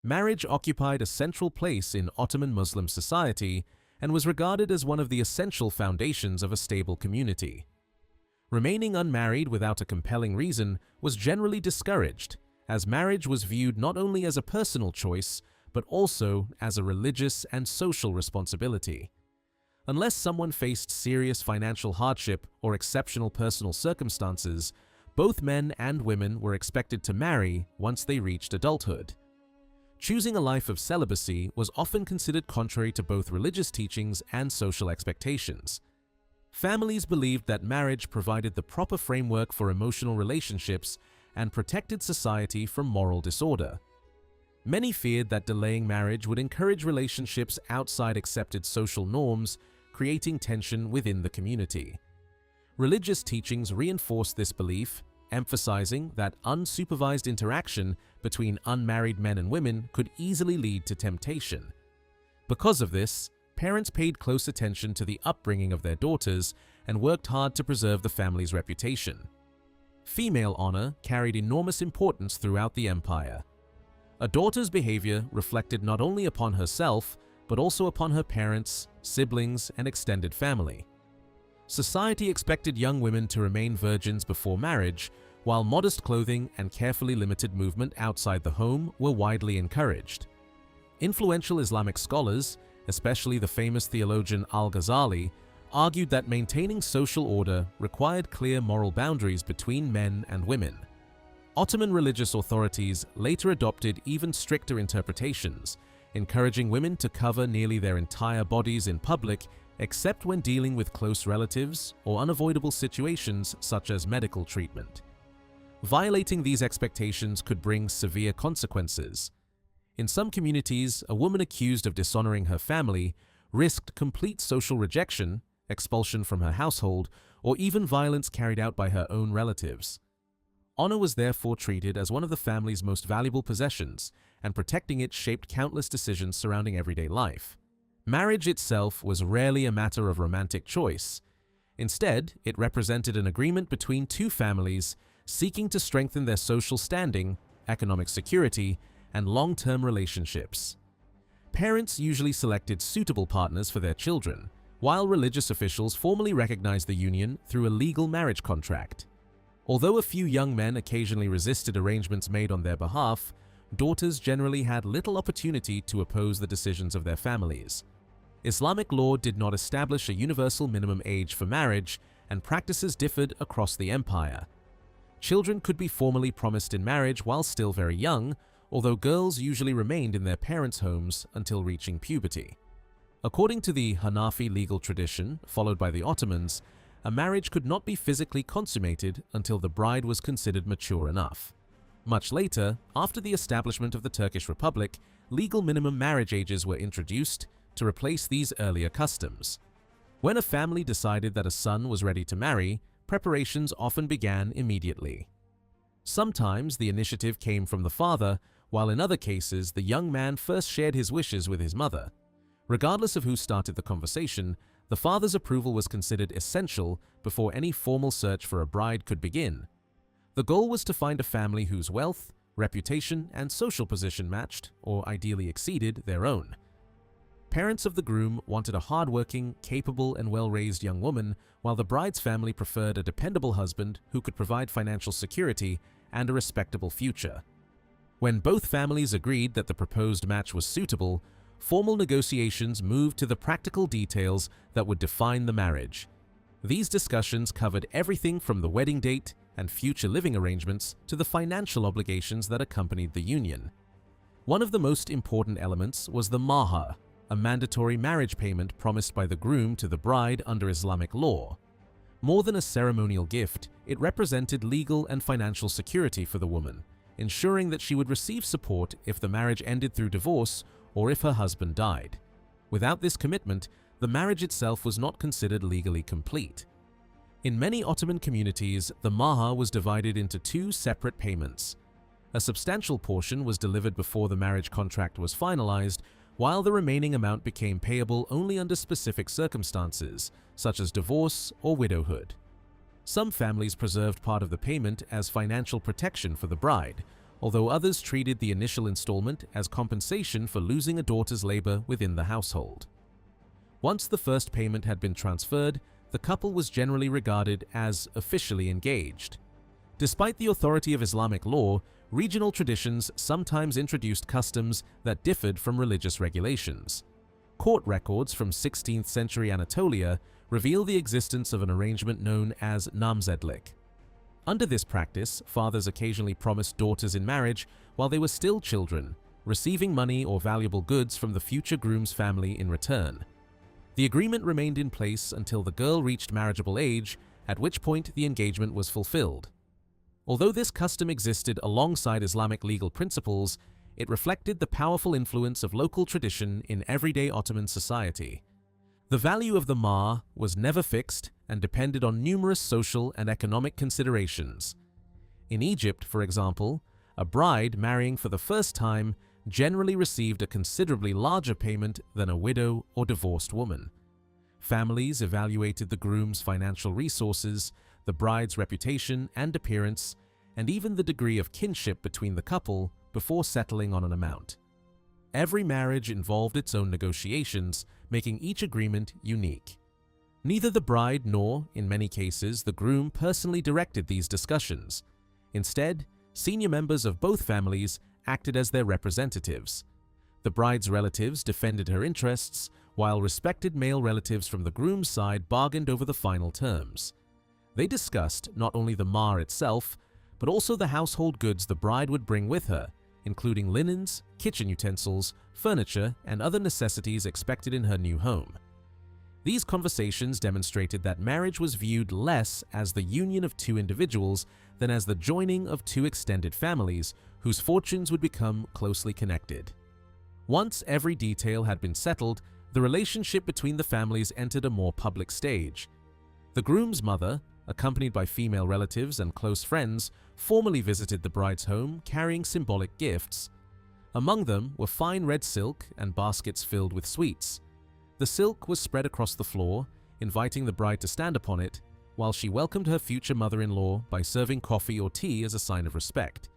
Marriage occupied a central place in Ottoman Muslim society and was regarded as one of the essential foundations of a stable community. Remaining unmarried without a compelling reason was generally discouraged, as marriage was viewed not only as a personal choice, but also as a religious and social responsibility. Unless someone faced serious financial hardship or exceptional personal circumstances, both men and women were expected to marry once they reached adulthood. Choosing a life of celibacy was often considered contrary to both religious teachings and social expectations. Families believed that marriage provided the proper framework for emotional relationships and protected society from moral disorder. Many feared that delaying marriage would encourage relationships outside accepted social norms, creating tension within the community. Religious teachings reinforced this belief, emphasizing that unsupervised interaction between unmarried men and women could easily lead to temptation. Because of this, parents paid close attention to the upbringing of their daughters and worked hard to preserve the family's reputation. Female honor carried enormous importance throughout the empire. A daughter's behavior reflected not only upon herself, but also upon her parents, siblings, and extended family. Society expected young women to remain virgins before marriage, while modest clothing and carefully limited movement outside the home were widely encouraged. Influential Islamic scholars, especially the famous theologian Al-Ghazali, argued that maintaining social order required clear moral boundaries between men and women. Ottoman religious authorities later adopted even stricter interpretations, encouraging women to cover nearly their entire bodies in public except when dealing with close relatives or unavoidable situations such as medical treatment. Violating these expectations could bring severe consequences. In some communities, a woman accused of dishonoring her family risked complete social rejection, expulsion from her household, or even violence carried out by her own relatives. Honor was therefore treated as one of the family's most valuable possessions, and protecting it shaped countless decisions surrounding everyday life. Marriage itself was rarely a matter of romantic choice. Instead, it represented an agreement between two families seeking to strengthen their social standing, economic security, and long-term relationships. Parents usually selected suitable partners for their children, while religious officials formally recognized the union through a legal marriage contract. Although a few young men occasionally resisted arrangements made on their behalf, daughters generally had little opportunity to oppose the decisions of their families. Islamic law did not establish a universal minimum age for marriage, and practices differed across the empire. Children could be formally promised in marriage while still very young, although girls usually remained in their parents' homes until reaching puberty. According to the Hanafi legal tradition, followed by the Ottomans, a marriage could not be physically consummated until the bride was considered mature enough. Much later, after the establishment of the Turkish Republic, legal minimum marriage ages were introduced to replace these earlier customs. When a family decided that a son was ready to marry, preparations often began immediately. Sometimes the initiative came from the father, while in other cases the young man first shared his wishes with his mother. Regardless of who started the conversation, the father's approval was considered essential before any formal search for a bride could begin. The goal was to find a family whose wealth, reputation, and social position matched, or ideally exceeded, their own. Parents of the groom wanted a hardworking, capable, and well-raised young woman, while the bride's family preferred a dependable husband who could provide financial security and a respectable future. When both families agreed that the proposed match was suitable, formal negotiations moved to the practical details that would define the marriage. These discussions covered everything from the wedding date and future living arrangements to the financial obligations that accompanied the union. One of the most important elements was the mahar, a mandatory marriage payment promised by the groom to the bride under Islamic law. More than a ceremonial gift, it represented legal and financial security for the woman, ensuring that she would receive support if the marriage ended through divorce or if her husband died. Without this commitment, the marriage itself was not considered legally complete. In many Ottoman communities, the mahar was divided into two separate payments. A substantial portion was delivered before the marriage contract was finalized, while the remaining amount became payable only under specific circumstances, such as divorce or widowhood. Some families preserved part of the payment as financial protection for the bride, although others treated the initial installment as compensation for losing a daughter's labor within the household. Once the first payment had been transferred, the couple was generally regarded as officially engaged. Despite the authority of Islamic law, regional traditions sometimes introduced customs that differed from religious regulations. Court records from 16th century Anatolia reveal the existence of an arrangement known as namzedlik. Under this practice, fathers occasionally promised daughters in marriage while they were still children, receiving money or valuable goods from the future groom's family in return. The agreement remained in place until the girl reached marriageable age, at which point the engagement was fulfilled. Although this custom existed alongside Islamic legal principles, it reflected the powerful influence of local tradition in everyday Ottoman society. The value of the mahr was never fixed and depended on numerous social and economic considerations. In Egypt, for example, a bride marrying for the first time generally received a considerably larger payment than a widow or divorced woman. Families evaluated the groom's financial resources, the bride's reputation and appearance, and even the degree of kinship between the couple before settling on an amount. Every marriage involved its own negotiations, making each agreement unique. Neither the bride nor, in many cases, the groom personally directed these discussions. Instead, senior members of both families acted as their representatives. The bride's relatives defended her interests, while respected male relatives from the groom's side bargained over the final terms. They discussed not only the mahr itself, but also the household goods the bride would bring with her, including linens, kitchen utensils, furniture, and other necessities expected in her new home. These conversations demonstrated that marriage was viewed less as the union of two individuals than as the joining of two extended families whose fortunes would become closely connected. Once every detail had been settled, the relationship between the families entered a more public stage. The groom's mother, accompanied by female relatives and close friends, formally visited the bride's home carrying symbolic gifts. Among them were fine red silk and baskets filled with sweets. The silk was spread across the floor, inviting the bride to stand upon it, while she welcomed her future mother-in-law by serving coffee or tea as a sign of respect.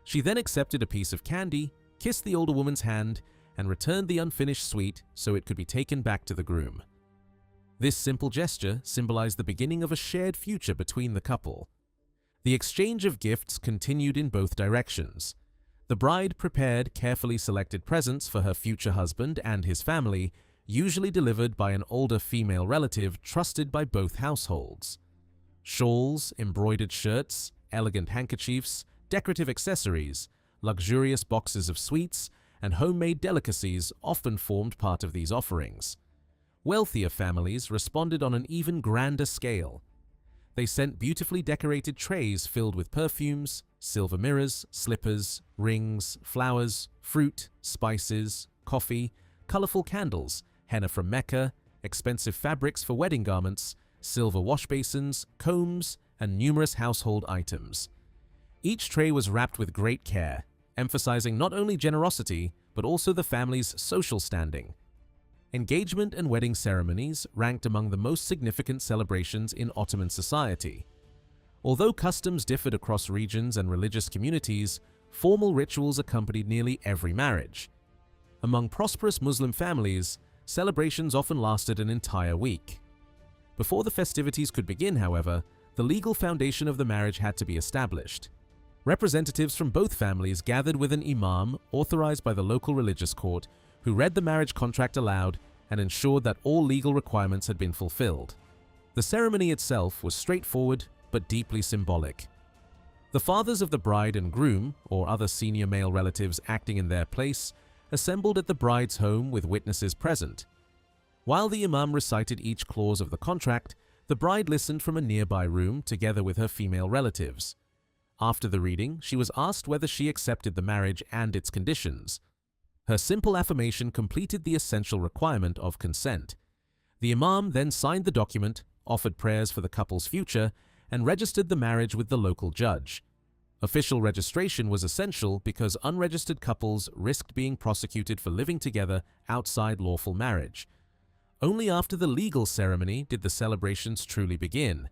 She then accepted a piece of candy, kissed the older woman's hand, and returned the unfinished sweet so it could be taken back to the groom. This simple gesture symbolized the beginning of a shared future between the couple. The exchange of gifts continued in both directions. The bride prepared carefully selected presents for her future husband and his family, usually delivered by an older female relative trusted by both households. Shawls, embroidered shirts, elegant handkerchiefs, decorative accessories, luxurious boxes of sweets, and homemade delicacies often formed part of these offerings. Wealthier families responded on an even grander scale. They sent beautifully decorated trays filled with perfumes, silver mirrors, slippers, rings, flowers, fruit, spices, coffee, colorful candles, henna from Mecca, expensive fabrics for wedding garments, silver wash basins, combs, and numerous household items. Each tray was wrapped with great care, emphasizing not only generosity, but also the family's social standing. Engagement and wedding ceremonies ranked among the most significant celebrations in Ottoman society. Although customs differed across regions and religious communities, formal rituals accompanied nearly every marriage. Among prosperous Muslim families, celebrations often lasted an entire week. Before the festivities could begin, however, the legal foundation of the marriage had to be established. Representatives from both families gathered with an imam authorized by the local religious court, who read the marriage contract aloud and ensured that all legal requirements had been fulfilled. The ceremony itself was straightforward but deeply symbolic. The fathers of the bride and groom, or other senior male relatives acting in their place, assembled at the bride's home with witnesses present. While the imam recited each clause of the contract, the bride listened from a nearby room together with her female relatives. After the reading, she was asked whether she accepted the marriage and its conditions. Her simple affirmation completed the essential requirement of consent. The imam then signed the document, offered prayers for the couple's future, and registered the marriage with the local judge. Official registration was essential because unregistered couples risked being prosecuted for living together outside lawful marriage. Only after the legal ceremony did the celebrations truly begin.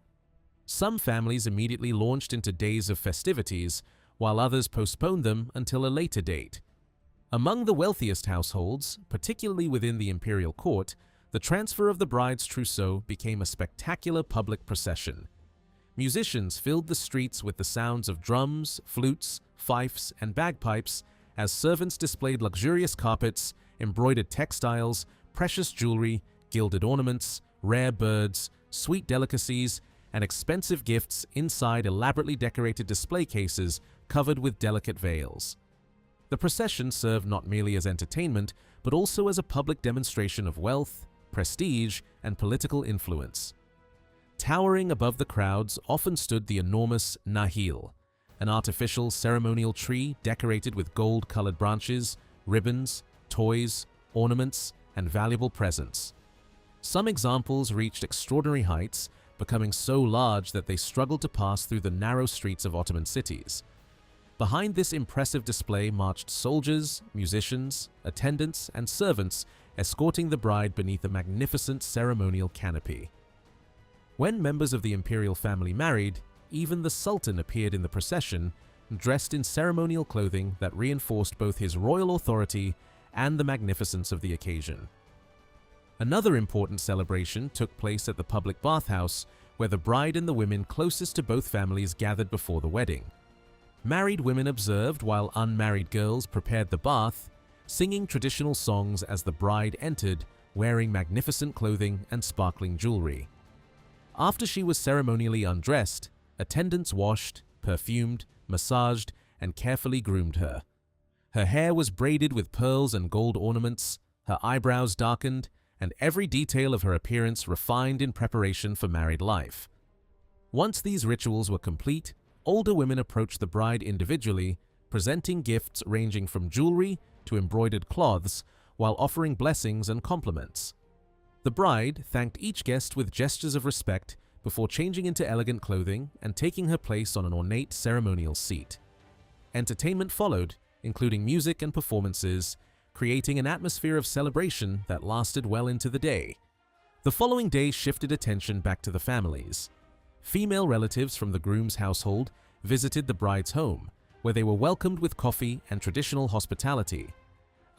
Some families immediately launched into days of festivities, while others postponed them until a later date. Among the wealthiest households, particularly within the imperial court, the transfer of the bride's trousseau became a spectacular public procession. Musicians filled the streets with the sounds of drums, flutes, fifes, and bagpipes as servants displayed luxurious carpets, embroidered textiles, precious jewelry, gilded ornaments, rare birds, sweet delicacies, and expensive gifts inside elaborately decorated display cases covered with delicate veils. The procession served not merely as entertainment, but also as a public demonstration of wealth, prestige, and political influence. Towering above the crowds often stood the enormous nahil, an artificial ceremonial tree decorated with gold-colored branches, ribbons, toys, ornaments, and valuable presents. Some examples reached extraordinary heights, becoming so large that they struggled to pass through the narrow streets of Ottoman cities. Behind this impressive display marched soldiers, musicians, attendants, and servants escorting the bride beneath a magnificent ceremonial canopy. When members of the imperial family married, even the Sultan appeared in the procession, dressed in ceremonial clothing that reinforced both his royal authority and the magnificence of the occasion. Another important celebration took place at the public bathhouse, where the bride and the women closest to both families gathered before the wedding. Married women observed while unmarried girls prepared the bath, singing traditional songs as the bride entered, wearing magnificent clothing and sparkling jewelry. After she was ceremonially undressed, attendants washed, perfumed, massaged, and carefully groomed her. Her hair was braided with pearls and gold ornaments, her eyebrows darkened, and every detail of her appearance refined in preparation for married life. Once these rituals were complete, older women approached the bride individually, presenting gifts ranging from jewelry to embroidered cloths, while offering blessings and compliments. The bride thanked each guest with gestures of respect before changing into elegant clothing and taking her place on an ornate ceremonial seat. Entertainment followed, including music and performances, creating an atmosphere of celebration that lasted well into the day. The following day shifted attention back to the families. Female relatives from the groom's household visited the bride's home, where they were welcomed with coffee and traditional hospitality.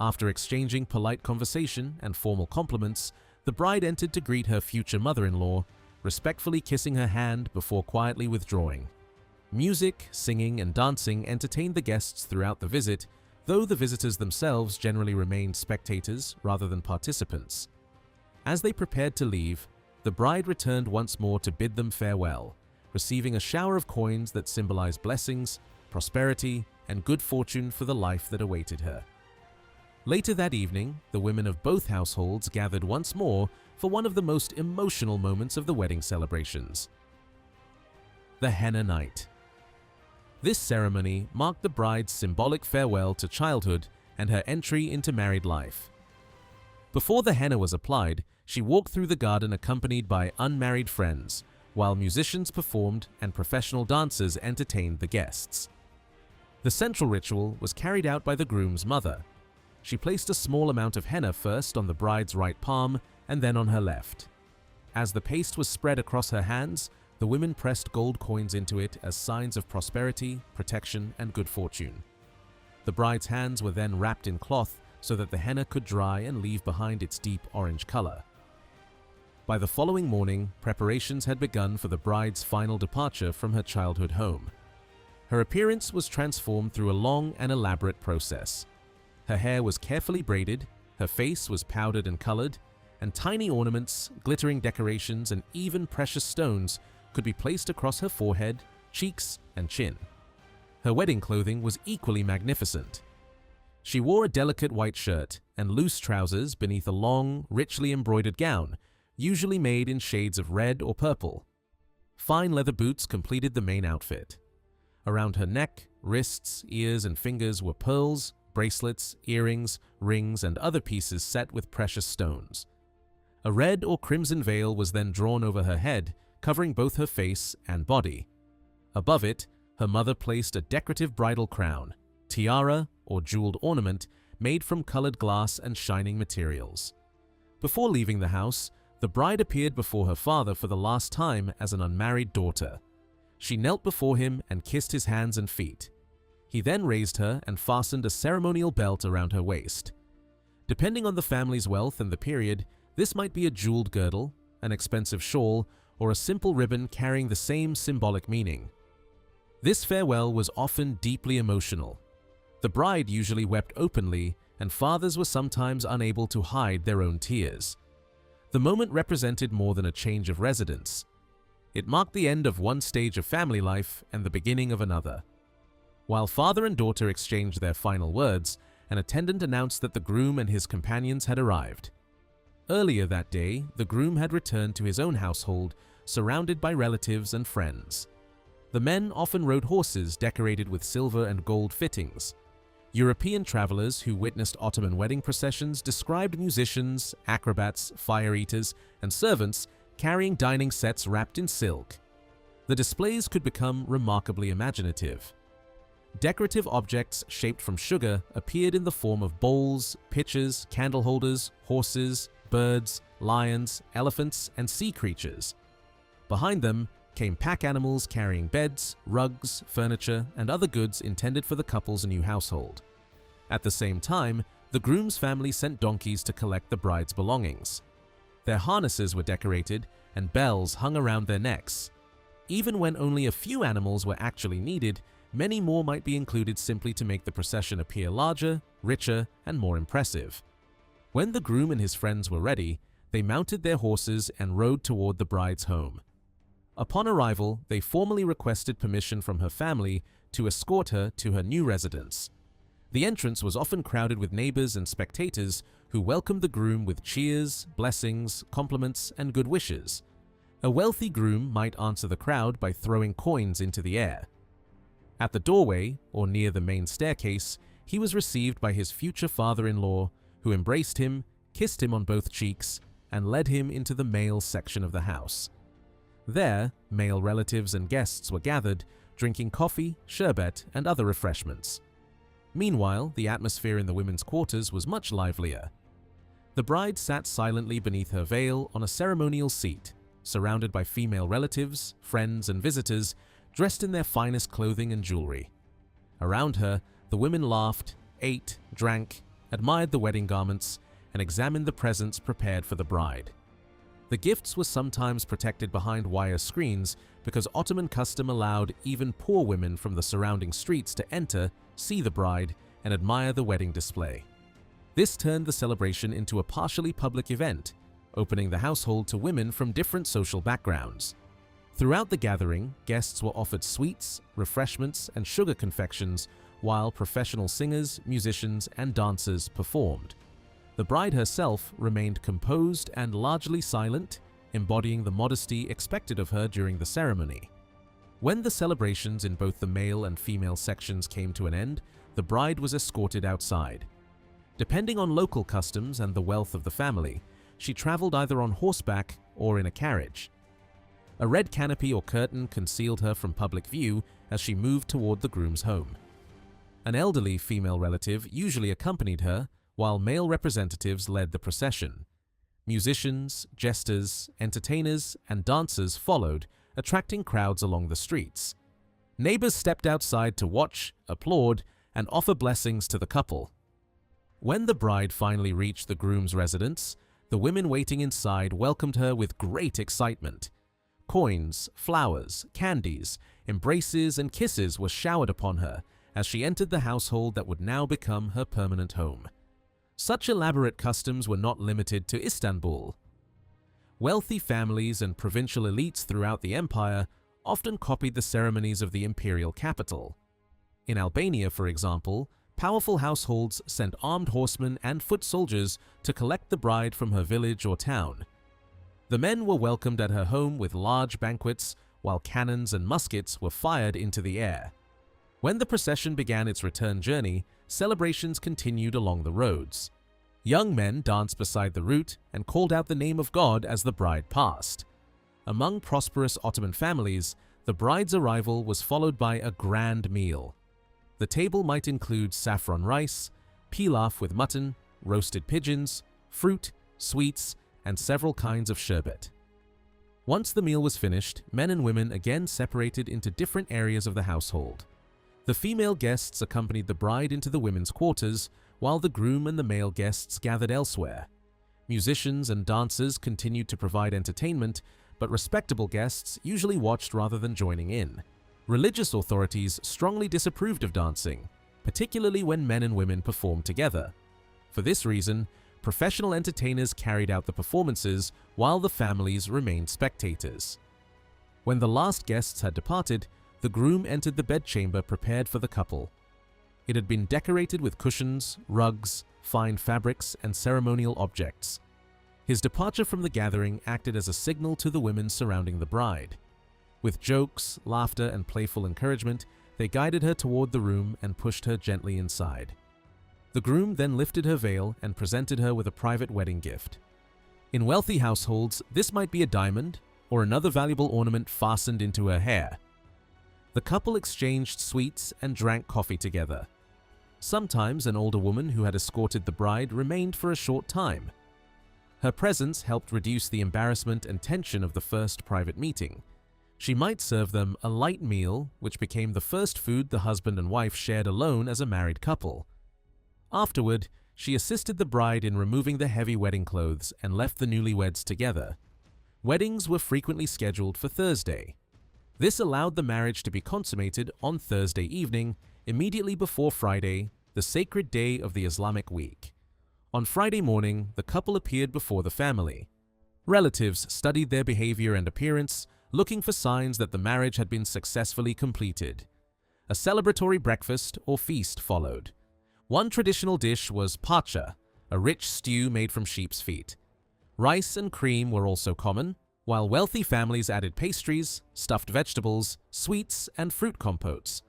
After exchanging polite conversation and formal compliments, the bride entered to greet her future mother-in-law, respectfully kissing her hand before quietly withdrawing. Music, singing, and dancing entertained the guests throughout the visit, though the visitors themselves generally remained spectators rather than participants. As they prepared to leave, the bride returned once more to bid them farewell, receiving a shower of coins that symbolized blessings, prosperity, and good fortune for the life that awaited her. Later that evening, the women of both households gathered once more for one of the most emotional moments of the wedding celebrations: the henna night. This ceremony marked the bride's symbolic farewell to childhood and her entry into married life. Before the henna was applied, she walked through the garden accompanied by unmarried friends, while musicians performed and professional dancers entertained the guests. The central ritual was carried out by the groom's mother. She placed a small amount of henna first on the bride's right palm and then on her left. As the paste was spread across her hands, the women pressed gold coins into it as signs of prosperity, protection, and good fortune. The bride's hands were then wrapped in cloth so that the henna could dry and leave behind its deep orange color. By the following morning, preparations had begun for the bride's final departure from her childhood home. Her appearance was transformed through a long and elaborate process. Her hair was carefully braided, her face was powdered and colored, and tiny ornaments, glittering decorations, and even precious stones could be placed across her forehead, cheeks, and chin. Her wedding clothing was equally magnificent. She wore a delicate white shirt and loose trousers beneath a long, richly embroidered gown, usually made in shades of red or purple. Fine leather boots completed the main outfit. Around her neck, wrists, ears, and fingers were pearls, bracelets, earrings, rings, and other pieces set with precious stones. A red or crimson veil was then drawn over her head, covering both her face and body. Above it, her mother placed a decorative bridal crown, tiara, or jeweled ornament made from colored glass and shining materials. Before leaving the house, the bride appeared before her father for the last time as an unmarried daughter. She knelt before him and kissed his hands and feet. He then raised her and fastened a ceremonial belt around her waist. Depending on the family's wealth and the period, this might be a jeweled girdle, an expensive shawl, or a simple ribbon carrying the same symbolic meaning. This farewell was often deeply emotional. The bride usually wept openly, and fathers were sometimes unable to hide their own tears. The moment represented more than a change of residence. It marked the end of one stage of family life and the beginning of another. While father and daughter exchanged their final words, an attendant announced that the groom and his companions had arrived. Earlier that day, the groom had returned to his own household, surrounded by relatives and friends. The men often rode horses decorated with silver and gold fittings. European travelers who witnessed Ottoman wedding processions described musicians, acrobats, fire eaters, and servants carrying dining sets wrapped in silk. The displays could become remarkably imaginative. Decorative objects shaped from sugar appeared in the form of bowls, pitchers, candle holders, horses, birds, lions, elephants, and sea creatures. Behind them came pack animals carrying beds, rugs, furniture, and other goods intended for the couple's new household. At the same time, the groom's family sent donkeys to collect the bride's belongings. Their harnesses were decorated and bells hung around their necks. Even when only a few animals were actually needed, many more might be included simply to make the procession appear larger, richer, and more impressive. When the groom and his friends were ready, they mounted their horses and rode toward the bride's home. Upon arrival, they formally requested permission from her family to escort her to her new residence. The entrance was often crowded with neighbors and spectators who welcomed the groom with cheers, blessings, compliments, and good wishes. A wealthy groom might answer the crowd by throwing coins into the air. At the doorway, or near the main staircase, he was received by his future father-in-law, who embraced him, kissed him on both cheeks, and led him into the male section of the house. There, male relatives and guests were gathered, drinking coffee, sherbet, and other refreshments. Meanwhile, the atmosphere in the women's quarters was much livelier. The bride sat silently beneath her veil on a ceremonial seat, surrounded by female relatives, friends, and visitors, dressed in their finest clothing and jewelry. Around her, the women laughed, ate, drank, admired the wedding garments, and examined the presents prepared for the bride. The gifts were sometimes protected behind wire screens because Ottoman custom allowed even poor women from the surrounding streets to enter, see the bride, and admire the wedding display. This turned the celebration into a partially public event, opening the household to women from different social backgrounds. Throughout the gathering, guests were offered sweets, refreshments, and sugar confections, while professional singers, musicians, and dancers performed. The bride herself remained composed and largely silent, embodying the modesty expected of her during the ceremony. When the celebrations in both the male and female sections came to an end, the bride was escorted outside. Depending on local customs and the wealth of the family, she traveled either on horseback or in a carriage. A red canopy or curtain concealed her from public view as she moved toward the groom's home. An elderly female relative usually accompanied her, while male representatives led the procession. Musicians, jesters, entertainers, and dancers followed, attracting crowds along the streets. Neighbors stepped outside to watch, applaud, and offer blessings to the couple. When the bride finally reached the groom's residence, the women waiting inside welcomed her with great excitement. Coins, flowers, candies, embraces, and kisses were showered upon her as she entered the household that would now become her permanent home. Such elaborate customs were not limited to Istanbul. Wealthy families and provincial elites throughout the empire often copied the ceremonies of the imperial capital. In Albania, for example, powerful households sent armed horsemen and foot soldiers to collect the bride from her village or town. The men were welcomed at her home with large banquets, while cannons and muskets were fired into the air. When the procession began its return journey, celebrations continued along the roads. Young men danced beside the route and called out the name of God as the bride passed. Among prosperous Ottoman families, the bride's arrival was followed by a grand meal. The table might include saffron rice, pilaf with mutton, roasted pigeons, fruit, sweets, and several kinds of sherbet. Once the meal was finished, men and women again separated into different areas of the household. The female guests accompanied the bride into the women's quarters, while the groom and the male guests gathered elsewhere. Musicians and dancers continued to provide entertainment, but respectable guests usually watched rather than joining in. Religious authorities strongly disapproved of dancing, particularly when men and women performed together. For this reason, professional entertainers carried out the performances while the families remained spectators. When the last guests had departed, the groom entered the bedchamber prepared for the couple. It had been decorated with cushions, rugs, fine fabrics, and ceremonial objects. His departure from the gathering acted as a signal to the women surrounding the bride. With jokes, laughter, and playful encouragement, they guided her toward the room and pushed her gently inside. The groom then lifted her veil and presented her with a private wedding gift. In wealthy households, this might be a diamond or another valuable ornament fastened into her hair. The couple exchanged sweets and drank coffee together. Sometimes an older woman who had escorted the bride remained for a short time. Her presence helped reduce the embarrassment and tension of the first private meeting. She might serve them a light meal, which became the first food the husband and wife shared alone as a married couple. Afterward, she assisted the bride in removing the heavy wedding clothes and left the newlyweds together. Weddings were frequently scheduled for Thursday. This allowed the marriage to be consummated on Thursday evening, immediately before Friday, the sacred day of the Islamic week. On Friday morning, the couple appeared before the family. Relatives studied their behavior and appearance, looking for signs that the marriage had been successfully completed. A celebratory breakfast or feast followed. One traditional dish was pacha, a rich stew made from sheep's feet. Rice and cream were also common, while wealthy families added pastries, stuffed vegetables, sweets, and fruit compotes.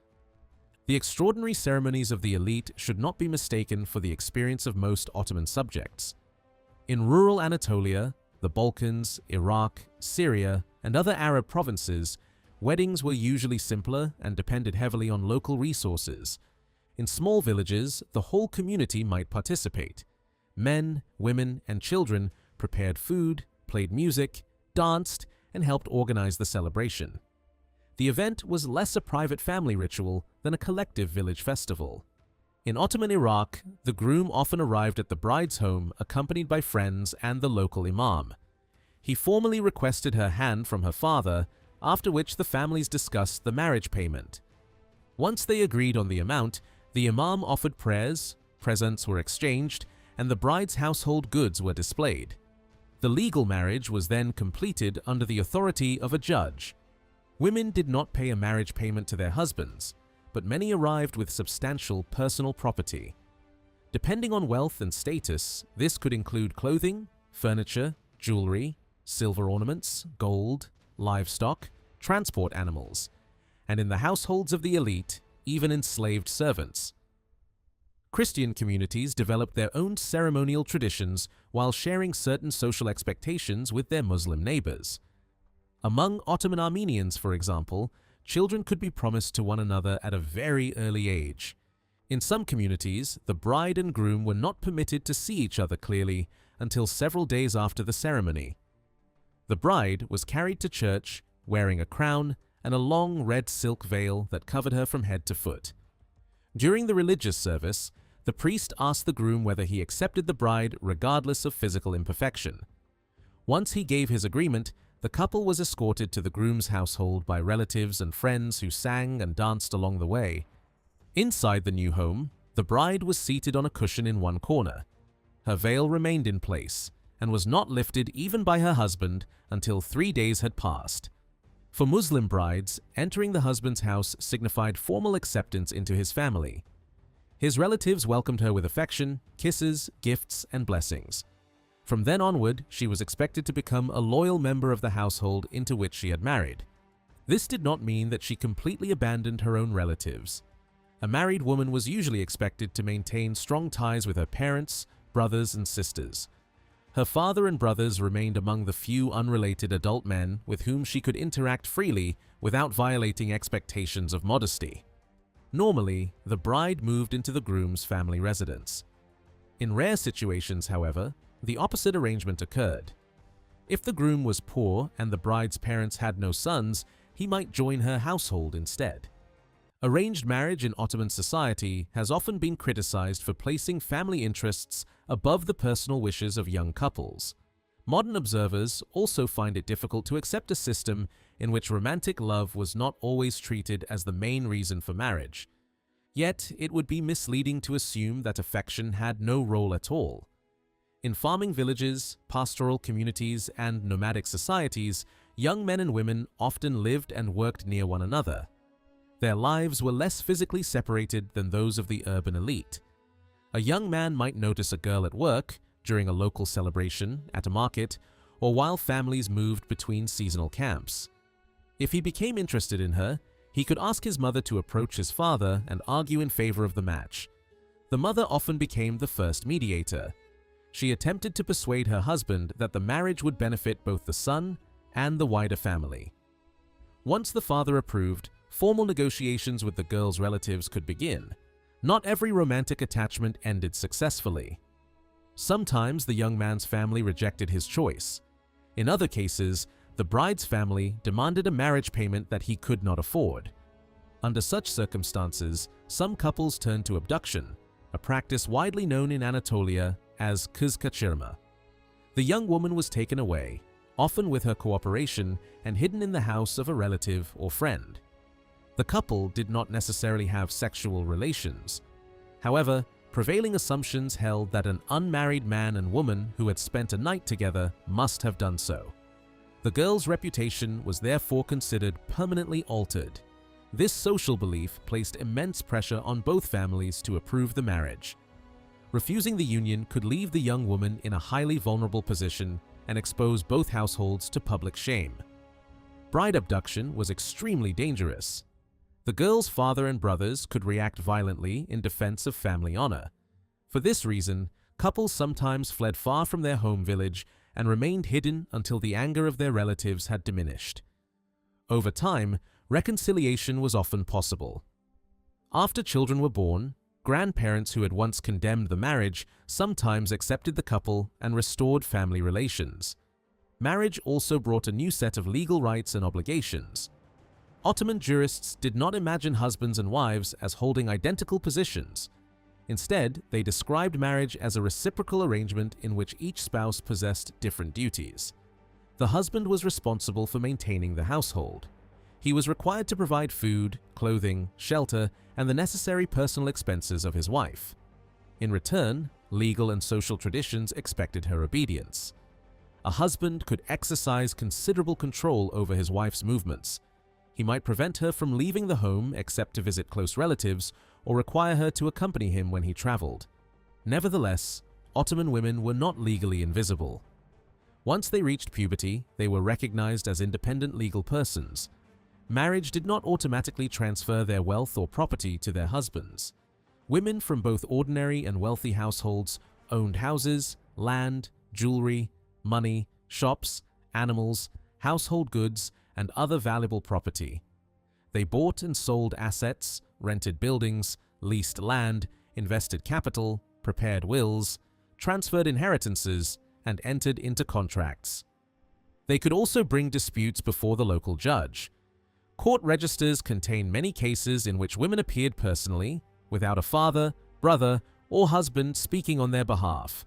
The extraordinary ceremonies of the elite should not be mistaken for the experience of most Ottoman subjects. In rural Anatolia, the Balkans, Iraq, Syria, and other Arab provinces, weddings were usually simpler and depended heavily on local resources. In small villages, the whole community might participate. Men, women, and children prepared food, played music, danced, and helped organize the celebration. The event was less a private family ritual than a collective village festival. In Ottoman Iraq, the groom often arrived at the bride's home accompanied by friends and the local imam. He formally requested her hand from her father, after which the families discussed the marriage payment. Once they agreed on the amount, the imam offered prayers, presents were exchanged, and the bride's household goods were displayed. The legal marriage was then completed under the authority of a judge. Women did not pay a marriage payment to their husbands, but many arrived with substantial personal property. Depending on wealth and status, this could include clothing, furniture, jewelry, silver ornaments, gold, livestock, transport animals, and in the households of the elite, even enslaved servants. Christian communities developed their own ceremonial traditions while sharing certain social expectations with their Muslim neighbors. Among Ottoman Armenians, for example, children could be promised to one another at a very early age. In some communities, the bride and groom were not permitted to see each other clearly until several days after the ceremony. The bride was carried to church wearing a crown and a long red silk veil that covered her from head to foot. During the religious service, the priest asked the groom whether he accepted the bride regardless of physical imperfection. Once he gave his agreement, the couple was escorted to the groom's household by relatives and friends who sang and danced along the way. Inside the new home, the bride was seated on a cushion in one corner. Her veil remained in place and was not lifted even by her husband until 3 days had passed. For Muslim brides, entering the husband's house signified formal acceptance into his family. His relatives welcomed her with affection, kisses, gifts, and blessings. From then onward, she was expected to become a loyal member of the household into which she had married. This did not mean that she completely abandoned her own relatives. A married woman was usually expected to maintain strong ties with her parents, brothers, and sisters. Her father and brothers remained among the few unrelated adult men with whom she could interact freely without violating expectations of modesty. Normally, the bride moved into the groom's family residence. In rare situations, however, the opposite arrangement occurred. If the groom was poor and the bride's parents had no sons, he might join her household instead. Arranged marriage in Ottoman society has often been criticized for placing family interests above the personal wishes of young couples. Modern observers also find it difficult to accept a system in which romantic love was not always treated as the main reason for marriage. Yet, it would be misleading to assume that affection had no role at all. In farming villages, pastoral communities, and nomadic societies, young men and women often lived and worked near one another. Their lives were less physically separated than those of the urban elite. A young man might notice a girl at work, during a local celebration, at a market, or while families moved between seasonal camps. If he became interested in her, he could ask his mother to approach his father and argue in favor of the match. The mother often became the first mediator. She attempted to persuade her husband that the marriage would benefit both the son and the wider family. Once the father approved, formal negotiations with the girl's relatives could begin. Not every romantic attachment ended successfully. Sometimes the young man's family rejected his choice. In other cases, the bride's family demanded a marriage payment that he could not afford. Under such circumstances, some couples turned to abduction, a practice widely known in Anatolia as kız kaçırma. The young woman was taken away, often with her cooperation, and hidden in the house of a relative or friend. The couple did not necessarily have sexual relations. However, prevailing assumptions held that an unmarried man and woman who had spent a night together must have done so. The girl's reputation was therefore considered permanently altered. This social belief placed immense pressure on both families to approve the marriage. Refusing the union could leave the young woman in a highly vulnerable position and expose both households to public shame. Bride abduction was extremely dangerous. The girl's father and brothers could react violently in defense of family honor. For this reason, couples sometimes fled far from their home village and remained hidden until the anger of their relatives had diminished. Over time, reconciliation was often possible. After children were born, grandparents who had once condemned the marriage sometimes accepted the couple and restored family relations. Marriage also brought a new set of legal rights and obligations. Ottoman jurists did not imagine husbands and wives as holding identical positions. Instead, they described marriage as a reciprocal arrangement in which each spouse possessed different duties. The husband was responsible for maintaining the household. He was required to provide food, clothing, shelter, and the necessary personal expenses of his wife. In return, legal and social traditions expected her obedience. A husband could exercise considerable control over his wife's movements. He might prevent her from leaving the home except to visit close relatives or require her to accompany him when he traveled. Nevertheless, Ottoman women were not legally invisible. Once they reached puberty, they were recognized as independent legal persons. Marriage did not automatically transfer their wealth or property to their husbands. Women from both ordinary and wealthy households owned houses, land, jewelry, money, shops, animals, household goods, and other valuable property. They bought and sold assets, rented buildings, leased land, invested capital, prepared wills, transferred inheritances, and entered into contracts. They could also bring disputes before the local judge. Court registers contain many cases in which women appeared personally, without a father, brother, or husband speaking on their behalf.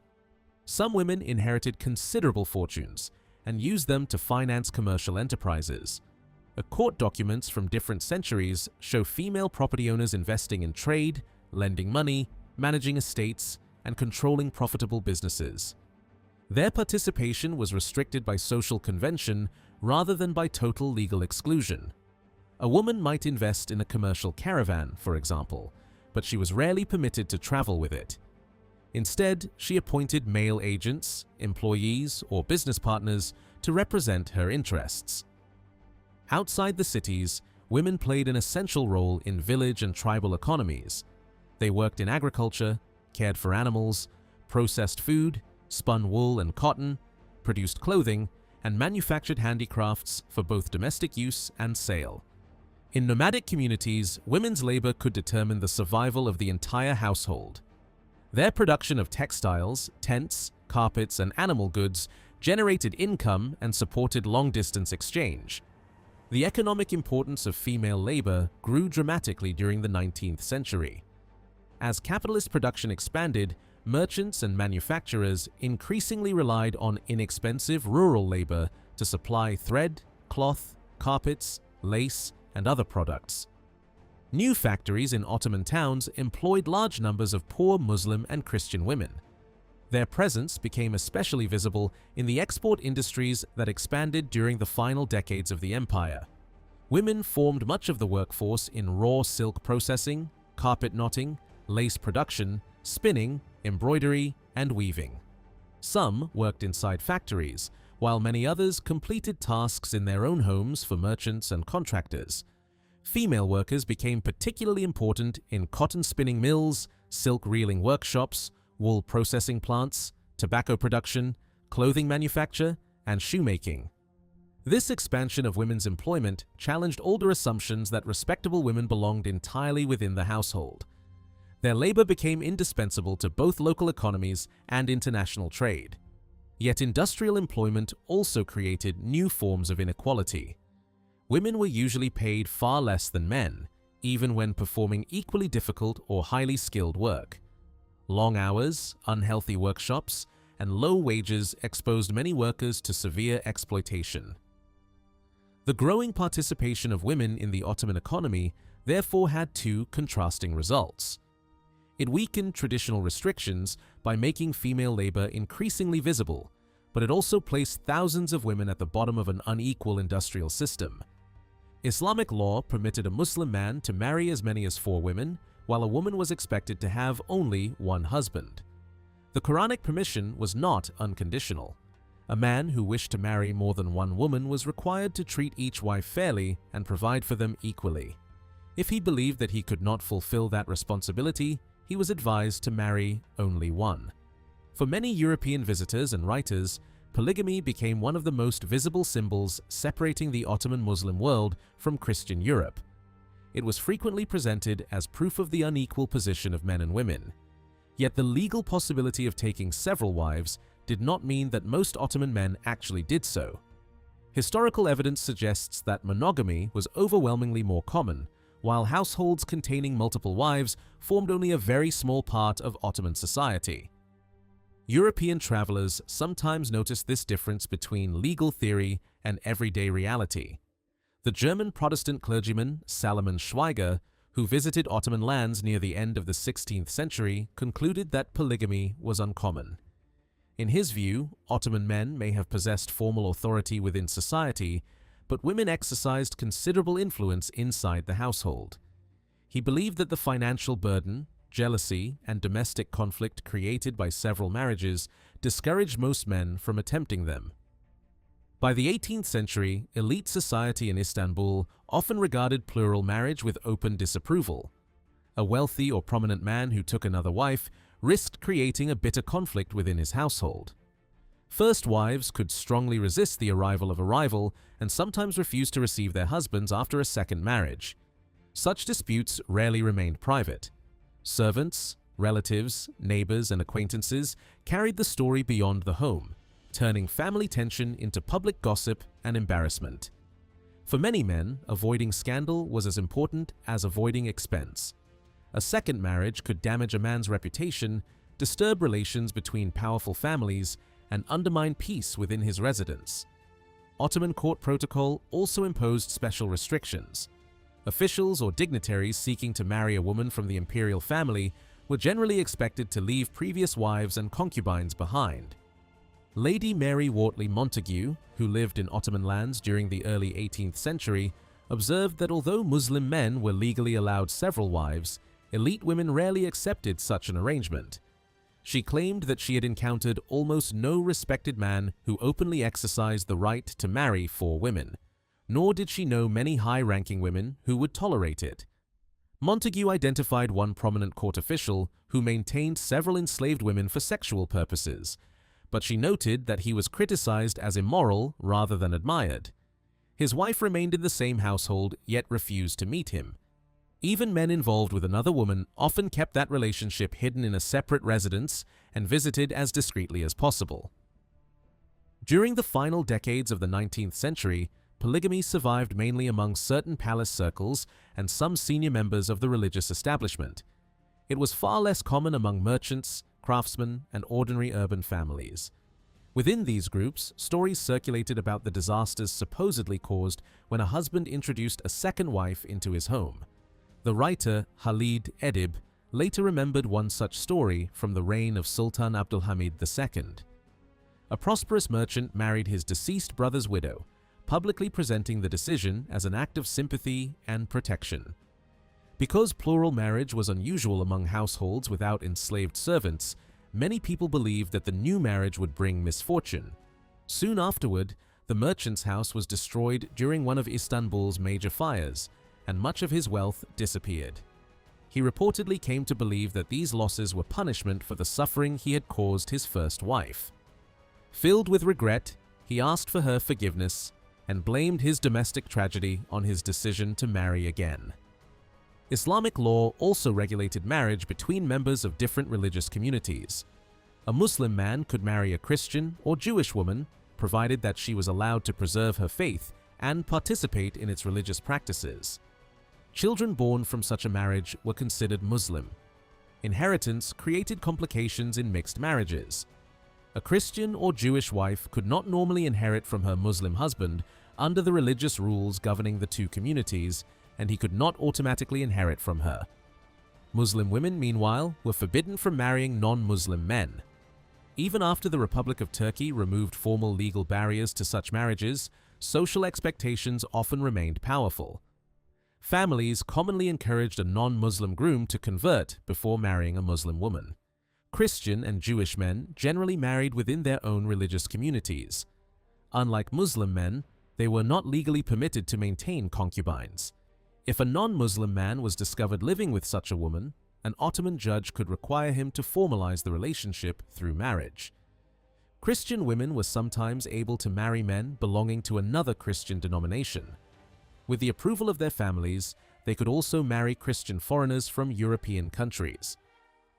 Some women inherited considerable fortunes and used them to finance commercial enterprises. Court documents from different centuries show female property owners investing in trade, lending money, managing estates, and controlling profitable businesses. Their participation was restricted by social convention rather than by total legal exclusion. A woman might invest in a commercial caravan, for example, but she was rarely permitted to travel with it. Instead, she appointed male agents, employees, or business partners to represent her interests. Outside the cities, women played an essential role in village and tribal economies. They worked in agriculture, cared for animals, processed food, spun wool and cotton, produced clothing, and manufactured handicrafts for both domestic use and sale. In nomadic communities, women's labor could determine the survival of the entire household. Their production of textiles, tents, carpets, and animal goods generated income and supported long-distance exchange. The economic importance of female labor grew dramatically during the 19th century. As capitalist production expanded, merchants and manufacturers increasingly relied on inexpensive rural labor to supply thread, cloth, carpets, lace, and other products. New factories in Ottoman towns employed large numbers of poor Muslim and Christian women. Their presence became especially visible in the export industries that expanded during the final decades of the empire. Women formed much of the workforce in raw silk processing, carpet knotting, lace production, spinning, embroidery, and weaving. Some worked inside factories, while many others completed tasks in their own homes for merchants and contractors. Female workers became particularly important in cotton spinning mills, silk reeling workshops, wool processing plants, tobacco production, clothing manufacture, and shoemaking. This expansion of women's employment challenged older assumptions that respectable women belonged entirely within the household. Their labor became indispensable to both local economies and international trade. Yet industrial employment also created new forms of inequality. Women were usually paid far less than men, even when performing equally difficult or highly skilled work. Long hours, unhealthy workshops, and low wages exposed many workers to severe exploitation. The growing participation of women in the Ottoman economy therefore had two contrasting results. It weakened traditional restrictions by making female labor increasingly visible, but it also placed thousands of women at the bottom of an unequal industrial system. Islamic law permitted a Muslim man to marry as many as 4 women, while a woman was expected to have only one husband. The Quranic permission was not unconditional. A man who wished to marry more than one woman was required to treat each wife fairly and provide for them equally. If he believed that he could not fulfill that responsibility, he was advised to marry only one. For many European visitors and writers, polygamy became one of the most visible symbols separating the Ottoman Muslim world from Christian Europe. It was frequently presented as proof of the unequal position of men and women. Yet the legal possibility of taking several wives did not mean that most Ottoman men actually did so. Historical evidence suggests that monogamy was overwhelmingly more common, while households containing multiple wives formed only a very small part of Ottoman society. European travelers sometimes noticed this difference between legal theory and everyday reality. The German Protestant clergyman Salomon Schweiger, who visited Ottoman lands near the end of the 16th century, concluded that polygamy was uncommon. In his view, Ottoman men may have possessed formal authority within society, but women exercised considerable influence inside the household. He believed that the financial burden, jealousy, and domestic conflict created by several marriages discouraged most men from attempting them. By the 18th century, elite society in Istanbul often regarded plural marriage with open disapproval. A wealthy or prominent man who took another wife risked creating a bitter conflict within his household. First wives could strongly resist the arrival of a rival and sometimes refuse to receive their husbands after a second marriage. Such disputes rarely remained private. Servants, relatives, neighbors, and acquaintances carried the story beyond the home, turning family tension into public gossip and embarrassment. For many men, avoiding scandal was as important as avoiding expense. A second marriage could damage a man's reputation, disturb relations between powerful families, and undermine peace within his residence. Ottoman court protocol also imposed special restrictions. Officials or dignitaries seeking to marry a woman from the imperial family were generally expected to leave previous wives and concubines behind. Lady Mary Wortley Montagu, who lived in Ottoman lands during the early 18th century, observed that although Muslim men were legally allowed several wives, elite women rarely accepted such an arrangement. She claimed that she had encountered almost no respected man who openly exercised the right to marry 4 women, nor did she know many high-ranking women who would tolerate it. Montagu identified one prominent court official who maintained several enslaved women for sexual purposes, but she noted that he was criticized as immoral rather than admired. His wife remained in the same household yet refused to meet him. Even men involved with another woman often kept that relationship hidden in a separate residence and visited as discreetly as possible. During the final decades of the 19th century, polygamy survived mainly among certain palace circles and some senior members of the religious establishment. It was far less common among merchants, craftsmen, and ordinary urban families. Within these groups, stories circulated about the disasters supposedly caused when a husband introduced a second wife into his home. The writer Khalid Edib later remembered one such story from the reign of Sultan Abdulhamid II. A prosperous merchant married his deceased brother's widow, publicly presenting the decision as an act of sympathy and protection. Because plural marriage was unusual among households without enslaved servants, many people believed that the new marriage would bring misfortune. Soon afterward, the merchant's house was destroyed during one of Istanbul's major fires, and much of his wealth disappeared. He reportedly came to believe that these losses were punishment for the suffering he had caused his first wife. Filled with regret, he asked for her forgiveness and blamed his domestic tragedy on his decision to marry again. Islamic law also regulated marriage between members of different religious communities. A Muslim man could marry a Christian or Jewish woman, provided that she was allowed to preserve her faith and participate in its religious practices. Children born from such a marriage were considered Muslim. Inheritance created complications in mixed marriages. A Christian or Jewish wife could not normally inherit from her Muslim husband under the religious rules governing the two communities, and he could not automatically inherit from her. Muslim women, meanwhile, were forbidden from marrying non-Muslim men. Even after the Republic of Turkey removed formal legal barriers to such marriages, social expectations often remained powerful. Families commonly encouraged a non-Muslim groom to convert before marrying a Muslim woman. Christian and Jewish men generally married within their own religious communities. Unlike Muslim men, they were not legally permitted to maintain concubines. If a non-Muslim man was discovered living with such a woman, an Ottoman judge could require him to formalize the relationship through marriage. Christian women were sometimes able to marry men belonging to another Christian denomination. With the approval of their families, they could also marry Christian foreigners from European countries.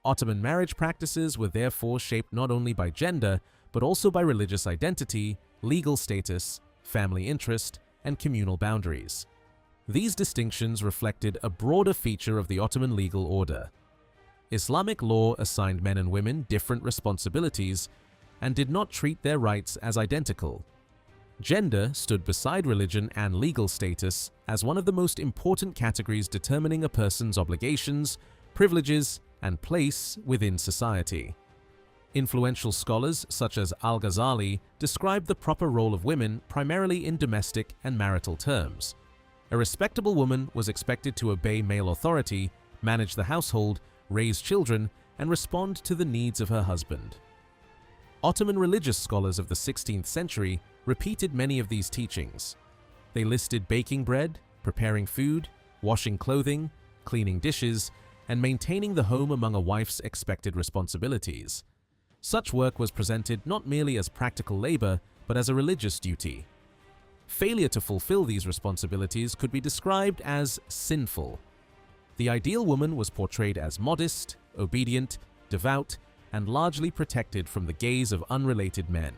Ottoman marriage practices were therefore shaped not only by gender, but also by religious identity, legal status, family interest, and communal boundaries. These distinctions reflected a broader feature of the Ottoman legal order. Islamic law assigned men and women different responsibilities and did not treat their rights as identical. Gender stood beside religion and legal status as one of the most important categories determining a person's obligations, privileges, and place within society. Influential scholars such as Al-Ghazali described the proper role of women primarily in domestic and marital terms. A respectable woman was expected to obey male authority, manage the household, raise children, and respond to the needs of her husband. Ottoman religious scholars of the 16th century repeated many of these teachings. They listed baking bread, preparing food, washing clothing, cleaning dishes, and maintaining the home among a wife's expected responsibilities. Such work was presented not merely as practical labor, but as a religious duty. Failure to fulfill these responsibilities could be described as sinful. The ideal woman was portrayed as modest, obedient, devout, and largely protected from the gaze of unrelated men.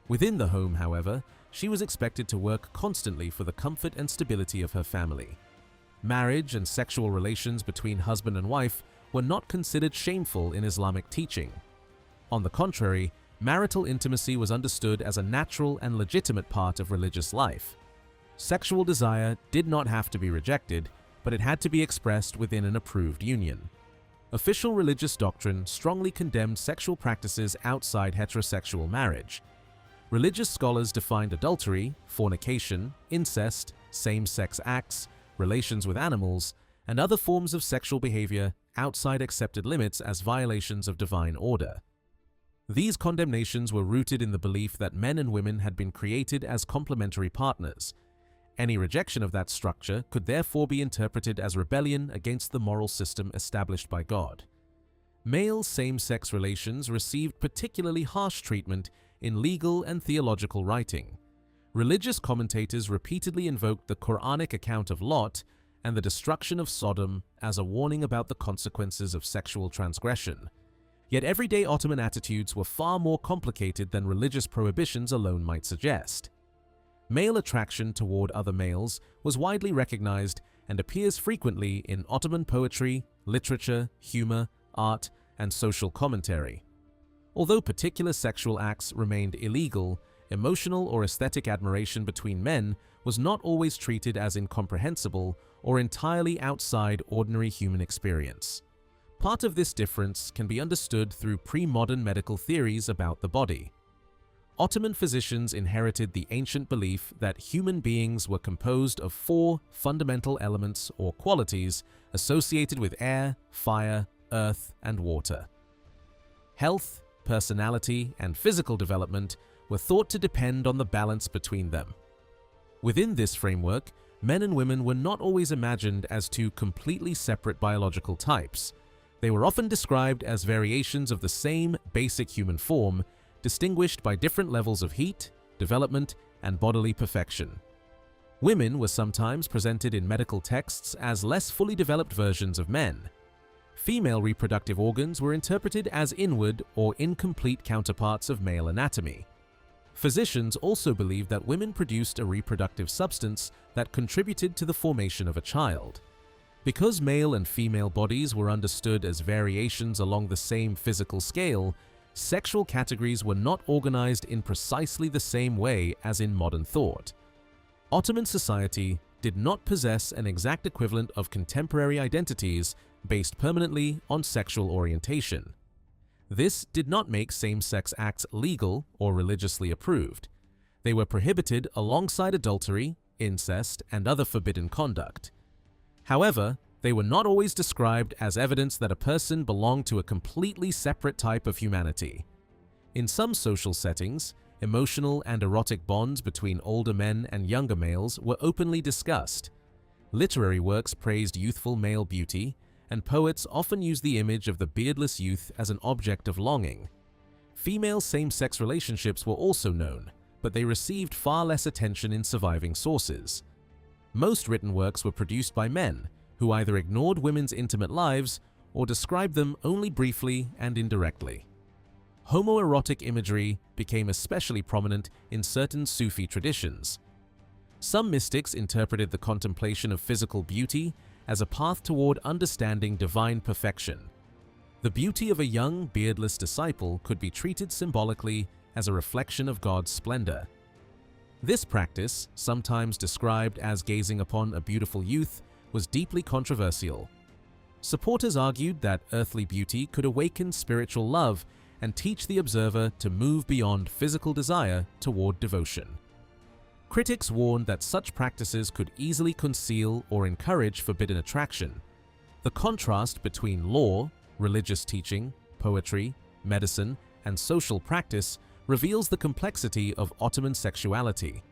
Within the home, however, she was expected to work constantly for the comfort and stability of her family. Marriage and sexual relations between husband and wife were not considered shameful in Islamic teaching. On the contrary, marital intimacy was understood as a natural and legitimate part of religious life. Sexual desire did not have to be rejected, but it had to be expressed within an approved union. Official religious doctrine strongly condemned sexual practices outside heterosexual marriage. Religious scholars defined adultery, fornication, incest, same-sex acts, relations with animals, and other forms of sexual behavior outside accepted limits as violations of divine order. These condemnations were rooted in the belief that men and women had been created as complementary partners. Any rejection of that structure could therefore be interpreted as rebellion against the moral system established by God. Male same-sex relations received particularly harsh treatment in legal and theological writing. Religious commentators repeatedly invoked the Quranic account of Lot and the destruction of Sodom as a warning about the consequences of sexual transgression. Yet everyday Ottoman attitudes were far more complicated than religious prohibitions alone might suggest. Male attraction toward other males was widely recognized and appears frequently in Ottoman poetry, literature, humor, art, and social commentary. Although particular sexual acts remained illegal, emotional or aesthetic admiration between men was not always treated as incomprehensible or entirely outside ordinary human experience. Part of this difference can be understood through pre-modern medical theories about the body. Ottoman physicians inherited the ancient belief that human beings were composed of 4 fundamental elements or qualities associated with air, fire, earth, and water. Health, personality, and physical development were thought to depend on the balance between them. Within this framework, men and women were not always imagined as 2 completely separate biological types. They were often described as variations of the same basic human form, distinguished by different levels of heat, development, and bodily perfection. Women were sometimes presented in medical texts as less fully developed versions of men. Female reproductive organs were interpreted as inward or incomplete counterparts of male anatomy. Physicians also believed that women produced a reproductive substance that contributed to the formation of a child. Because male and female bodies were understood as variations along the same physical scale, sexual categories were not organized in precisely the same way as in modern thought. Ottoman society did not possess an exact equivalent of contemporary identities based permanently on sexual orientation. This did not make same-sex acts legal or religiously approved. They were prohibited alongside adultery, incest, and other forbidden conduct. However, they were not always described as evidence that a person belonged to a completely separate type of humanity. In some social settings, emotional and erotic bonds between older men and younger males were openly discussed. Literary works praised youthful male beauty, and poets often used the image of the beardless youth as an object of longing. Female same-sex relationships were also known, but they received far less attention in surviving sources. Most written works were produced by men, who either ignored women's intimate lives or described them only briefly and indirectly. Homoerotic imagery became especially prominent in certain Sufi traditions. Some mystics interpreted the contemplation of physical beauty as a path toward understanding divine perfection. The beauty of a young, beardless disciple could be treated symbolically as a reflection of God's splendor. This practice, sometimes described as gazing upon a beautiful youth, was deeply controversial. Supporters argued that earthly beauty could awaken spiritual love and teach the observer to move beyond physical desire toward devotion. Critics warned that such practices could easily conceal or encourage forbidden attraction. The contrast between law, religious teaching, poetry, medicine, and social practice reveals the complexity of Ottoman sexuality.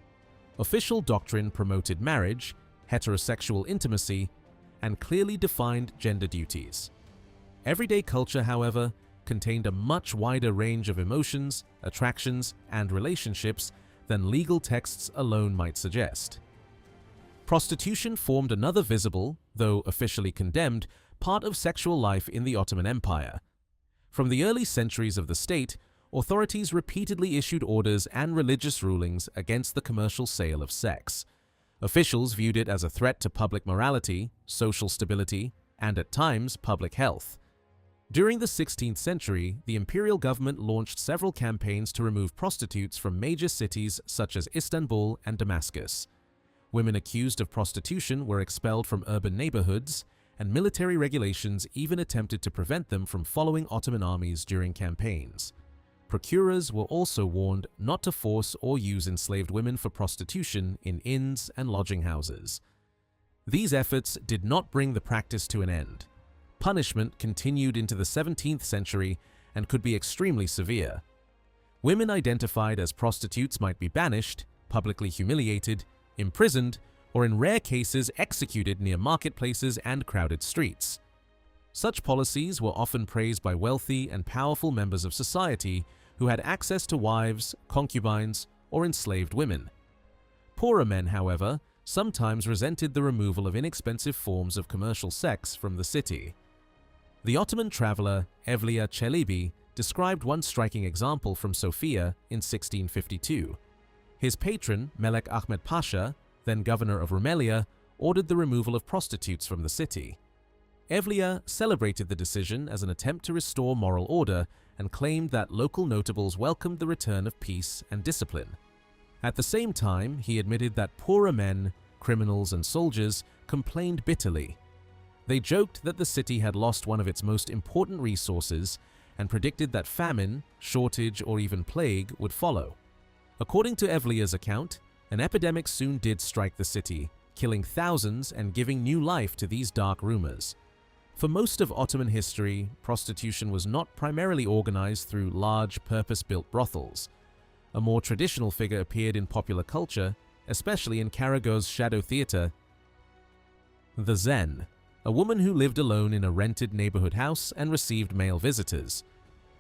Official doctrine promoted marriage, heterosexual intimacy, and clearly defined gender duties. Everyday culture, however, contained a much wider range of emotions, attractions, and relationships than legal texts alone might suggest. Prostitution formed another visible, though officially condemned, part of sexual life in the Ottoman Empire. From the early centuries of the state, authorities repeatedly issued orders and religious rulings against the commercial sale of sex. Officials viewed it as a threat to public morality, social stability, and at times public health. During the 16th century, the imperial government launched several campaigns to remove prostitutes from major cities such as Istanbul and Damascus. Women accused of prostitution were expelled from urban neighborhoods, and military regulations even attempted to prevent them from following Ottoman armies during campaigns. Procurers were also warned not to force or use enslaved women for prostitution in inns and lodging houses. These efforts did not bring the practice to an end. Punishment continued into the 17th century and could be extremely severe. Women identified as prostitutes might be banished, publicly humiliated, imprisoned, or in rare cases executed near marketplaces and crowded streets. Such policies were often praised by wealthy and powerful members of society who had access to wives, concubines, or enslaved women. Poorer men, however, sometimes resented the removal of inexpensive forms of commercial sex from the city. The Ottoman traveler Evliya Çelebi described one striking example from Sofia in 1652. His patron, Melek Ahmed Pasha, then governor of Rumelia, ordered the removal of prostitutes from the city. Evliya celebrated the decision as an attempt to restore moral order and claimed that local notables welcomed the return of peace and discipline. At the same time, he admitted that poorer men, criminals and soldiers complained bitterly. They joked that the city had lost one of its most important resources and predicted that famine, shortage or even plague would follow. According to Evliya's account, an epidemic soon did strike the city, killing thousands and giving new life to these dark rumors. For most of Ottoman history, prostitution was not primarily organized through large, purpose-built brothels. A more traditional figure appeared in popular culture, especially in Karagöz's shadow theater, the Zen, a woman who lived alone in a rented neighborhood house and received male visitors.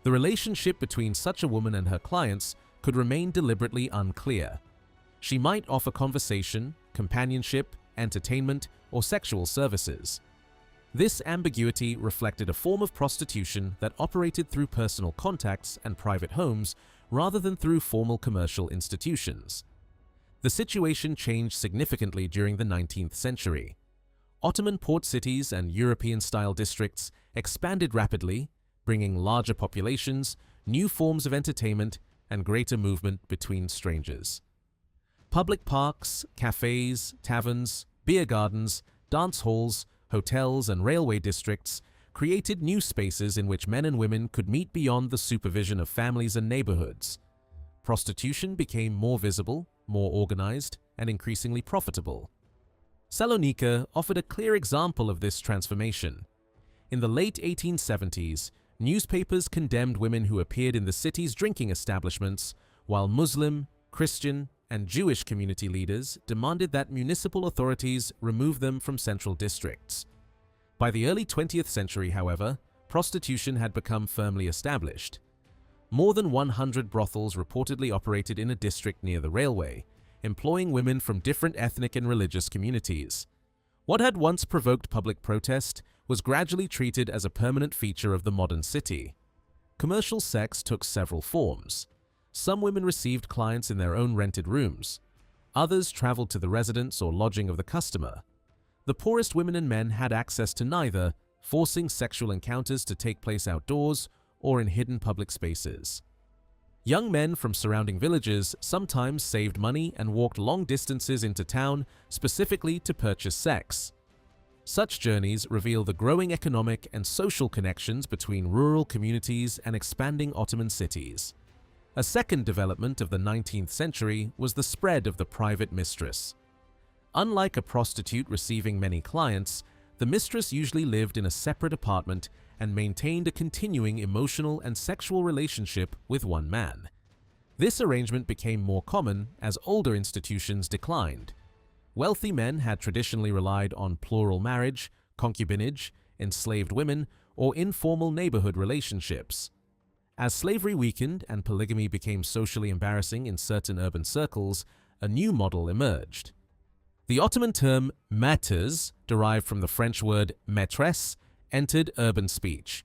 The relationship between such a woman and her clients could remain deliberately unclear. She might offer conversation, companionship, entertainment, or sexual services. This ambiguity reflected a form of prostitution that operated through personal contacts and private homes rather than through formal commercial institutions. The situation changed significantly during the 19th century. Ottoman port cities and European-style districts expanded rapidly, bringing larger populations, new forms of entertainment, and greater movement between strangers. Public parks, cafes, taverns, beer gardens, dance halls, hotels, and railway districts created new spaces in which men and women could meet beyond the supervision of families and neighborhoods. Prostitution became more visible, more organized, and increasingly profitable. Salonika offered a clear example of this transformation. In the late 1870s, newspapers condemned women who appeared in the city's drinking establishments, while Muslim, Christian, and Jewish community leaders demanded that municipal authorities remove them from central districts. By the early 20th century, however, prostitution had become firmly established. More than 100 brothels reportedly operated in a district near the railway, employing women from different ethnic and religious communities. What had once provoked public protest was gradually treated as a permanent feature of the modern city. Commercial sex took several forms. Some women received clients in their own rented rooms. Others traveled to the residence or lodging of the customer. The poorest women and men had access to neither, forcing sexual encounters to take place outdoors or in hidden public spaces. Young men from surrounding villages sometimes saved money and walked long distances into town specifically to purchase sex. Such journeys reveal the growing economic and social connections between rural communities and expanding Ottoman cities. A second development of the 19th century was the spread of the private mistress. Unlike a prostitute receiving many clients, the mistress usually lived in a separate apartment and maintained a continuing emotional and sexual relationship with one man. This arrangement became more common as older institutions declined. Wealthy men had traditionally relied on plural marriage, concubinage, enslaved women, or informal neighborhood relationships. As slavery weakened and polygamy became socially embarrassing in certain urban circles, a new model emerged. The Ottoman term maîtresse, derived from the French word maîtresse, entered urban speech.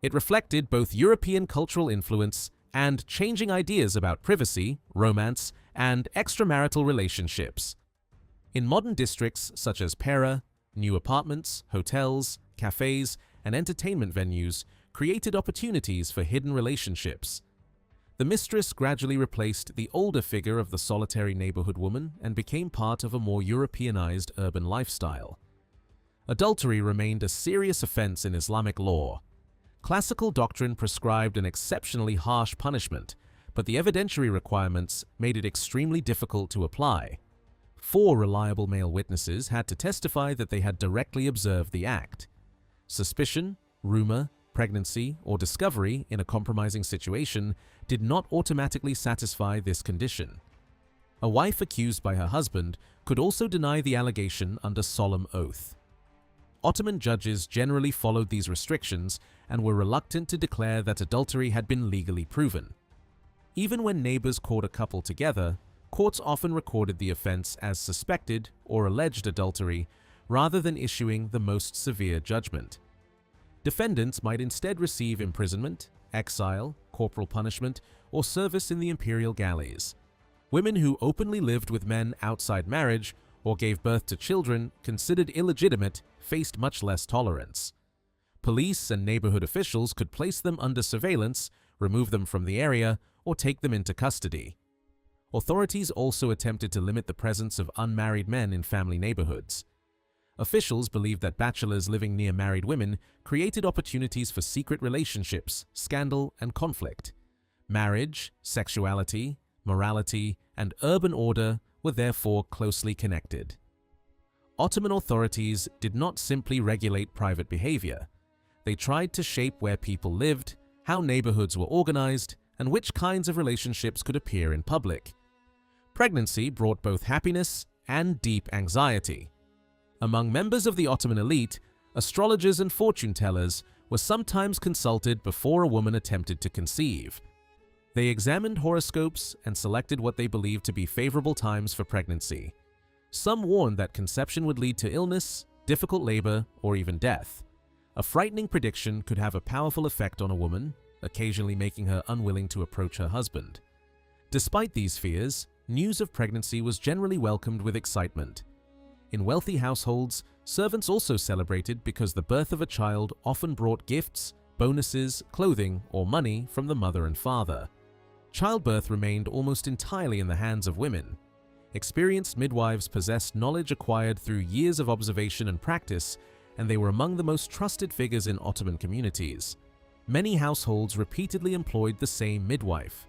It reflected both European cultural influence and changing ideas about privacy, romance, and extramarital relationships. In modern districts such as Pera, new apartments, hotels, cafes, and entertainment venues created opportunities for hidden relationships. The mistress gradually replaced the older figure of the solitary neighborhood woman and became part of a more Europeanized urban lifestyle. Adultery remained a serious offense in Islamic law. Classical doctrine prescribed an exceptionally harsh punishment, but the evidentiary requirements made it extremely difficult to apply. 4 reliable male witnesses had to testify that they had directly observed the act. Suspicion, rumor, pregnancy, or discovery in a compromising situation did not automatically satisfy this condition. A wife accused by her husband could also deny the allegation under solemn oath. Ottoman judges generally followed these restrictions and were reluctant to declare that adultery had been legally proven. Even when neighbors caught a couple together, courts often recorded the offense as suspected or alleged adultery rather than issuing the most severe judgment. Defendants might instead receive imprisonment, exile, corporal punishment, or service in the imperial galleys. Women who openly lived with men outside marriage or gave birth to children considered illegitimate faced much less tolerance. Police and neighborhood officials could place them under surveillance, remove them from the area, or take them into custody. Authorities also attempted to limit the presence of unmarried men in family neighborhoods. Officials believed that bachelors living near married women created opportunities for secret relationships, scandal, and conflict. Marriage, sexuality, morality, and urban order were therefore closely connected. Ottoman authorities did not simply regulate private behavior. They tried to shape where people lived, how neighborhoods were organized, and which kinds of relationships could appear in public. Pregnancy brought both happiness and deep anxiety. Among members of the Ottoman elite, astrologers and fortune tellers were sometimes consulted before a woman attempted to conceive. They examined horoscopes and selected what they believed to be favorable times for pregnancy. Some warned that conception would lead to illness, difficult labor, or even death. A frightening prediction could have a powerful effect on a woman, occasionally making her unwilling to approach her husband. Despite these fears, news of pregnancy was generally welcomed with excitement. In wealthy households, servants also celebrated because the birth of a child often brought gifts, bonuses, clothing, or money from the mother and father. Childbirth remained almost entirely in the hands of women. Experienced midwives possessed knowledge acquired through years of observation and practice, and they were among the most trusted figures in Ottoman communities. Many households repeatedly employed the same midwife.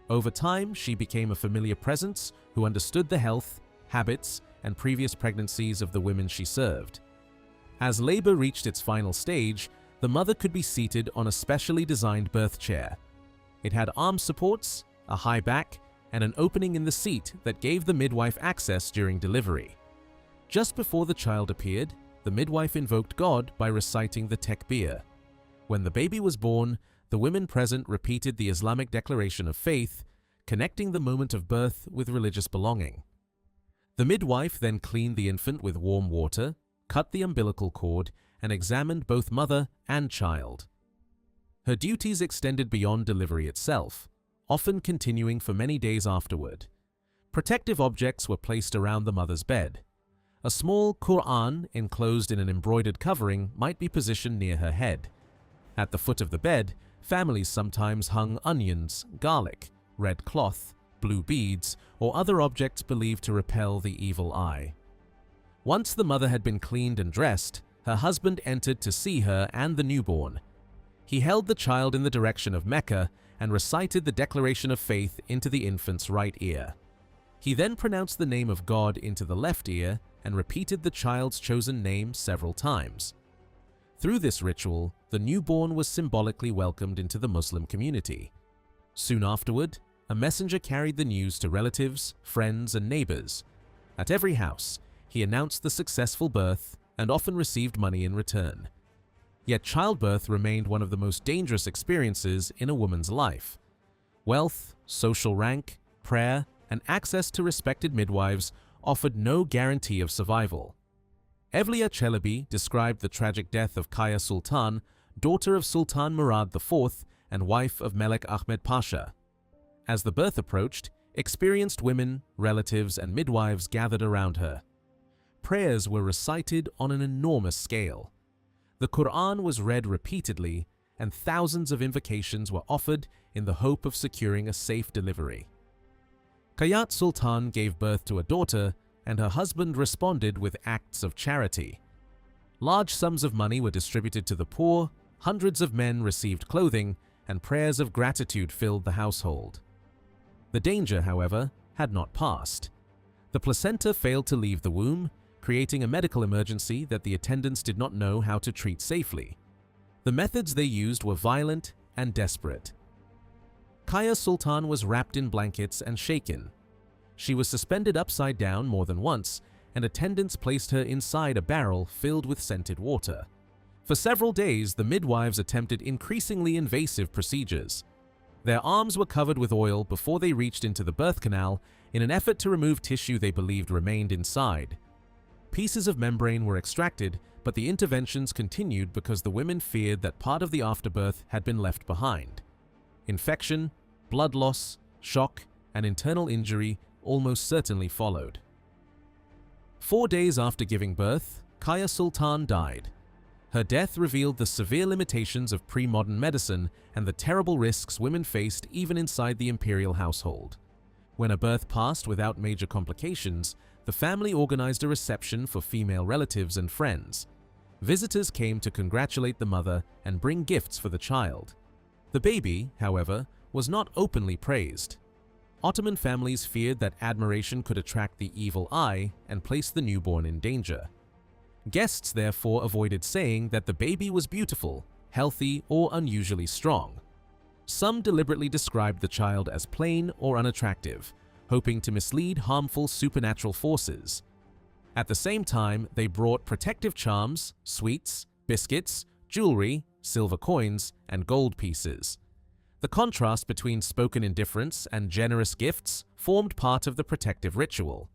Over time, she became a familiar presence who understood the health, habits, and previous pregnancies of the women she served. As labor reached its final stage, the mother could be seated on a specially designed birth chair. It had arm supports, a high back, and an opening in the seat that gave the midwife access during delivery. Just before the child appeared, the midwife invoked God by reciting the tekbir. When the baby was born, the women present repeated the Islamic declaration of faith, connecting the moment of birth with religious belonging. The midwife then cleaned the infant with warm water, cut the umbilical cord, and examined both mother and child. Her duties extended beyond delivery itself, often continuing for many days afterward. Protective objects were placed around the mother's bed. A small Quran enclosed in an embroidered covering might be positioned near her head. At the foot of the bed, families sometimes hung onions, garlic, red cloth, blue beads, or other objects believed to repel the evil eye. Once the mother had been cleaned and dressed, her husband entered to see her and the newborn. He held the child in the direction of Mecca and recited the declaration of faith into the infant's right ear. He then pronounced the name of God into the left ear and repeated the child's chosen name several times. Through this ritual, the newborn was symbolically welcomed into the Muslim community. Soon afterward, a messenger carried the news to relatives, friends, and neighbors. At every house, he announced the successful birth and often received money in return. Yet childbirth remained one of the most dangerous experiences in a woman's life. Wealth, social rank, prayer, and access to respected midwives offered no guarantee of survival. Evliya Çelebi described the tragic death of Kaya Sultan, daughter of Sultan Murad IV and wife of Melek Ahmed Pasha. As the birth approached, experienced women, relatives, and midwives gathered around her. Prayers were recited on an enormous scale. The Quran was read repeatedly, and thousands of invocations were offered in the hope of securing a safe delivery. Kayat Sultan gave birth to a daughter, and her husband responded with acts of charity. Large sums of money were distributed to the poor, hundreds of men received clothing, and prayers of gratitude filled the household. The danger, however, had not passed. The placenta failed to leave the womb, creating a medical emergency that the attendants did not know how to treat safely. The methods they used were violent and desperate. Kaya Sultan was wrapped in blankets and shaken. She was suspended upside down more than once, and attendants placed her inside a barrel filled with scented water. For several days, the midwives attempted increasingly invasive procedures. Their arms were covered with oil before they reached into the birth canal in an effort to remove tissue they believed remained inside. Pieces of membrane were extracted, but the interventions continued because the women feared that part of the afterbirth had been left behind. Infection, blood loss, shock, and internal injury almost certainly followed. 4 days after giving birth, Kaya Sultan died. Her death revealed the severe limitations of pre-modern medicine and the terrible risks women faced even inside the imperial household. When a birth passed without major complications, the family organized a reception for female relatives and friends. Visitors came to congratulate the mother and bring gifts for the child. The baby, however, was not openly praised. Ottoman families feared that admiration could attract the evil eye and place the newborn in danger. Guests therefore avoided saying that the baby was beautiful, healthy, or unusually strong. Some deliberately described the child as plain or unattractive, hoping to mislead harmful supernatural forces. At the same time, they brought protective charms, sweets, biscuits, jewelry, silver coins, and gold pieces. The contrast between spoken indifference and generous gifts formed part of the protective ritual.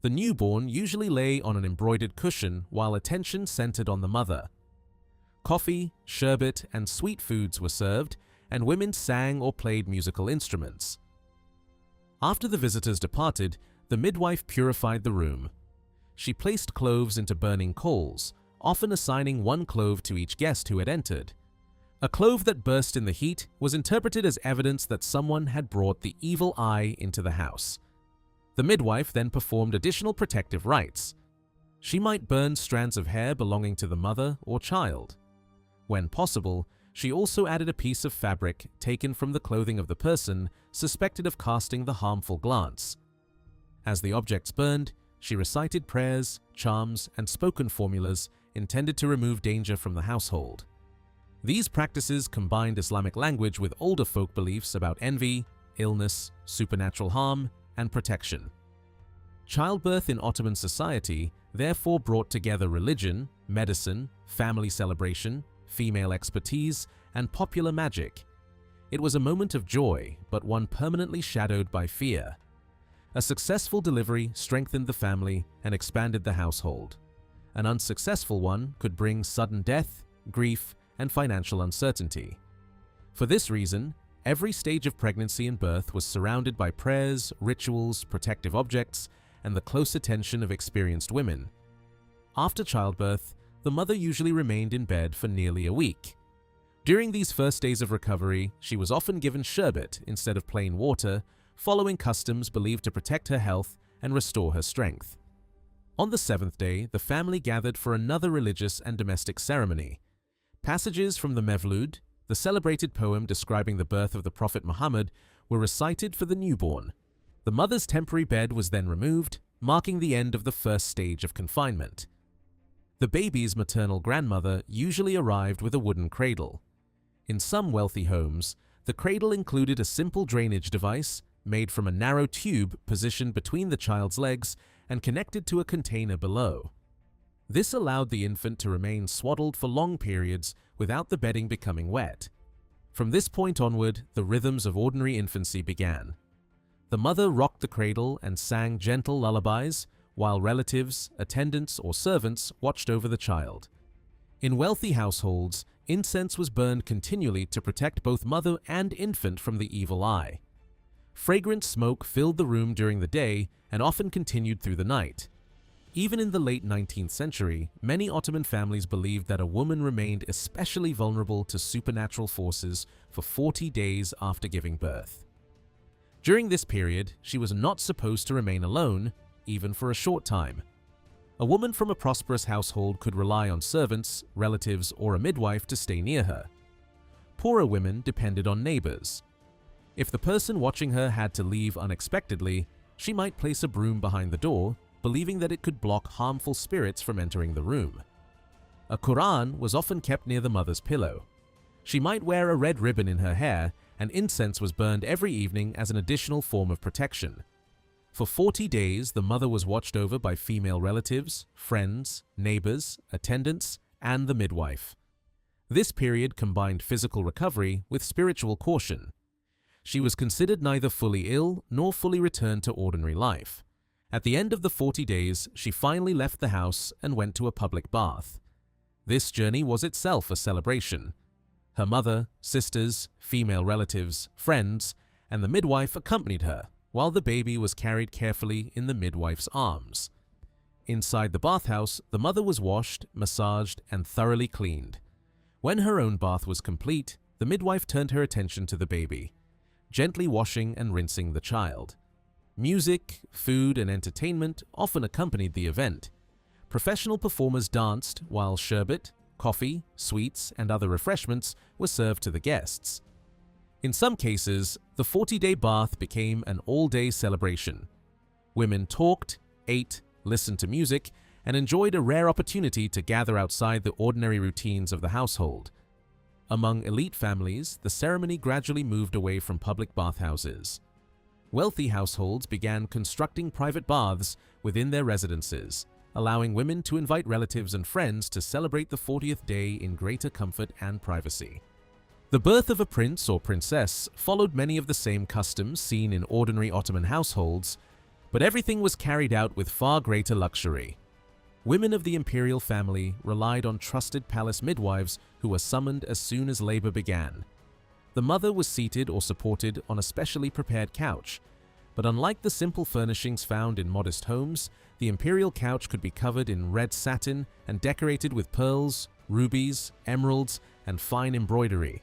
The newborn usually lay on an embroidered cushion while attention centered on the mother. Coffee, sherbet, and sweet foods were served, and women sang or played musical instruments. After the visitors departed, the midwife purified the room. She placed cloves into burning coals, often assigning one clove to each guest who had entered. A clove that burst in the heat was interpreted as evidence that someone had brought the evil eye into the house. The midwife then performed additional protective rites. She might burn strands of hair belonging to the mother or child. When possible, she also added a piece of fabric taken from the clothing of the person suspected of casting the harmful glance. As the objects burned, she recited prayers, charms, and spoken formulas intended to remove danger from the household. These practices combined Islamic language with older folk beliefs about envy, illness, supernatural harm, and protection. Childbirth in Ottoman society therefore brought together religion, medicine, family celebration, female expertise, and popular magic. It was a moment of joy, but one permanently shadowed by fear. A successful delivery strengthened the family and expanded the household. An unsuccessful one could bring sudden death, grief, and financial uncertainty. For this reason, every stage of pregnancy and birth was surrounded by prayers, rituals, protective objects, and the close attention of experienced women. After childbirth, the mother usually remained in bed for nearly a week. During these first days of recovery, she was often given sherbet instead of plain water, following customs believed to protect her health and restore her strength. On the 7th day, the family gathered for another religious and domestic ceremony. Passages from the Mevlud, the celebrated poem describing the birth of the Prophet Muhammad, were recited for the newborn. The mother's temporary bed was then removed, marking the end of the first stage of confinement. The baby's maternal grandmother usually arrived with a wooden cradle. In some wealthy homes, the cradle included a simple drainage device made from a narrow tube positioned between the child's legs and connected to a container below. This allowed the infant to remain swaddled for long periods without the bedding becoming wet. From this point onward, the rhythms of ordinary infancy began. The mother rocked the cradle and sang gentle lullabies, while relatives, attendants, or servants watched over the child. In wealthy households, incense was burned continually to protect both mother and infant from the evil eye. Fragrant smoke filled the room during the day and often continued through the night. Even in the late 19th century, many Ottoman families believed that a woman remained especially vulnerable to supernatural forces for 40 days after giving birth. During this period, she was not supposed to remain alone, even for a short time. A woman from a prosperous household could rely on servants, relatives, or a midwife to stay near her. Poorer women depended on neighbors. If the person watching her had to leave unexpectedly, she might place a broom behind the door, believing that it could block harmful spirits from entering the room. A Quran was often kept near the mother's pillow. She might wear a red ribbon in her hair, and incense was burned every evening as an additional form of protection. For 40 days, the mother was watched over by female relatives, friends, neighbors, attendants, and the midwife. This period combined physical recovery with spiritual caution. She was considered neither fully ill nor fully returned to ordinary life. At the end of the 40 days, she finally left the house and went to a public bath. This journey was itself a celebration. Her mother, sisters, female relatives, friends, and the midwife accompanied her, while the baby was carried carefully in the midwife's arms. Inside the bathhouse, the mother was washed, massaged, and thoroughly cleaned. When her own bath was complete, the midwife turned her attention to the baby, gently washing and rinsing the child. Music, food, and entertainment often accompanied the event. Professional performers danced, while sherbet, coffee, sweets, and other refreshments were served to the guests. In some cases, the 40-day bath became an all-day celebration. Women talked, ate, listened to music, and enjoyed a rare opportunity to gather outside the ordinary routines of the household. Among elite families, the ceremony gradually moved away from public bathhouses. Wealthy households began constructing private baths within their residences, allowing women to invite relatives and friends to celebrate the 40th day in greater comfort and privacy. The birth of a prince or princess followed many of the same customs seen in ordinary Ottoman households, but everything was carried out with far greater luxury. Women of the imperial family relied on trusted palace midwives who were summoned as soon as labor began. The mother was seated or supported on a specially prepared couch, but unlike the simple furnishings found in modest homes, the imperial couch could be covered in red satin and decorated with pearls, rubies, emeralds, and fine embroidery.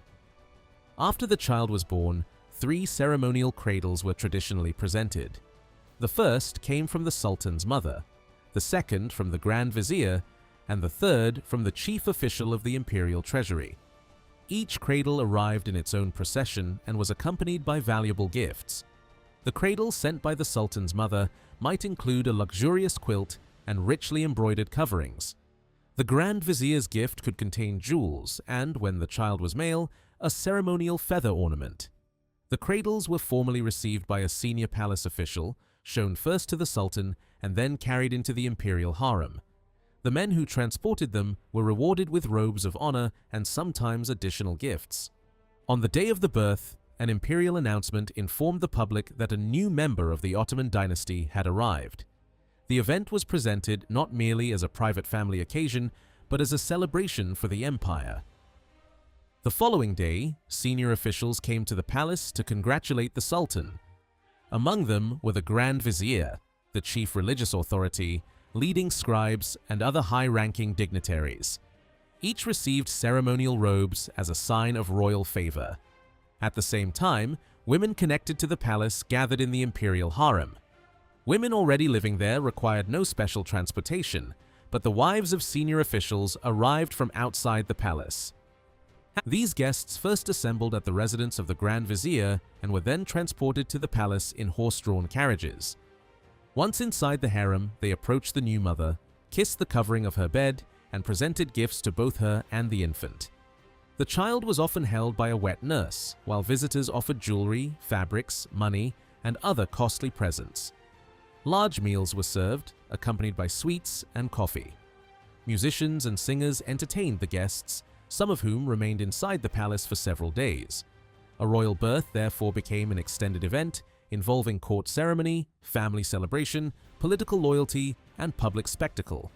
After the child was born, 3 ceremonial cradles were traditionally presented. The first came from the Sultan's mother, the second from the Grand Vizier, and the third from the chief official of the imperial treasury. Each cradle arrived in its own procession and was accompanied by valuable gifts. The cradle sent by the Sultan's mother might include a luxurious quilt and richly embroidered coverings. The Grand Vizier's gift could contain jewels and, when the child was male, a ceremonial feather ornament. The cradles were formally received by a senior palace official, shown first to the Sultan and then carried into the imperial harem. The men who transported them were rewarded with robes of honor and sometimes additional gifts. On the day of the birth, an imperial announcement informed the public that a new member of the Ottoman dynasty had arrived. The event was presented not merely as a private family occasion, but as a celebration for the empire. The following day, senior officials came to the palace to congratulate the Sultan. Among them were the Grand Vizier, the chief religious authority, leading scribes, and other high-ranking dignitaries. Each received ceremonial robes as a sign of royal favor. At the same time, women connected to the palace gathered in the imperial harem. Women already living there required no special transportation, but the wives of senior officials arrived from outside the palace. These guests first assembled at the residence of the Grand Vizier and were then transported to the palace in horse-drawn carriages. Once inside the harem, they approached the new mother, kissed the covering of her bed, and presented gifts to both her and the infant. The child was often held by a wet nurse, while visitors offered jewelry, fabrics, money, and other costly presents. Large meals were served, accompanied by sweets and coffee. Musicians and singers entertained the guests, some of whom remained inside the palace for several days. A royal birth therefore became an extended event involving court ceremony, family celebration, political loyalty, and public spectacle.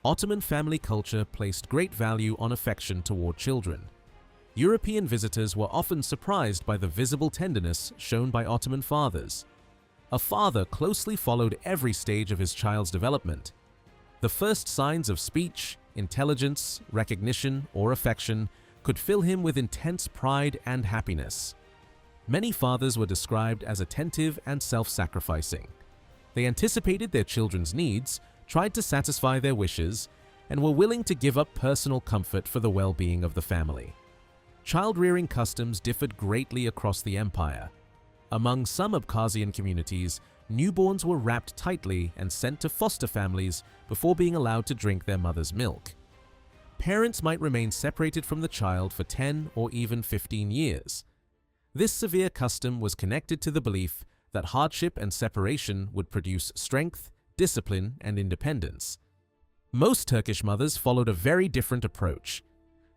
Ottoman family culture placed great value on affection toward children. European visitors were often surprised by the visible tenderness shown by Ottoman fathers. A father closely followed every stage of his child's development. The first signs of speech, intelligence, recognition, or affection could fill him with intense pride and happiness. Many fathers were described as attentive and self-sacrificing. They anticipated their children's needs, tried to satisfy their wishes, and were willing to give up personal comfort for the well-being of the family. Child-rearing customs differed greatly across the empire. Among some Abkhazian communities, newborns were wrapped tightly and sent to foster families before being allowed to drink their mother's milk. Parents might remain separated from the child for 10 or even 15 years. This severe custom was connected to the belief that hardship and separation would produce strength, discipline, and independence. Most Turkish mothers followed a very different approach.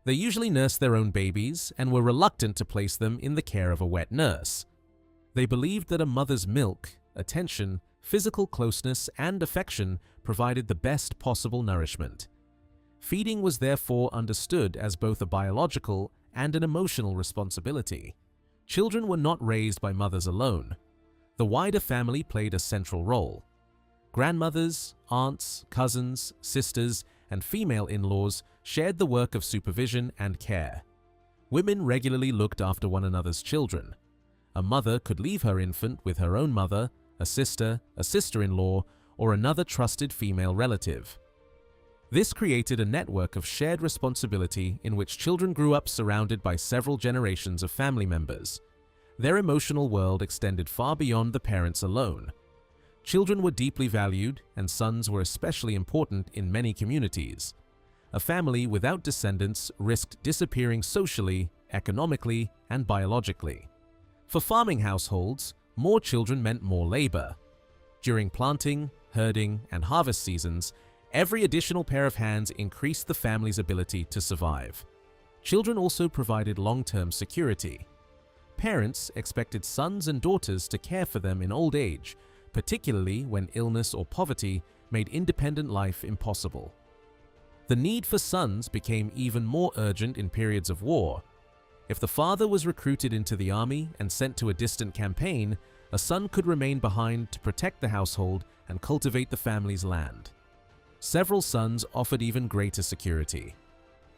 They usually nursed their own babies and were reluctant to place them in the care of a wet nurse. They believed that a mother's milk, attention, physical closeness, and affection provided the best possible nourishment. Feeding was therefore understood as both a biological and an emotional responsibility. Children were not raised by mothers alone. The wider family played a central role. Grandmothers, aunts, cousins, sisters, and female in-laws shared the work of supervision and care. Women regularly looked after one another's children. A mother could leave her infant with her own mother, a sister-in-law, or another trusted female relative. This created a network of shared responsibility in which children grew up surrounded by several generations of family members. Their emotional world extended far beyond the parents alone. Children were deeply valued, and sons were especially important in many communities. A family without descendants risked disappearing socially, economically, and biologically. For farming households, more children meant more labor. During planting, herding, and harvest seasons, every additional pair of hands increased the family's ability to survive. Children also provided long-term security. Parents expected sons and daughters to care for them in old age, particularly when illness or poverty made independent life impossible. The need for sons became even more urgent in periods of war. If the father was recruited into the army and sent to a distant campaign, a son could remain behind to protect the household and cultivate the family's land. Several sons offered even greater security.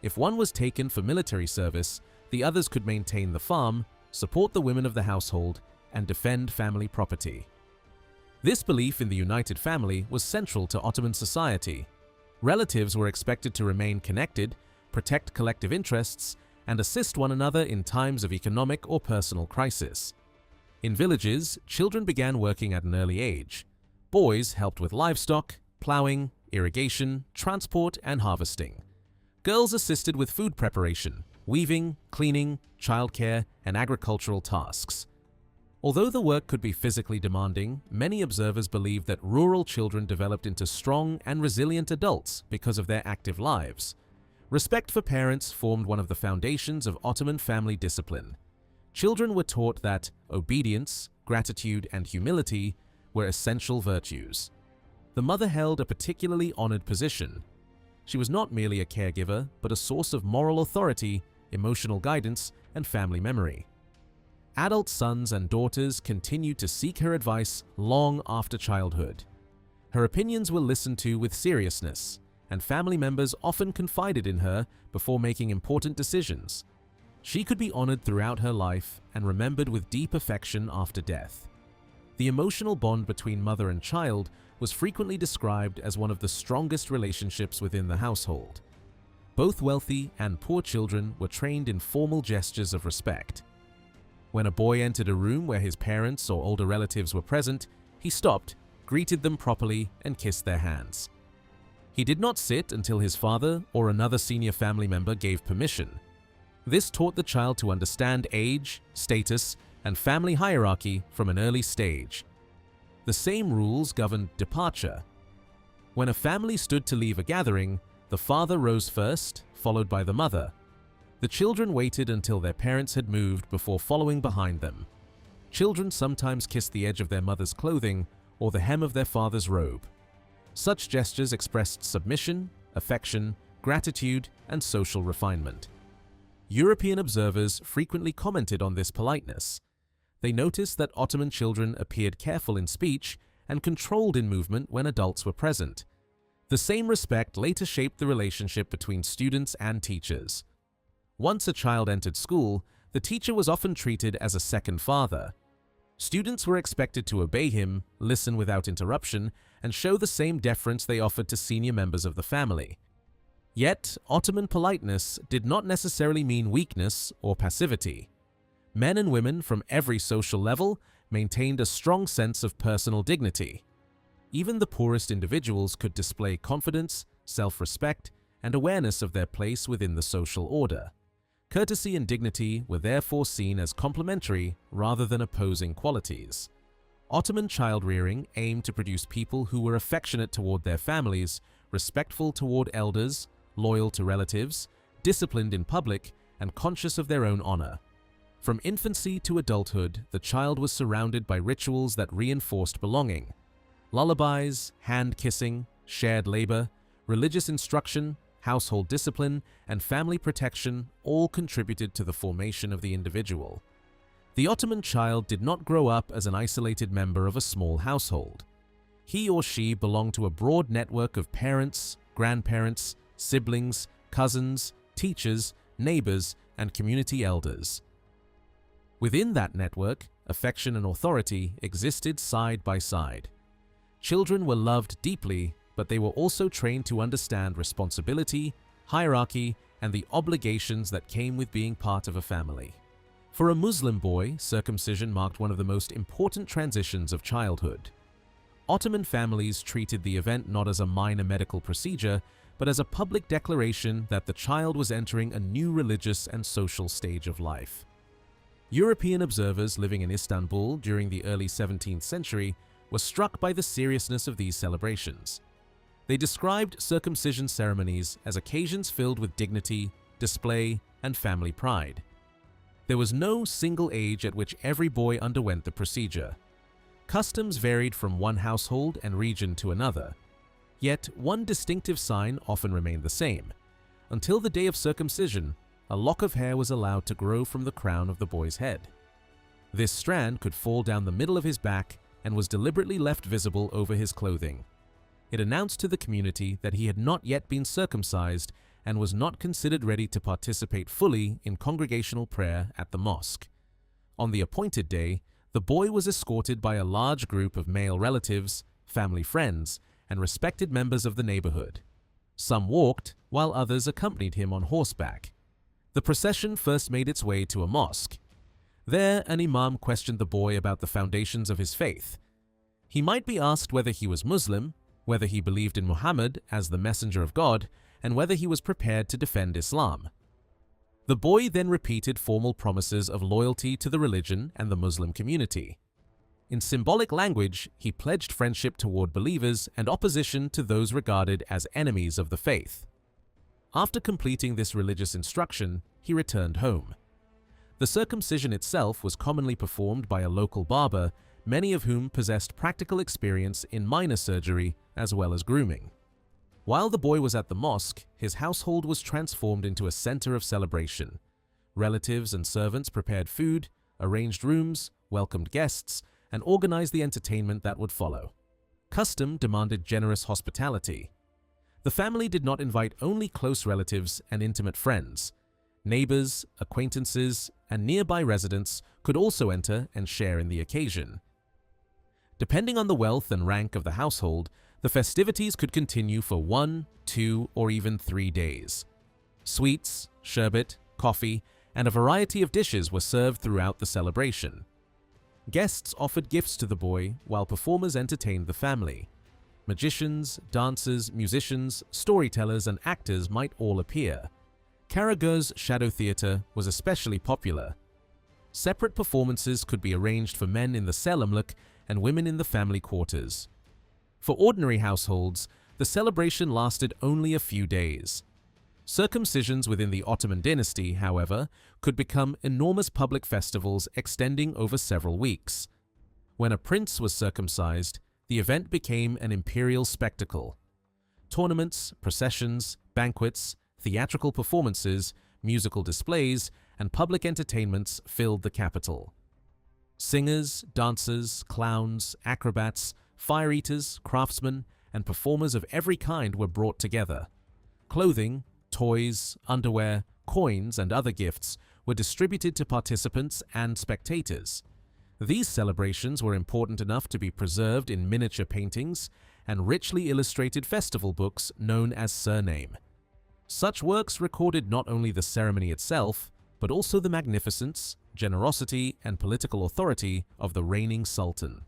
If one was taken for military service, the others could maintain the farm, support the women of the household, and defend family property. This belief in the united family was central to Ottoman society. Relatives were expected to remain connected, protect collective interests, and assist one another in times of economic or personal crisis. In villages, children began working at an early age. Boys helped with livestock, plowing, irrigation, transport, and harvesting. Girls assisted with food preparation, weaving, cleaning, childcare, and agricultural tasks. Although the work could be physically demanding, many observers believed that rural children developed into strong and resilient adults because of their active lives. Respect for parents formed one of the foundations of Ottoman family discipline. Children were taught that obedience, gratitude, and humility were essential virtues. The mother held a particularly honored position. She was not merely a caregiver, but a source of moral authority, emotional guidance, and family memory. Adult sons and daughters continued to seek her advice long after childhood. Her opinions were listened to with seriousness, and family members often confided in her before making important decisions. She could be honored throughout her life and remembered with deep affection after death. The emotional bond between mother and child was frequently described as one of the strongest relationships within the household. Both wealthy and poor children were trained in formal gestures of respect. When a boy entered a room where his parents or older relatives were present, he stopped, greeted them properly, and kissed their hands. He did not sit until his father or another senior family member gave permission. This taught the child to understand age, status, and family hierarchy from an early stage. The same rules governed departure. When a family stood to leave a gathering, the father rose first, followed by the mother. The children waited until their parents had moved before following behind them. Children sometimes kissed the edge of their mother's clothing or the hem of their father's robe. Such gestures expressed submission, affection, gratitude, and social refinement. European observers frequently commented on this politeness. They noticed that Ottoman children appeared careful in speech and controlled in movement when adults were present. The same respect later shaped the relationship between students and teachers. Once a child entered school, the teacher was often treated as a second father. Students were expected to obey him, listen without interruption, and show the same deference they offered to senior members of the family. Yet, Ottoman politeness did not necessarily mean weakness or passivity. Men and women from every social level maintained a strong sense of personal dignity. Even the poorest individuals could display confidence, self-respect, and awareness of their place within the social order. Courtesy and dignity were therefore seen as complementary rather than opposing qualities. Ottoman child-rearing aimed to produce people who were affectionate toward their families, respectful toward elders, loyal to relatives, disciplined in public, and conscious of their own honor. From infancy to adulthood, the child was surrounded by rituals that reinforced belonging. Lullabies, hand-kissing, shared labor, religious instruction, household discipline, and family protection all contributed to the formation of the individual. The Ottoman child did not grow up as an isolated member of a small household. He or she belonged to a broad network of parents, grandparents, siblings, cousins, teachers, neighbors, and community elders. Within that network, affection and authority existed side by side. Children were loved deeply, but they were also trained to understand responsibility, hierarchy, and the obligations that came with being part of a family. For a Muslim boy, circumcision marked one of the most important transitions of childhood. Ottoman families treated the event not as a minor medical procedure, but as a public declaration that the child was entering a new religious and social stage of life. European observers living in Istanbul during the early 17th century were struck by the seriousness of these celebrations. They described circumcision ceremonies as occasions filled with dignity, display, and family pride. There was no single age at which every boy underwent the procedure. Customs varied from one household and region to another, yet one distinctive sign often remained the same. Until the day of circumcision, a lock of hair was allowed to grow from the crown of the boy's head. This strand could fall down the middle of his back and was deliberately left visible over his clothing. It announced to the community that he had not yet been circumcised and was not considered ready to participate fully in congregational prayer at the mosque. On the appointed day, the boy was escorted by a large group of male relatives, family friends, and respected members of the neighborhood. Some walked, while others accompanied him on horseback. The procession first made its way to a mosque. There, an imam questioned the boy about the foundations of his faith. He might be asked whether he was Muslim, whether he believed in Muhammad as the messenger of God, and whether he was prepared to defend Islam. The boy then repeated formal promises of loyalty to the religion and the Muslim community. In symbolic language, he pledged friendship toward believers and opposition to those regarded as enemies of the faith. After completing this religious instruction, he returned home. The circumcision itself was commonly performed by a local barber, many of whom possessed practical experience in minor surgery as well as grooming. While the boy was at the mosque, his household was transformed into a center of celebration. Relatives and servants prepared food, arranged rooms, welcomed guests, and organized the entertainment that would follow. Custom demanded generous hospitality. The family did not invite only close relatives and intimate friends. Neighbors, acquaintances, and nearby residents could also enter and share in the occasion. Depending on the wealth and rank of the household, the festivities could continue for 1, 2, or even 3 days. Sweets, sherbet, coffee, and a variety of dishes were served throughout the celebration. Guests offered gifts to the boy while performers entertained the family. Magicians, dancers, musicians, storytellers, and actors might all appear. Karagöz's shadow theater was especially popular. Separate performances could be arranged for men in the selamlık and women in the family quarters. For ordinary households, the celebration lasted only a few days. Circumcisions within the Ottoman dynasty, however, could become enormous public festivals extending over several weeks. When a prince was circumcised, the event became an imperial spectacle. Tournaments, processions, banquets, theatrical performances, musical displays, and public entertainments filled the capital. Singers, dancers, clowns, acrobats, fire eaters, craftsmen, and performers of every kind were brought together. Clothing, toys, underwear, coins, and other gifts were distributed to participants and spectators. These celebrations were important enough to be preserved in miniature paintings and richly illustrated festival books known as surname. Such works recorded not only the ceremony itself, but also the magnificence, generosity, and political authority of the reigning sultan.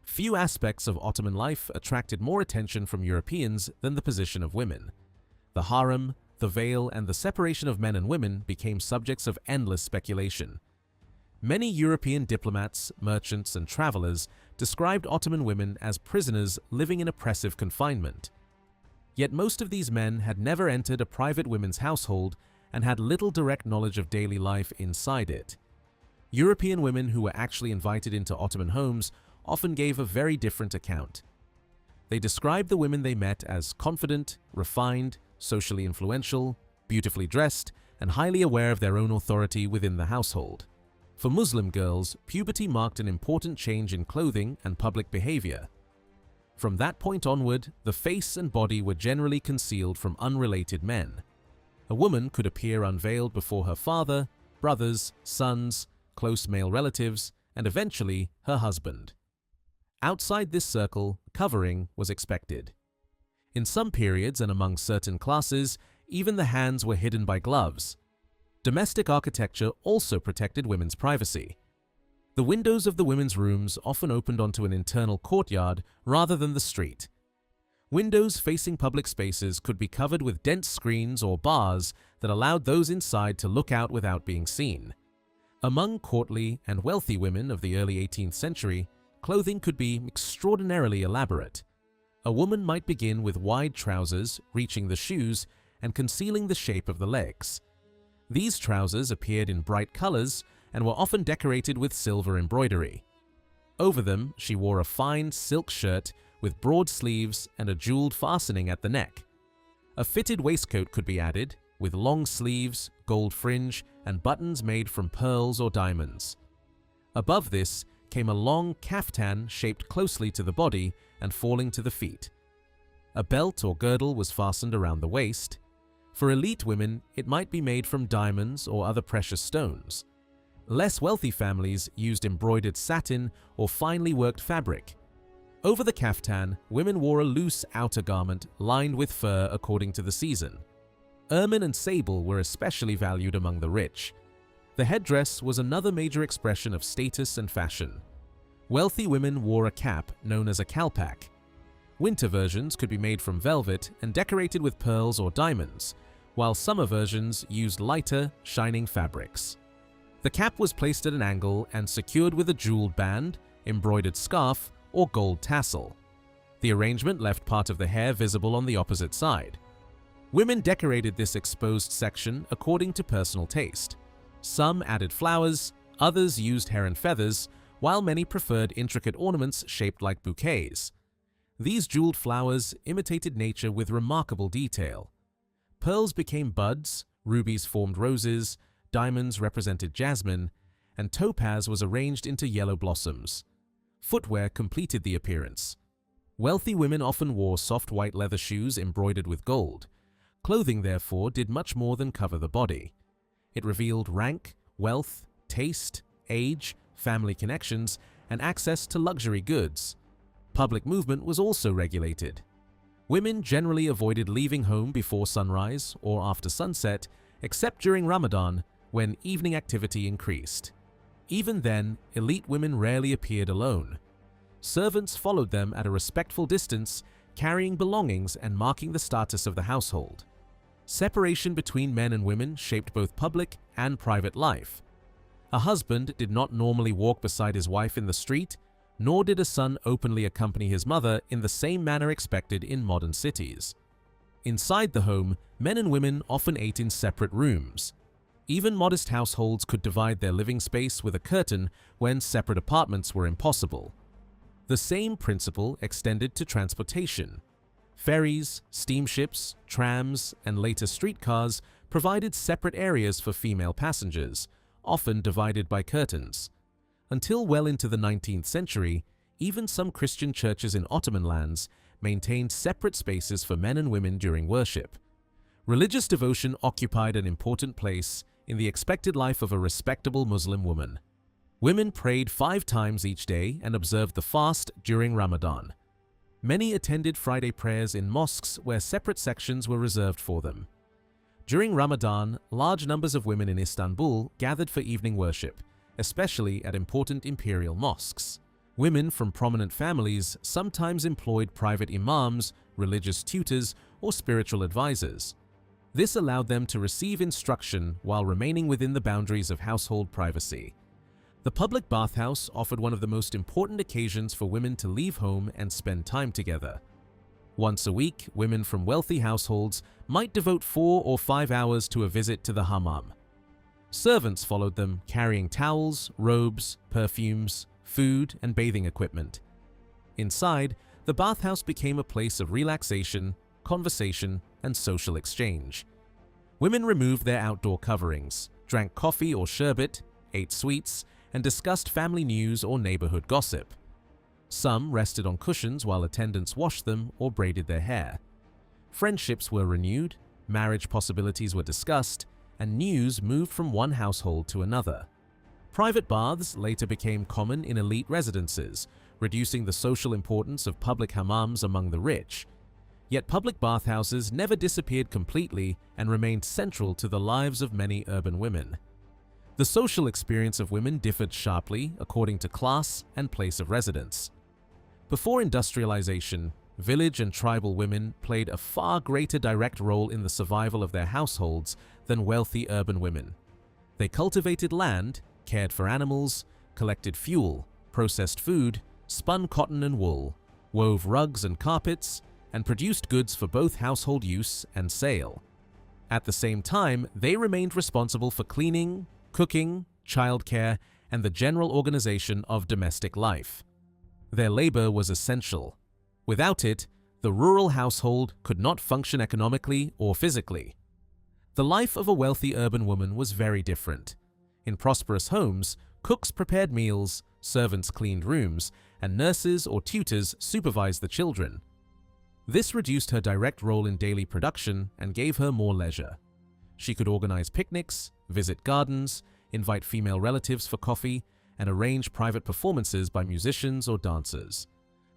Few aspects of Ottoman life attracted more attention from Europeans than the position of women. The harem, the veil, and the separation of men and women became subjects of endless speculation. Many European diplomats, merchants, and travelers described Ottoman women as prisoners living in oppressive confinement. Yet most of these men had never entered a private women's household and had little direct knowledge of daily life inside it. European women who were actually invited into Ottoman homes often gave a very different account. They described the women they met as confident, refined, socially influential, beautifully dressed, and highly aware of their own authority within the household. For Muslim girls, puberty marked an important change in clothing and public behavior. From that point onward, the face and body were generally concealed from unrelated men. A woman could appear unveiled before her father, brothers, sons, close male relatives, and eventually her husband. Outside this circle, covering was expected. In some periods and among certain classes, even the hands were hidden by gloves. Domestic architecture also protected women's privacy. The windows of the women's rooms often opened onto an internal courtyard rather than the street. Windows facing public spaces could be covered with dense screens or bars that allowed those inside to look out without being seen. Among courtly and wealthy women of the early 18th century, clothing could be extraordinarily elaborate. A woman might begin with wide trousers reaching the shoes and concealing the shape of the legs. These trousers appeared in bright colors and were often decorated with silver embroidery. Over them, she wore a fine silk shirt with broad sleeves and a jeweled fastening at the neck. A fitted waistcoat could be added, with long sleeves, gold fringe, and buttons made from pearls or diamonds. Above this came a long kaftan shaped closely to the body and falling to the feet. A belt or girdle was fastened around the waist. For elite women, it might be made from diamonds or other precious stones. Less wealthy families used embroidered satin or finely worked fabric. Over the kaftan, women wore a loose outer garment lined with fur according to the season. Ermine and sable were especially valued among the rich. The headdress was another major expression of status and fashion. Wealthy women wore a cap known as a kalpak. Winter versions could be made from velvet and decorated with pearls or diamonds, while summer versions used lighter, shining fabrics. The cap was placed at an angle and secured with a jeweled band, embroidered scarf, or gold tassel. The arrangement left part of the hair visible on the opposite side. Women decorated this exposed section according to personal taste. Some added flowers, others used hair and feathers, while many preferred intricate ornaments shaped like bouquets. These jeweled flowers imitated nature with remarkable detail. Pearls became buds, rubies formed roses, diamonds represented jasmine, and topaz was arranged into yellow blossoms. Footwear completed the appearance. Wealthy women often wore soft white leather shoes embroidered with gold. Clothing, therefore, did much more than cover the body. It revealed rank, wealth, taste, age, family connections, and access to luxury goods. Public movement was also regulated. Women generally avoided leaving home before sunrise or after sunset, except during Ramadan, when evening activity increased. Even then, elite women rarely appeared alone. Servants followed them at a respectful distance, carrying belongings and marking the status of the household. Separation between men and women shaped both public and private life. A husband did not normally walk beside his wife in the street, nor did a son openly accompany his mother in the same manner expected in modern cities. Inside the home, men and women often ate in separate rooms. Even modest households could divide their living space with a curtain when separate apartments were impossible. The same principle extended to transportation. Ferries, steamships, trams, and later streetcars provided separate areas for female passengers, often divided by curtains. Until well into the 19th century, even some Christian churches in Ottoman lands maintained separate spaces for men and women during worship. Religious devotion occupied an important place in the expected life of a respectable Muslim woman. Women prayed 5 times each day and observed the fast during Ramadan. Many attended Friday prayers in mosques where separate sections were reserved for them. During Ramadan, large numbers of women in Istanbul gathered for evening worship, especially at important imperial mosques. Women from prominent families sometimes employed private imams, religious tutors, or spiritual advisors. This allowed them to receive instruction while remaining within the boundaries of household privacy. The public bathhouse offered one of the most important occasions for women to leave home and spend time together. Once a week, women from wealthy households might devote 4 or 5 hours to a visit to the hammam. Servants followed them, carrying towels, robes, perfumes, food, and bathing equipment. Inside, the bathhouse became a place of relaxation, conversation, and social exchange. Women removed their outdoor coverings, drank coffee or sherbet, ate sweets, and discussed family news or neighborhood gossip. Some rested on cushions while attendants washed them or braided their hair. Friendships were renewed, marriage possibilities were discussed, and news moved from one household to another. Private baths later became common in elite residences, reducing the social importance of public hammams among the rich. Yet public bathhouses never disappeared completely and remained central to the lives of many urban women. The social experience of women differed sharply according to class and place of residence. Before industrialization, village and tribal women played a far greater direct role in the survival of their households than wealthy urban women. They cultivated land, cared for animals, collected fuel, processed food, spun cotton and wool, wove rugs and carpets, and produced goods for both household use and sale. At the same time, they remained responsible for cleaning, cooking, childcare, and the general organization of domestic life. Their labor was essential. Without it, the rural household could not function economically or physically. The life of a wealthy urban woman was very different. In prosperous homes, cooks prepared meals, servants cleaned rooms, and nurses or tutors supervised the children. This reduced her direct role in daily production and gave her more leisure. She could organize picnics, visit gardens, invite female relatives for coffee, and arrange private performances by musicians or dancers.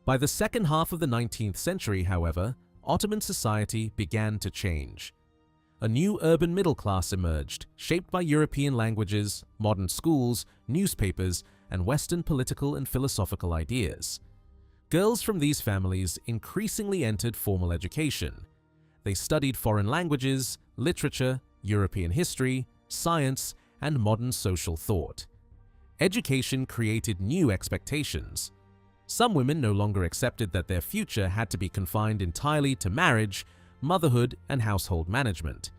By the second half of the 19th century, however, Ottoman society began to change. A new urban middle class emerged, shaped by European languages, modern schools, newspapers, and Western political and philosophical ideas. Girls from these families increasingly entered formal education. They studied foreign languages, literature, European history, science, and modern social thought. Education created new expectations. Some women no longer accepted that their future had to be confined entirely to marriage, motherhood, and household management.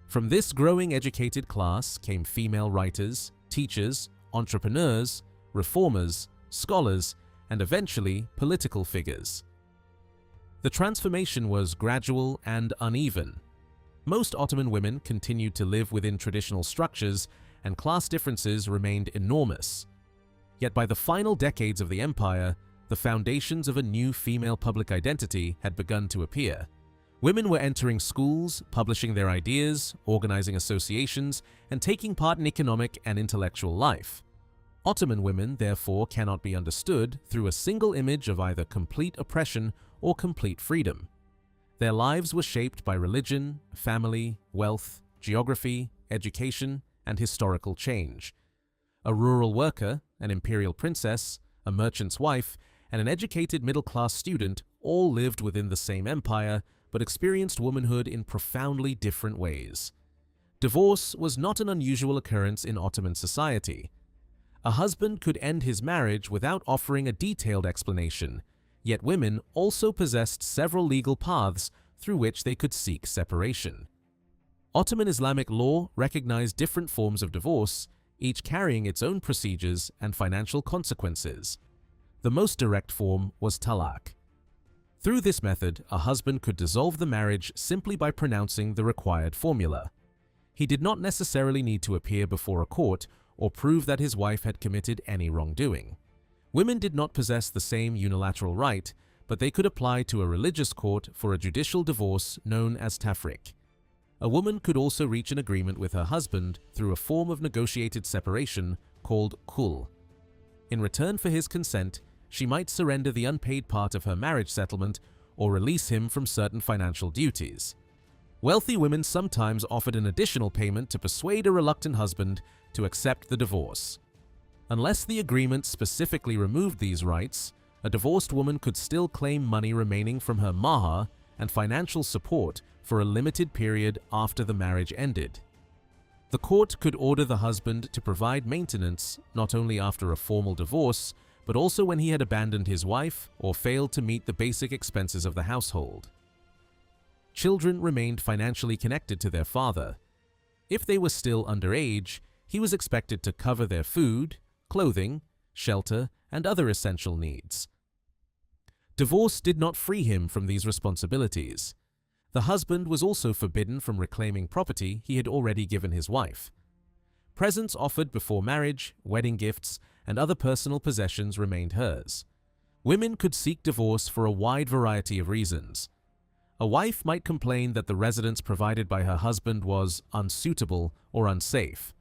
From this growing educated class came female writers, teachers, entrepreneurs, reformers, scholars, and eventually political figures. The transformation was gradual and uneven. Most Ottoman women continued to live within traditional structures, and class differences remained enormous. Yet by the final decades of the empire, the foundations of a new female public identity had begun to appear. Women were entering schools, publishing their ideas, organizing associations, and taking part in economic and intellectual life. Ottoman women, therefore, cannot be understood through a single image of either complete oppression or complete freedom. Their lives were shaped by religion, family, wealth, geography, education, and historical change. A rural worker, an imperial princess, a merchant's wife, and an educated middle-class student all lived within the same empire, but experienced womanhood in profoundly different ways. Divorce was not an unusual occurrence in Ottoman society. A husband could end his marriage without offering a detailed explanation, yet women also possessed several legal paths through which they could seek separation. Ottoman Islamic law recognized different forms of divorce, each carrying its own procedures and financial consequences. The most direct form was talaq. Through this method, a husband could dissolve the marriage simply by pronouncing the required formula. He did not necessarily need to appear before a court or prove that his wife had committed any wrongdoing. Women did not possess the same unilateral right, but they could apply to a religious court for a judicial divorce known as tafriq. A woman could also reach an agreement with her husband through a form of negotiated separation called khul. In return for his consent, she might surrender the unpaid part of her marriage settlement or release him from certain financial duties. Wealthy women sometimes offered an additional payment to persuade a reluctant husband to accept the divorce. Unless the agreement specifically removed these rights, a divorced woman could still claim money remaining from her mahar and financial support for a limited period after the marriage ended. The court could order the husband to provide maintenance not only after a formal divorce, but also when he had abandoned his wife or failed to meet the basic expenses of the household. Children remained financially connected to their father. If they were still underage, he was expected to cover their food, clothing, shelter, and other essential needs. Divorce did not free him from these responsibilities. The husband was also forbidden from reclaiming property he had already given his wife. Presents offered before marriage, wedding gifts, and other personal possessions remained hers. Women could seek divorce for a wide variety of reasons. A wife might complain that the residence provided by her husband was unsuitable or unsafe.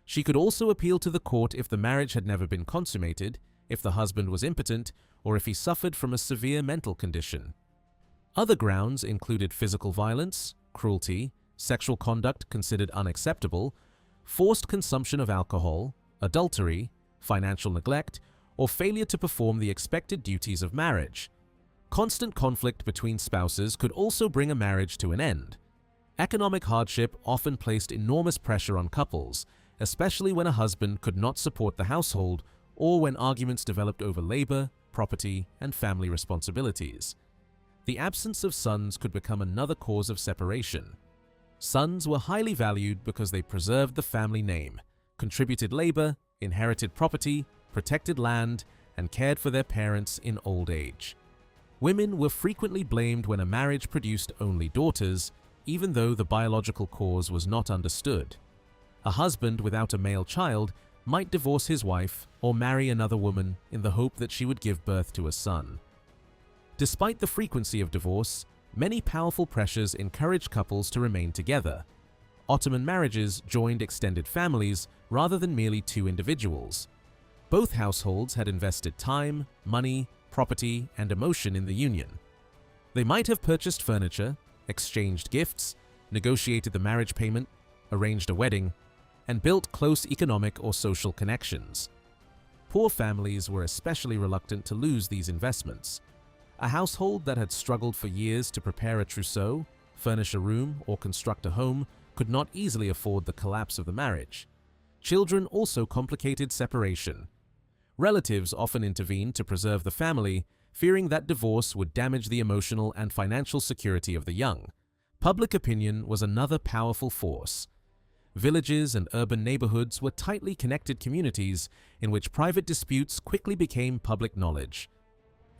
She could also appeal to the court if the marriage had never been consummated, if the husband was impotent, or if he suffered from a severe mental condition. Other grounds included physical violence, cruelty, sexual conduct considered unacceptable, forced consumption of alcohol, adultery, financial neglect, or failure to perform the expected duties of marriage. Constant conflict between spouses could also bring a marriage to an end. Economic hardship often placed enormous pressure on couples, especially when a husband could not support the household or when arguments developed over labor, property, and family responsibilities. The absence of sons could become another cause of separation. Sons were highly valued because they preserved the family name, contributed labor, inherited property, protected land, and cared for their parents in old age. Women were frequently blamed when a marriage produced only daughters, even though the biological cause was not understood. A husband without a male child might divorce his wife or marry another woman in the hope that she would give birth to a son. Despite the frequency of divorce, many powerful pressures encouraged couples to remain together. Ottoman marriages joined extended families rather than merely two individuals. Both households had invested time, money, property, and emotion in the union. They might have purchased furniture, exchanged gifts, negotiated the marriage payment, arranged a wedding, and built close economic or social connections. Poor families were especially reluctant to lose these investments. A household that had struggled for years to prepare a trousseau, furnish a room, or construct a home could not easily afford the collapse of the marriage. Children also complicated separation. Relatives often intervened to preserve the family, fearing that divorce would damage the emotional and financial security of the young. Public opinion was another powerful force. Villages and urban neighborhoods were tightly connected communities in which private disputes quickly became public knowledge.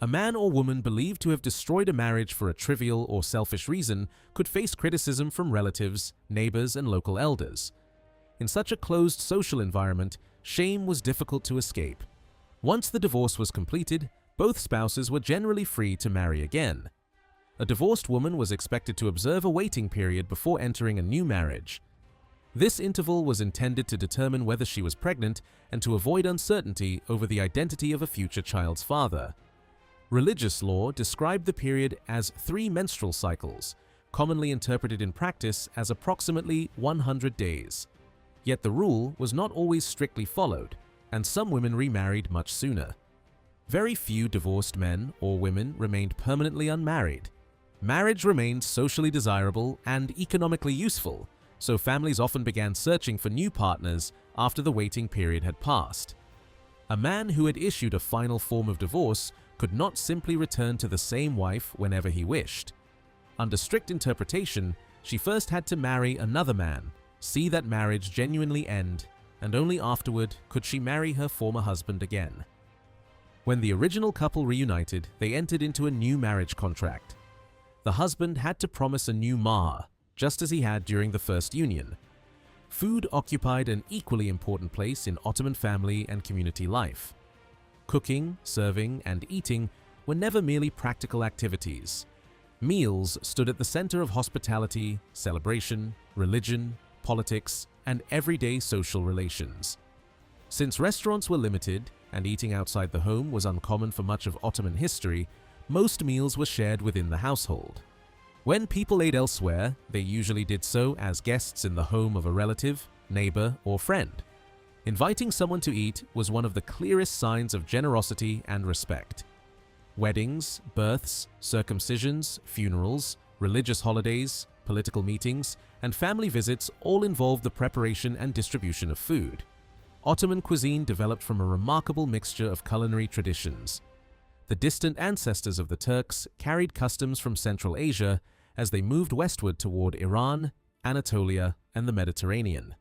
A man or woman believed to have destroyed a marriage for a trivial or selfish reason could face criticism from relatives, neighbors, and local elders. In such a closed social environment, shame was difficult to escape. Once the divorce was completed, both spouses were generally free to marry again. A divorced woman was expected to observe a waiting period before entering a new marriage. This interval was intended to determine whether she was pregnant and to avoid uncertainty over the identity of a future child's father. Religious law described the period as 3 menstrual cycles, commonly interpreted in practice as approximately 100 days. Yet the rule was not always strictly followed, and some women remarried much sooner. Very few divorced men or women remained permanently unmarried. Marriage remained socially desirable and economically useful, so families often began searching for new partners after the waiting period had passed. A man who had issued a final form of divorce could not simply return to the same wife whenever he wished. Under strict interpretation, she first had to marry another man, see that marriage genuinely end, and only afterward could she marry her former husband again. When the original couple reunited, they entered into a new marriage contract. The husband had to promise a new mahr, just as he had during the first union. Food occupied an equally important place in Ottoman family and community life. Cooking, serving, and eating were never merely practical activities. Meals stood at the center of hospitality, celebration, religion, politics, and everyday social relations. Since restaurants were limited and eating outside the home was uncommon for much of Ottoman history, most meals were shared within the household. When people ate elsewhere, they usually did so as guests in the home of a relative, neighbor, or friend. Inviting someone to eat was one of the clearest signs of generosity and respect. Weddings, births, circumcisions, funerals, religious holidays, political meetings, and family visits all involved the preparation and distribution of food. Ottoman cuisine developed from a remarkable mixture of culinary traditions. The distant ancestors of the Turks carried customs from Central Asia as they moved westward toward Iran, Anatolia, and the Mediterranean.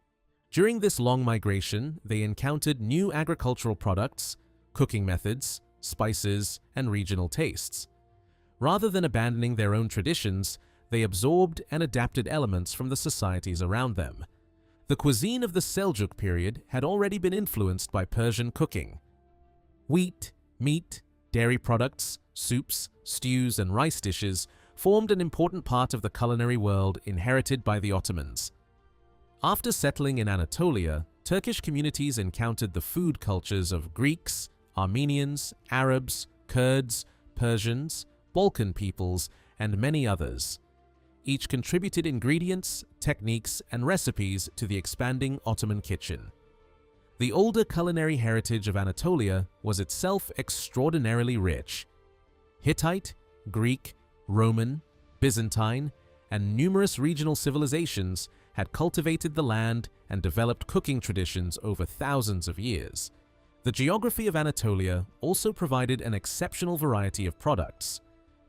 During this long migration, they encountered new agricultural products, cooking methods, spices, and regional tastes. Rather than abandoning their own traditions, they absorbed and adapted elements from the societies around them. The cuisine of the Seljuk period had already been influenced by Persian cooking. Wheat, meat, dairy products, soups, stews, and rice dishes formed an important part of the culinary world inherited by the Ottomans. After settling in Anatolia, Turkish communities encountered the food cultures of Greeks, Armenians, Arabs, Kurds, Persians, Balkan peoples, and many others. Each contributed ingredients, techniques, and recipes to the expanding Ottoman kitchen. The older culinary heritage of Anatolia was itself extraordinarily rich. Hittite, Greek, Roman, Byzantine, and numerous regional civilizations had cultivated the land and developed cooking traditions over thousands of years. The geography of Anatolia also provided an exceptional variety of products.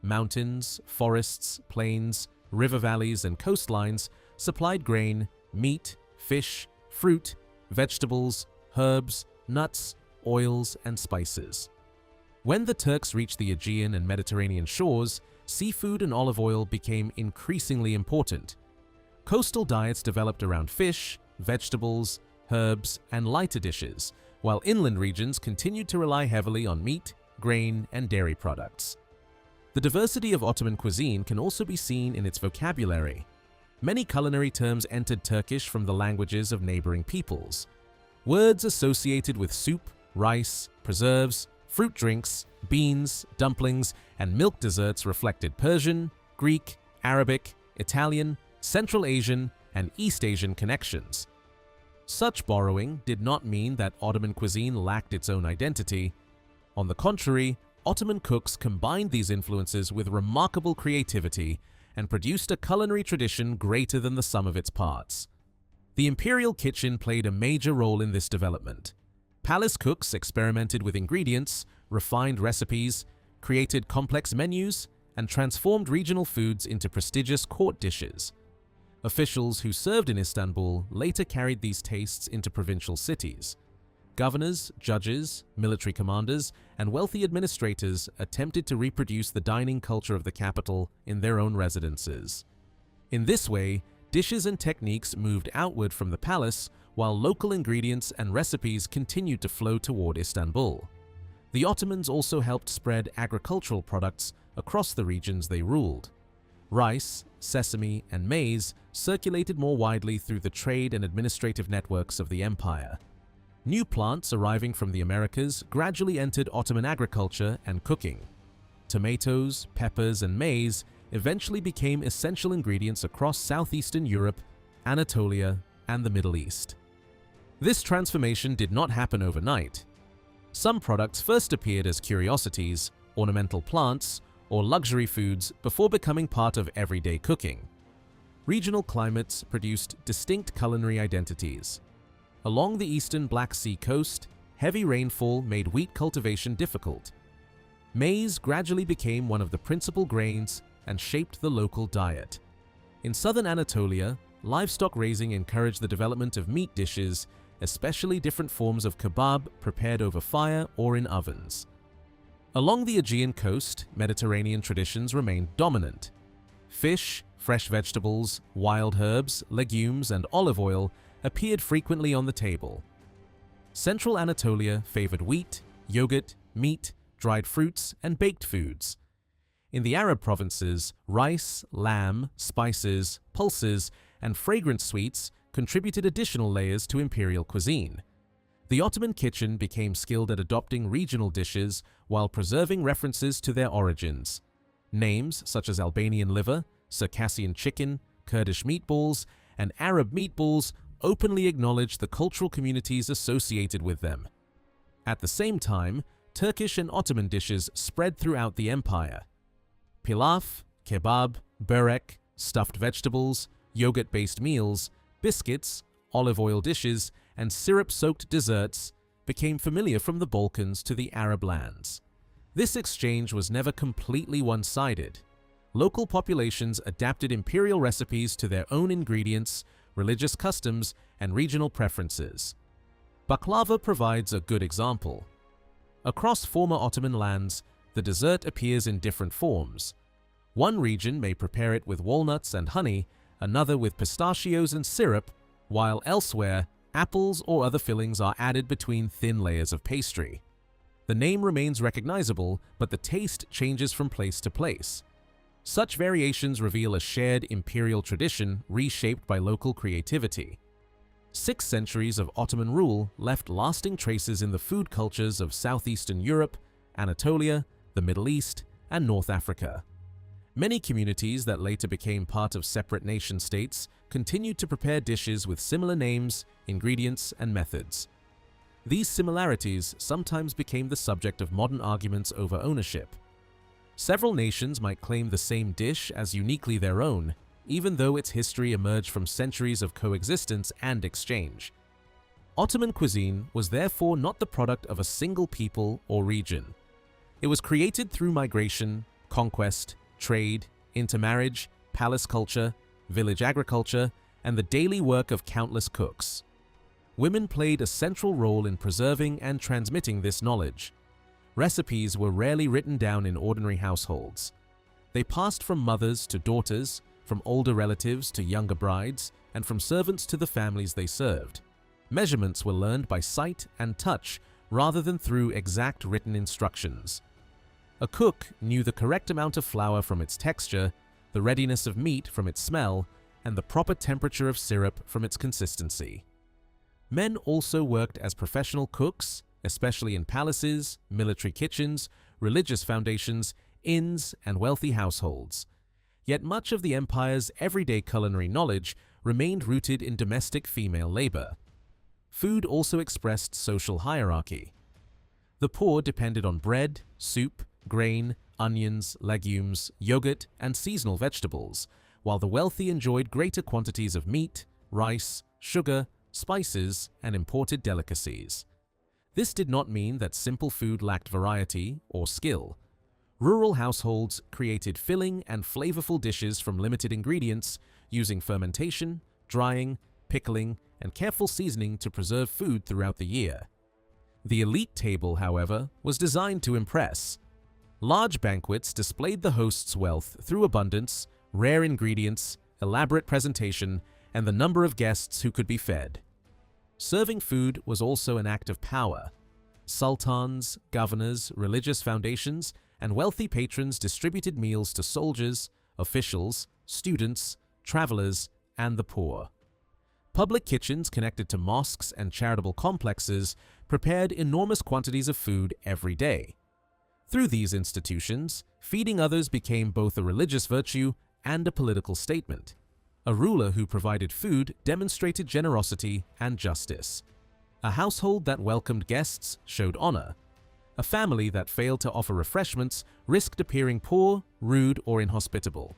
Mountains, forests, plains, river valleys, and coastlines supplied grain, meat, fish, fruit, vegetables, herbs, nuts, oils, and spices. When the Turks reached the Aegean and Mediterranean shores, seafood and olive oil became increasingly important. Coastal diets developed around fish, vegetables, herbs, and lighter dishes, while inland regions continued to rely heavily on meat, grain, and dairy products. The diversity of Ottoman cuisine can also be seen in its vocabulary. Many culinary terms entered Turkish from the languages of neighboring peoples. Words associated with soup, rice, preserves, fruit drinks, beans, dumplings, and milk desserts reflected Persian, Greek, Arabic, Italian, Central Asian, and East Asian connections. Such borrowing did not mean that Ottoman cuisine lacked its own identity. On the contrary, Ottoman cooks combined these influences with remarkable creativity and produced a culinary tradition greater than the sum of its parts. The imperial kitchen played a major role in this development. Palace cooks experimented with ingredients, refined recipes, created complex menus, and transformed regional foods into prestigious court dishes. Officials who served in Istanbul later carried these tastes into provincial cities. Governors, judges, military commanders, and wealthy administrators attempted to reproduce the dining culture of the capital in their own residences. In this way, dishes and techniques moved outward from the palace, while local ingredients and recipes continued to flow toward Istanbul. The Ottomans also helped spread agricultural products across the regions they ruled. Rice, sesame, and maize circulated more widely through the trade and administrative networks of the empire. New plants arriving from the Americas gradually entered Ottoman agriculture and cooking. Tomatoes, peppers, and maize eventually became essential ingredients across southeastern Europe, Anatolia, and the Middle East. This transformation did not happen overnight. Some products first appeared as curiosities, ornamental plants, or luxury foods before becoming part of everyday cooking. Regional climates produced distinct culinary identities. Along the eastern Black Sea coast, heavy rainfall made wheat cultivation difficult. Maize gradually became one of the principal grains and shaped the local diet. In southern Anatolia, livestock raising encouraged the development of meat dishes, especially different forms of kebab prepared over fire or in ovens. Along the Aegean coast, Mediterranean traditions remained dominant. Fish, fresh vegetables, wild herbs, legumes, and olive oil appeared frequently on the table. Central Anatolia favored wheat, yogurt, meat, dried fruits, and baked foods. In the Arab provinces, rice, lamb, spices, pulses, and fragrant sweets contributed additional layers to imperial cuisine. The Ottoman kitchen became skilled at adopting regional dishes while preserving references to their origins. Names such as Albanian liver, Circassian chicken, Kurdish meatballs, and Arab meatballs openly acknowledged the cultural communities associated with them. At the same time, Turkish and Ottoman dishes spread throughout the empire. Pilaf, kebab, börek, stuffed vegetables, yogurt-based meals, biscuits, olive oil dishes, and syrup-soaked desserts became familiar from the Balkans to the Arab lands. This exchange was never completely one-sided. Local populations adapted imperial recipes to their own ingredients, religious customs, and regional preferences. Baklava provides a good example. Across former Ottoman lands, the dessert appears in different forms. One region may prepare it with walnuts and honey, another with pistachios and syrup, while elsewhere, apples or other fillings are added between thin layers of pastry. The name remains recognizable, but the taste changes from place to place. Such variations reveal a shared imperial tradition reshaped by local creativity. 6 centuries of Ottoman rule left lasting traces in the food cultures of southeastern Europe, Anatolia, the Middle East, and North Africa. Many communities that later became part of separate nation-states continued to prepare dishes with similar names, ingredients, and methods. These similarities sometimes became the subject of modern arguments over ownership. Several nations might claim the same dish as uniquely their own, even though its history emerged from centuries of coexistence and exchange. Ottoman cuisine was therefore not the product of a single people or region. It was created through migration, conquest, trade, intermarriage, palace culture, village agriculture, and the daily work of countless cooks. Women played a central role in preserving and transmitting this knowledge. Recipes were rarely written down in ordinary households. They passed from mothers to daughters, from older relatives to younger brides, and from servants to the families they served. Measurements were learned by sight and touch rather than through exact written instructions. A cook knew the correct amount of flour from its texture, the readiness of meat from its smell, and the proper temperature of syrup from its consistency. Men also worked as professional cooks, especially in palaces, military kitchens, religious foundations, inns, and wealthy households. Yet much of the empire's everyday culinary knowledge remained rooted in domestic female labor. Food also expressed social hierarchy. The poor depended on bread, soup, grain, onions, legumes, yogurt, and seasonal vegetables, while the wealthy enjoyed greater quantities of meat, rice, sugar, spices, and imported delicacies. This did not mean that simple food lacked variety or skill. Rural households created filling and flavorful dishes from limited ingredients, using fermentation, drying, pickling, and careful seasoning to preserve food throughout the year. The elite table, however, was designed to impress. Large banquets displayed the host's wealth through abundance, rare ingredients, elaborate presentation, and the number of guests who could be fed. Serving food was also an act of power. Sultans, governors, religious foundations, and wealthy patrons distributed meals to soldiers, officials, students, travelers, and the poor. Public kitchens connected to mosques and charitable complexes prepared enormous quantities of food every day. Through these institutions, feeding others became both a religious virtue and a political statement. A ruler who provided food demonstrated generosity and justice. A household that welcomed guests showed honor. A family that failed to offer refreshments risked appearing poor, rude, or inhospitable.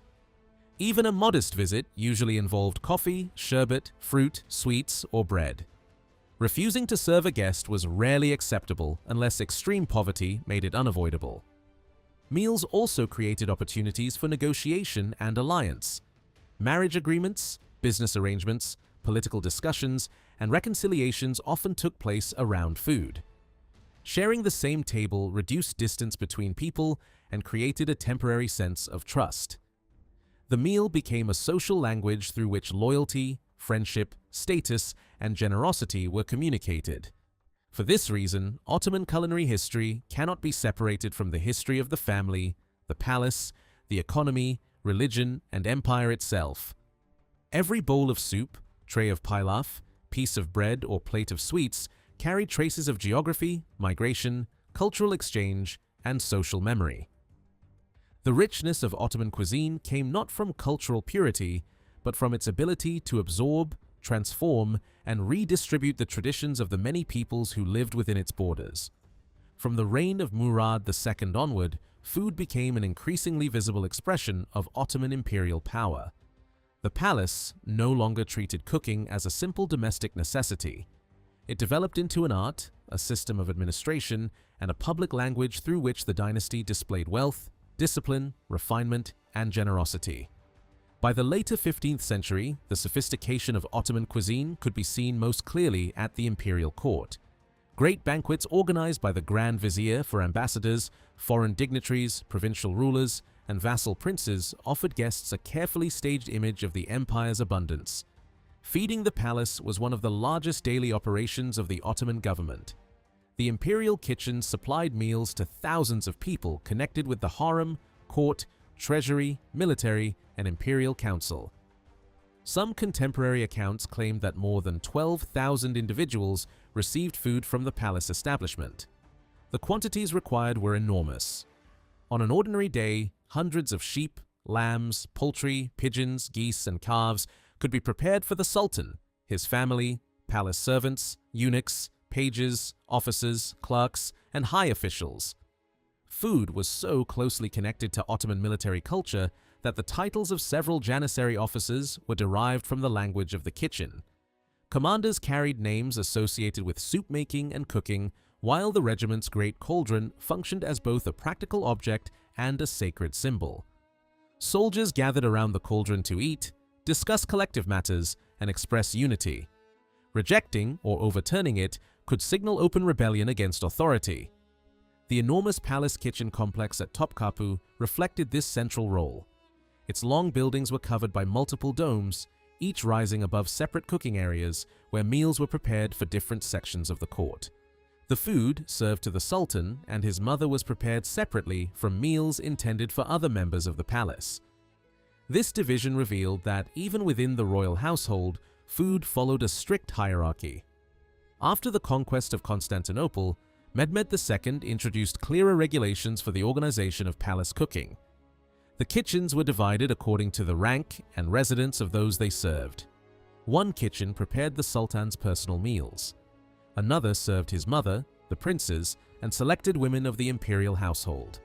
Even a modest visit usually involved coffee, sherbet, fruit, sweets, or bread. Refusing to serve a guest was rarely acceptable unless extreme poverty made it unavoidable. Meals also created opportunities for negotiation and alliance. Marriage agreements, business arrangements, political discussions, and reconciliations often took place around food. Sharing the same table reduced distance between people and created a temporary sense of trust. The meal became a social language through which loyalty, friendship, status, and generosity were communicated. For this reason, Ottoman culinary history cannot be separated from the history of the family, the palace, the economy, religion, and empire itself. Every bowl of soup, tray of pilaf, piece of bread, or plate of sweets carried traces of geography, migration, cultural exchange, and social memory. The richness of Ottoman cuisine came not from cultural purity, but from its ability to absorb, transform, and redistribute the traditions of the many peoples who lived within its borders. From the reign of Murad II onward, food became an increasingly visible expression of Ottoman imperial power. The palace no longer treated cooking as a simple domestic necessity. It developed into an art, a system of administration, and a public language through which the dynasty displayed wealth, discipline, refinement, and generosity. By the later 15th century, the sophistication of Ottoman cuisine could be seen most clearly at the imperial court. Great banquets organized by the Grand Vizier for ambassadors, foreign dignitaries, provincial rulers, and vassal princes offered guests a carefully staged image of the empire's abundance. Feeding the palace was one of the largest daily operations of the Ottoman government. The imperial kitchen supplied meals to thousands of people connected with the harem, court, treasury, military, and imperial council. Some contemporary accounts claim that more than 12,000 individuals received food from the palace establishment. The quantities required were enormous. On an ordinary day, hundreds of sheep, lambs, poultry, pigeons, geese, and calves could be prepared for the Sultan, his family, palace servants, eunuchs, pages, officers, clerks, and high officials. Food was so closely connected to Ottoman military culture that the titles of several janissary officers were derived from the language of the kitchen. Commanders carried names associated with soup making and cooking, while the regiment's great cauldron functioned as both a practical object and a sacred symbol. Soldiers gathered around the cauldron to eat, discuss collective matters, and express unity. Rejecting or overturning it could signal open rebellion against authority. The enormous palace kitchen complex at Topkapi reflected this central role. Its long buildings were covered by multiple domes, each rising above separate cooking areas where meals were prepared for different sections of the court. The food served to the Sultan and his mother was prepared separately from meals intended for other members of the palace. This division revealed that even within the royal household, food followed a strict hierarchy. After the conquest of Constantinople, Mehmed II introduced clearer regulations for the organization of palace cooking. The kitchens were divided according to the rank and residence of those they served. One kitchen prepared the Sultan's personal meals. Another served his mother, the princes, and selected women of the imperial household.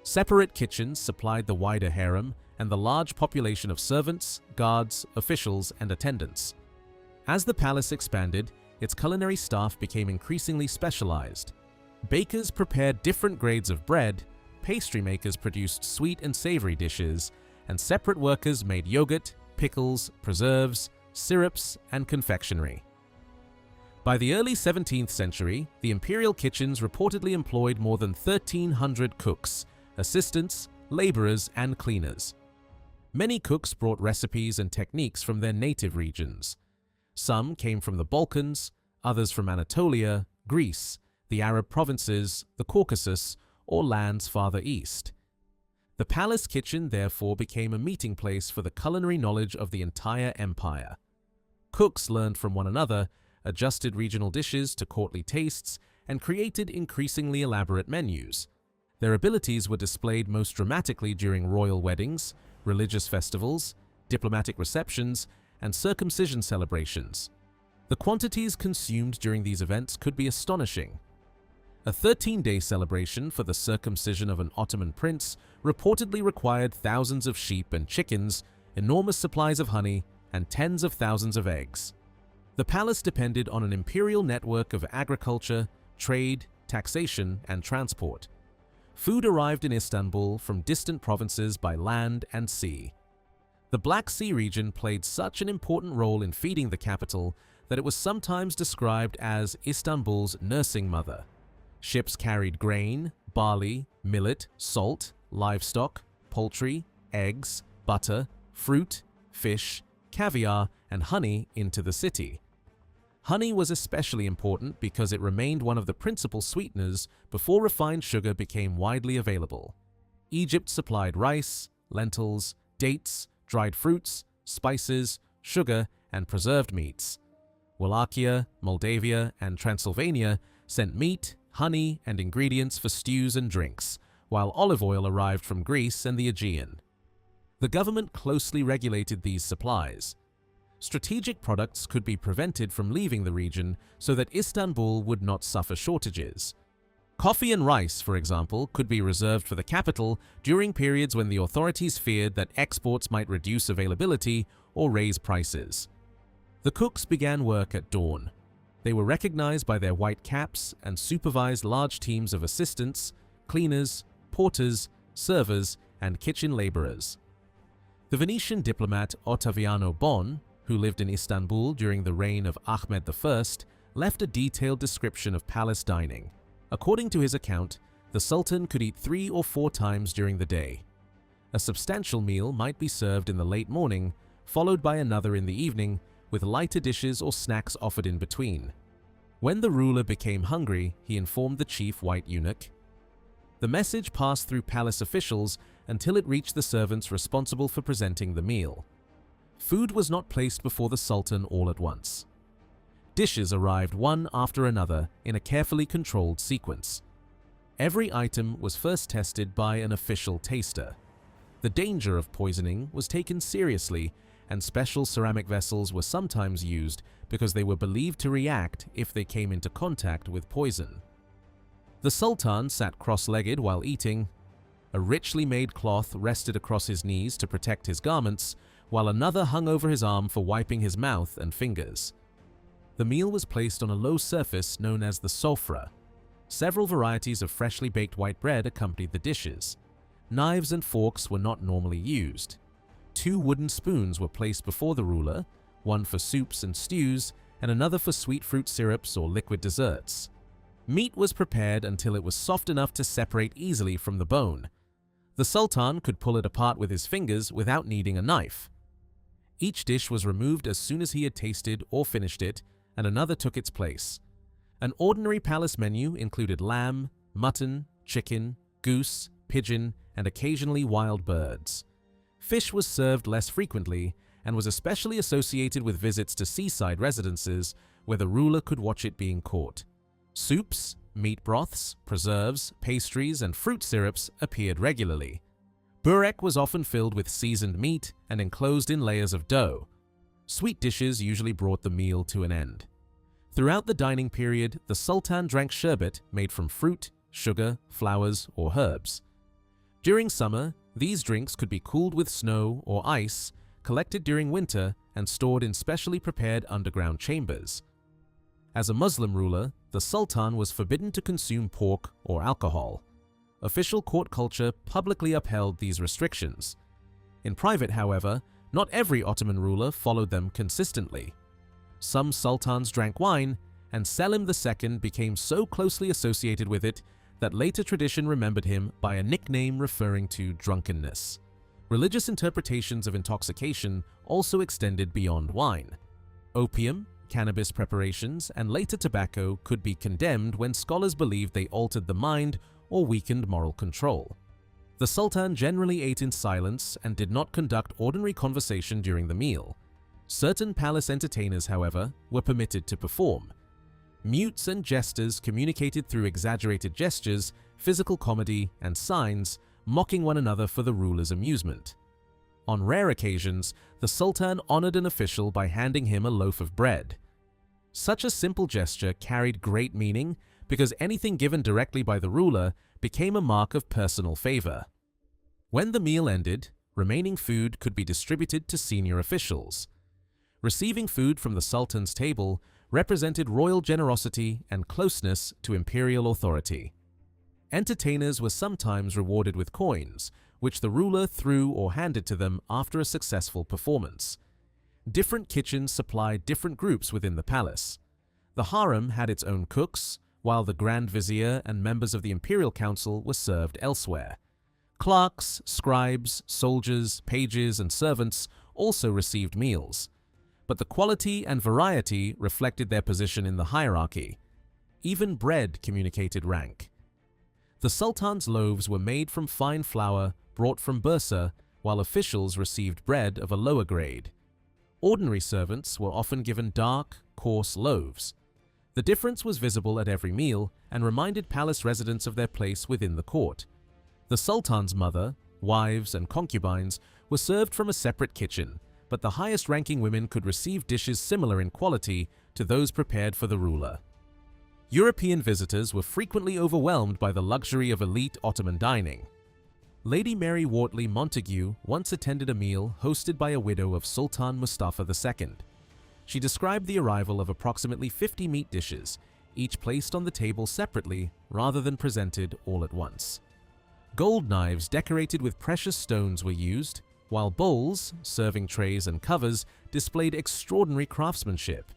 Separate kitchens supplied the wider harem and the large population of servants, guards, officials, and attendants. As the palace expanded, its culinary staff became increasingly specialized. Bakers prepared different grades of bread, pastry makers produced sweet and savory dishes, and separate workers made yogurt, pickles, preserves, syrups, and confectionery. By the early 17th century, the imperial kitchens reportedly employed more than 1,300 cooks, assistants, laborers, and cleaners. Many cooks brought recipes and techniques from their native regions. Some came from the Balkans, others from Anatolia, Greece, the Arab provinces, the Caucasus, or lands farther east. The palace kitchen therefore became a meeting place for the culinary knowledge of the entire empire. Cooks learned from one another, adjusted regional dishes to courtly tastes, and created increasingly elaborate menus. Their abilities were displayed most dramatically during royal weddings, religious festivals, diplomatic receptions, and circumcision celebrations. The quantities consumed during these events could be astonishing. A 13-day celebration for the circumcision of an Ottoman prince reportedly required thousands of sheep and chickens, enormous supplies of honey, and tens of thousands of eggs. The palace depended on an imperial network of agriculture, trade, taxation, and transport. Food arrived in Istanbul from distant provinces by land and sea. The Black Sea region played such an important role in feeding the capital that it was sometimes described as Istanbul's nursing mother. Ships carried grain, barley, millet, salt, livestock, poultry, eggs, butter, fruit, fish, caviar, and honey into the city. Honey was especially important because it remained one of the principal sweeteners before refined sugar became widely available. Egypt supplied rice, lentils, dates, dried fruits, spices, sugar, and preserved meats. Wallachia, Moldavia, and Transylvania sent meat, honey, and ingredients for stews and drinks, while olive oil arrived from Greece and the Aegean. The government closely regulated these supplies. Strategic products could be prevented from leaving the region so that Istanbul would not suffer shortages. Coffee and rice, for example, could be reserved for the capital during periods when the authorities feared that exports might reduce availability or raise prices. The cooks began work at dawn. They were recognized by their white caps and supervised large teams of assistants, cleaners, porters, servers, and kitchen laborers. The Venetian diplomat Ottaviano Bon, who lived in Istanbul during the reign of Ahmed I, left a detailed description of palace dining. According to his account, the Sultan could eat 3 or 4 times during the day. A substantial meal might be served in the late morning, followed by another in the evening, with lighter dishes or snacks offered in between. When the ruler became hungry, he informed the chief white eunuch. The message passed through palace officials until it reached the servants responsible for presenting the meal. Food was not placed before the sultan all at once. Dishes arrived one after another in a carefully controlled sequence. Every item was first tested by an official taster. The danger of poisoning was taken seriously, and special ceramic vessels were sometimes used because they were believed to react if they came into contact with poison. The sultan sat cross-legged while eating. A richly made cloth rested across his knees to protect his garments, while another hung over his arm for wiping his mouth and fingers. The meal was placed on a low surface known as the sofra. Several varieties of freshly baked white bread accompanied the dishes. Knives and forks were not normally used. 2 wooden spoons were placed before the ruler, one for soups and stews, and another for sweet fruit syrups or liquid desserts. Meat was prepared until it was soft enough to separate easily from the bone. The sultan could pull it apart with his fingers without needing a knife. Each dish was removed as soon as he had tasted or finished it, and another took its place. An ordinary palace menu included lamb, mutton, chicken, goose, pigeon, and occasionally wild birds. Fish was served less frequently and was especially associated with visits to seaside residences where the ruler could watch it being caught. Soups, meat broths, preserves, pastries, and fruit syrups appeared regularly. Burek was often filled with seasoned meat and enclosed in layers of dough. Sweet dishes usually brought the meal to an end. Throughout the dining period, the sultan drank sherbet made from fruit, sugar, flowers, or herbs. During summer, these drinks could be cooled with snow or ice, collected during winter, and stored in specially prepared underground chambers. As a Muslim ruler, the sultan was forbidden to consume pork or alcohol. Official court culture publicly upheld these restrictions. In private, however, not every Ottoman ruler followed them consistently. Some sultans drank wine, and Selim II became so closely associated with it that later tradition remembered him by a nickname referring to drunkenness. Religious interpretations of intoxication also extended beyond wine. Opium, cannabis preparations, and later tobacco could be condemned when scholars believed they altered the mind or weakened moral control. The sultan generally ate in silence and did not conduct ordinary conversation during the meal. Certain palace entertainers, however, were permitted to perform. Mutes and jesters communicated through exaggerated gestures, physical comedy, and signs, mocking one another for the ruler's amusement. On rare occasions, the sultan honored an official by handing him a loaf of bread. Such a simple gesture carried great meaning because anything given directly by the ruler became a mark of personal favor. When the meal ended, remaining food could be distributed to senior officials. Receiving food from the sultan's table represented royal generosity and closeness to imperial authority. Entertainers were sometimes rewarded with coins, which the ruler threw or handed to them after a successful performance. Different kitchens supplied different groups within the palace. The harem had its own cooks, while the Grand Vizier and members of the Imperial Council were served elsewhere. Clerks, scribes, soldiers, pages, and servants also received meals, but the quality and variety reflected their position in the hierarchy. Even bread communicated rank. The sultan's loaves were made from fine flour brought from Bursa, while officials received bread of a lower grade. Ordinary servants were often given dark, coarse loaves. The difference was visible at every meal and reminded palace residents of their place within the court. The sultan's mother, wives, and concubines were served from a separate kitchen, but the highest-ranking women could receive dishes similar in quality to those prepared for the ruler. European visitors were frequently overwhelmed by the luxury of elite Ottoman dining. Lady Mary Wortley Montagu once attended a meal hosted by a widow of Sultan Mustafa II. She described the arrival of approximately 50 meat dishes, each placed on the table separately rather than presented all at once. Gold knives decorated with precious stones were used, while bowls, serving trays, and covers displayed extraordinary craftsmanship.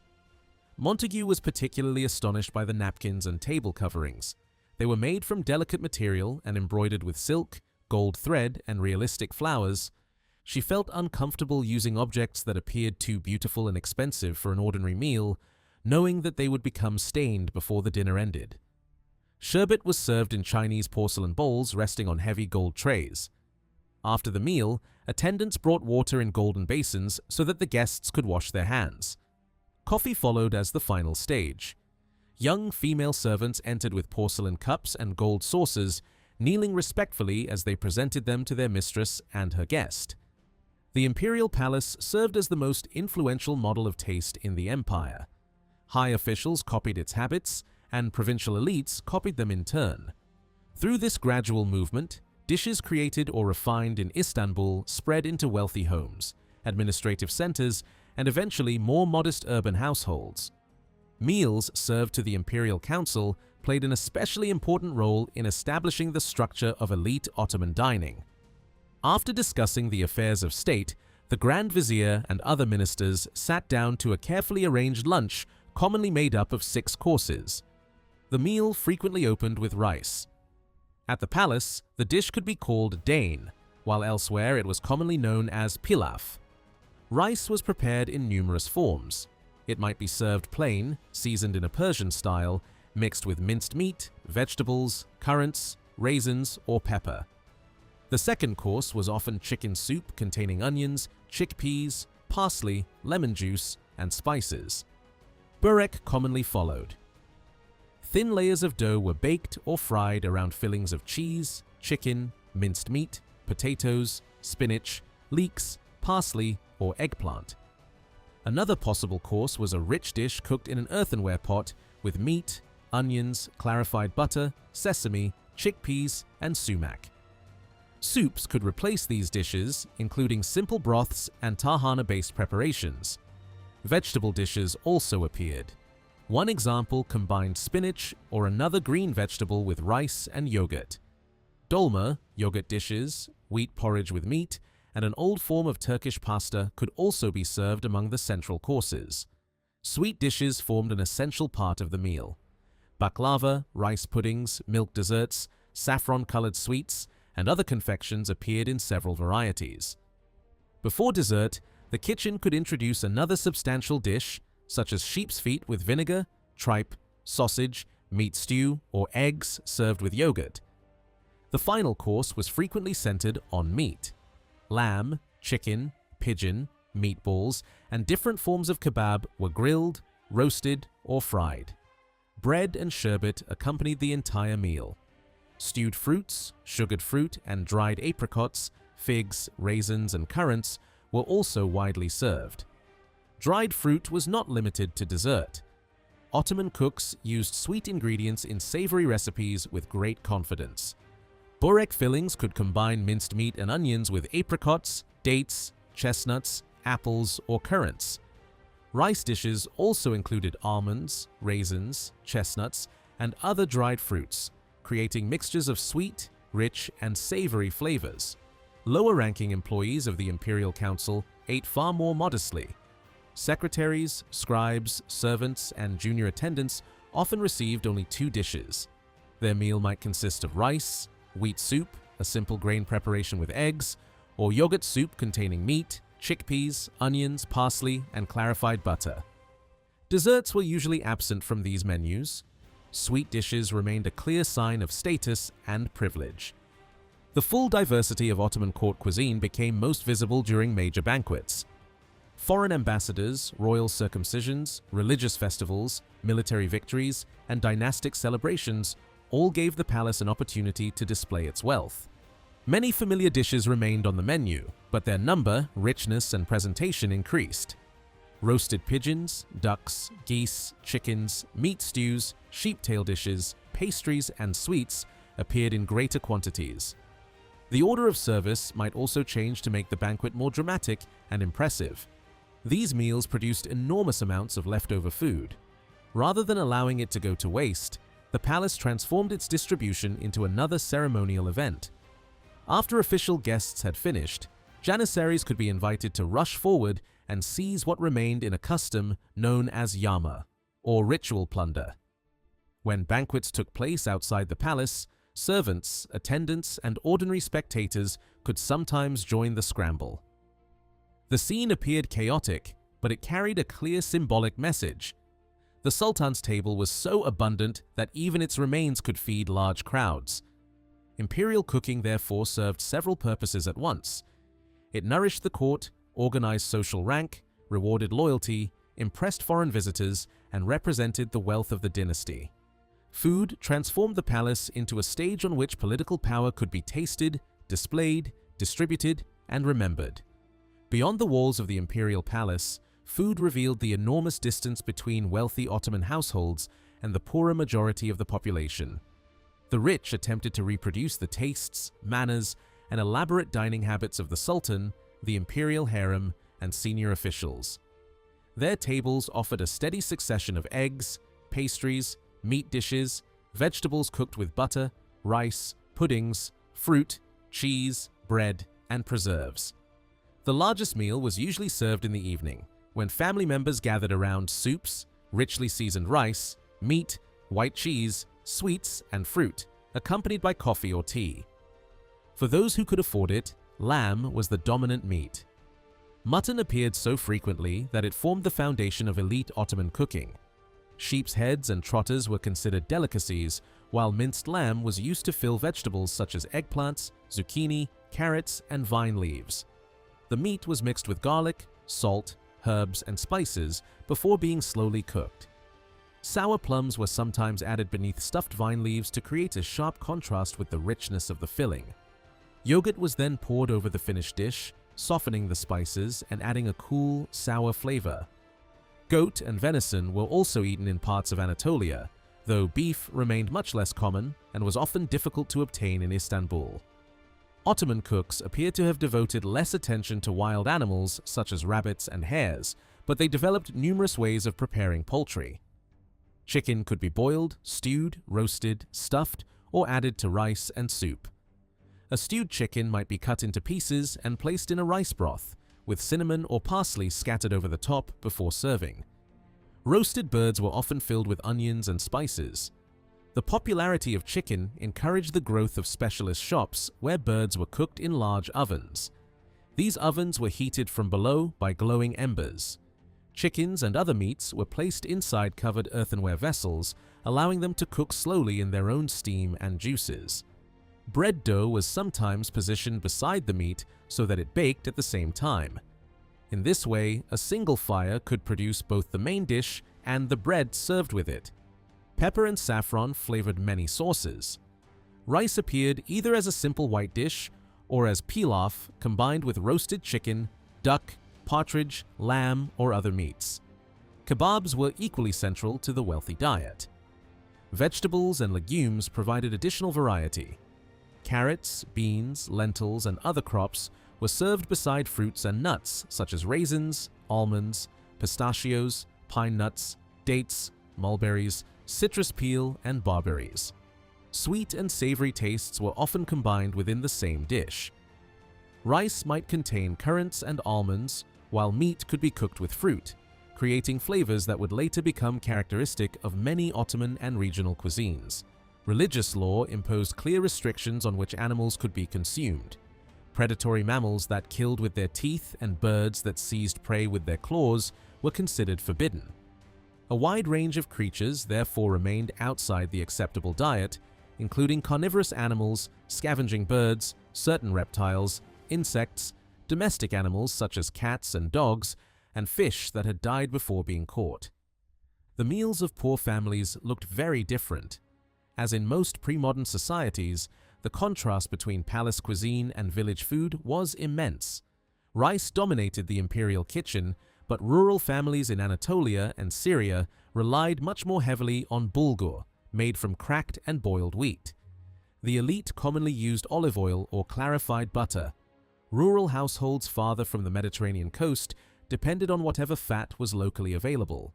Montagu was particularly astonished by the napkins and table coverings. They were made from delicate material and embroidered with silk, gold thread, and realistic flowers. She felt uncomfortable using objects that appeared too beautiful and expensive for an ordinary meal, knowing that they would become stained before the dinner ended. Sherbet was served in Chinese porcelain bowls resting on heavy gold trays. After the meal, attendants brought water in golden basins so that the guests could wash their hands. Coffee followed as the final stage. Young female servants entered with porcelain cups and gold saucers, kneeling respectfully as they presented them to their mistress and her guest. The imperial palace served as the most influential model of taste in the empire. High officials copied its habits, and provincial elites copied them in turn. Through this gradual movement, dishes created or refined in Istanbul spread into wealthy homes, administrative centers, and eventually more modest urban households. Meals served to the imperial council played an especially important role in establishing the structure of elite Ottoman dining. After discussing the affairs of state, the Grand Vizier and other ministers sat down to a carefully arranged lunch commonly made up of 6 courses. The meal frequently opened with rice. At the palace, the dish could be called dane, while elsewhere it was commonly known as pilaf. Rice was prepared in numerous forms. It might be served plain, seasoned in a Persian style, mixed with minced meat, vegetables, currants, raisins, or pepper. The second course was often chicken soup containing onions, chickpeas, parsley, lemon juice, and spices. Burek commonly followed. Thin layers of dough were baked or fried around fillings of cheese, chicken, minced meat, potatoes, spinach, leeks, parsley, or eggplant. Another possible course was a rich dish cooked in an earthenware pot with meat, onions, clarified butter, sesame, chickpeas, and sumac. Soups could replace these dishes, including simple broths and tahana-based preparations. Vegetable dishes also appeared. One example combined spinach or another green vegetable with rice and yogurt. Dolma, yogurt dishes, wheat porridge with meat, and an old form of Turkish pasta could also be served among the central courses. Sweet dishes formed an essential part of the meal. Baklava, rice puddings, milk desserts, saffron-colored sweets, and other confections appeared in several varieties. Before dessert, the kitchen could introduce another substantial dish, such as sheep's feet with vinegar, tripe, sausage, meat stew, or eggs served with yogurt. The final course was frequently centered on meat. Lamb, chicken, pigeon, meatballs, and different forms of kebab were grilled, roasted, or fried. Bread and sherbet accompanied the entire meal. Stewed fruits, sugared fruit, and dried apricots, figs, raisins, and currants were also widely served. Dried fruit was not limited to dessert. Ottoman cooks used sweet ingredients in savory recipes with great confidence. Burek fillings could combine minced meat and onions with apricots, dates, chestnuts, apples, or currants. Rice dishes also included almonds, raisins, chestnuts, and other dried fruits, creating mixtures of sweet, rich, and savory flavors. Lower-ranking employees of the Imperial Council ate far more modestly. Secretaries, scribes, servants, and junior attendants often received only 2 dishes. Their meal might consist of rice, wheat soup, a simple grain preparation with eggs, or yogurt soup containing meat, chickpeas, onions, parsley, and clarified butter. Desserts were usually absent from these menus. Sweet dishes remained a clear sign of status and privilege. The full diversity of Ottoman court cuisine became most visible during major banquets. Foreign ambassadors, royal circumcisions, religious festivals, military victories, and dynastic celebrations all gave the palace an opportunity to display its wealth. Many familiar dishes remained on the menu, but their number, richness, and presentation increased. Roasted pigeons, ducks, geese, chickens, meat stews, sheep-tail dishes, pastries, and sweets appeared in greater quantities. The order of service might also change to make the banquet more dramatic and impressive. These meals produced enormous amounts of leftover food. Rather than allowing it to go to waste, the palace transformed its distribution into another ceremonial event. After official guests had finished, janissaries could be invited to rush forward and seize what remained in a custom known as yama, or ritual plunder. When banquets took place outside the palace, servants, attendants, and ordinary spectators could sometimes join the scramble. The scene appeared chaotic, but it carried a clear symbolic message. The Sultan's table was so abundant that even its remains could feed large crowds. Imperial cooking therefore served several purposes at once. It nourished the court, organized social rank, rewarded loyalty, impressed foreign visitors, and represented the wealth of the dynasty. Food transformed the palace into a stage on which political power could be tasted, displayed, distributed, and remembered. Beyond the walls of the imperial palace, food revealed the enormous distance between wealthy Ottoman households and the poorer majority of the population. The rich attempted to reproduce the tastes, manners, and elaborate dining habits of the Sultan, the imperial harem, and senior officials. Their tables offered a steady succession of eggs, pastries, meat dishes, vegetables cooked with butter, rice, puddings, fruit, cheese, bread, and preserves. The largest meal was usually served in the evening, when family members gathered around soups, richly seasoned rice, meat, white cheese, sweets, and fruit, accompanied by coffee or tea. For those who could afford it, lamb was the dominant meat. Mutton appeared so frequently that it formed the foundation of elite Ottoman cooking. Sheep's heads and trotters were considered delicacies, while minced lamb was used to fill vegetables such as eggplants, zucchini, carrots, and vine leaves. The meat was mixed with garlic, salt, herbs, and spices before being slowly cooked. Sour plums were sometimes added beneath stuffed vine leaves to create a sharp contrast with the richness of the filling. Yogurt was then poured over the finished dish, softening the spices and adding a cool, sour flavor. Goat and venison were also eaten in parts of Anatolia, though beef remained much less common and was often difficult to obtain in Istanbul. Ottoman cooks appear to have devoted less attention to wild animals such as rabbits and hares, but they developed numerous ways of preparing poultry. Chicken could be boiled, stewed, roasted, stuffed, or added to rice and soup. A stewed chicken might be cut into pieces and placed in a rice broth, with cinnamon or parsley scattered over the top before serving. Roasted birds were often filled with onions and spices. The popularity of chicken encouraged the growth of specialist shops where birds were cooked in large ovens. These ovens were heated from below by glowing embers. Chickens and other meats were placed inside covered earthenware vessels, allowing them to cook slowly in their own steam and juices. Bread dough was sometimes positioned beside the meat so that it baked at the same time. In this way, a single fire could produce both the main dish and the bread served with it. Pepper and saffron flavored many sauces. Rice appeared either as a simple white dish or as pilaf combined with roasted chicken, duck, partridge, lamb, or other meats. Kebabs were equally central to the wealthy diet. Vegetables and legumes provided additional variety. Carrots, beans, lentils, and other crops were served beside fruits and nuts such as raisins, almonds, pistachios, pine nuts, dates, mulberries, citrus peel, and barberries. Sweet and savory tastes were often combined within the same dish. Rice might contain currants and almonds, while meat could be cooked with fruit, creating flavors that would later become characteristic of many Ottoman and regional cuisines. Religious law imposed clear restrictions on which animals could be consumed. Predatory mammals that killed with their teeth and birds that seized prey with their claws were considered forbidden. A wide range of creatures therefore remained outside the acceptable diet, including carnivorous animals, scavenging birds, certain reptiles, insects, domestic animals such as cats and dogs, and fish that had died before being caught. The meals of poor families looked very different. As in most pre-modern societies, the contrast between palace cuisine and village food was immense. Rice dominated the imperial kitchen, but rural families in Anatolia and Syria relied much more heavily on bulgur, made from cracked and boiled wheat. The elite commonly used olive oil or clarified butter. Rural households farther from the Mediterranean coast depended on whatever fat was locally available.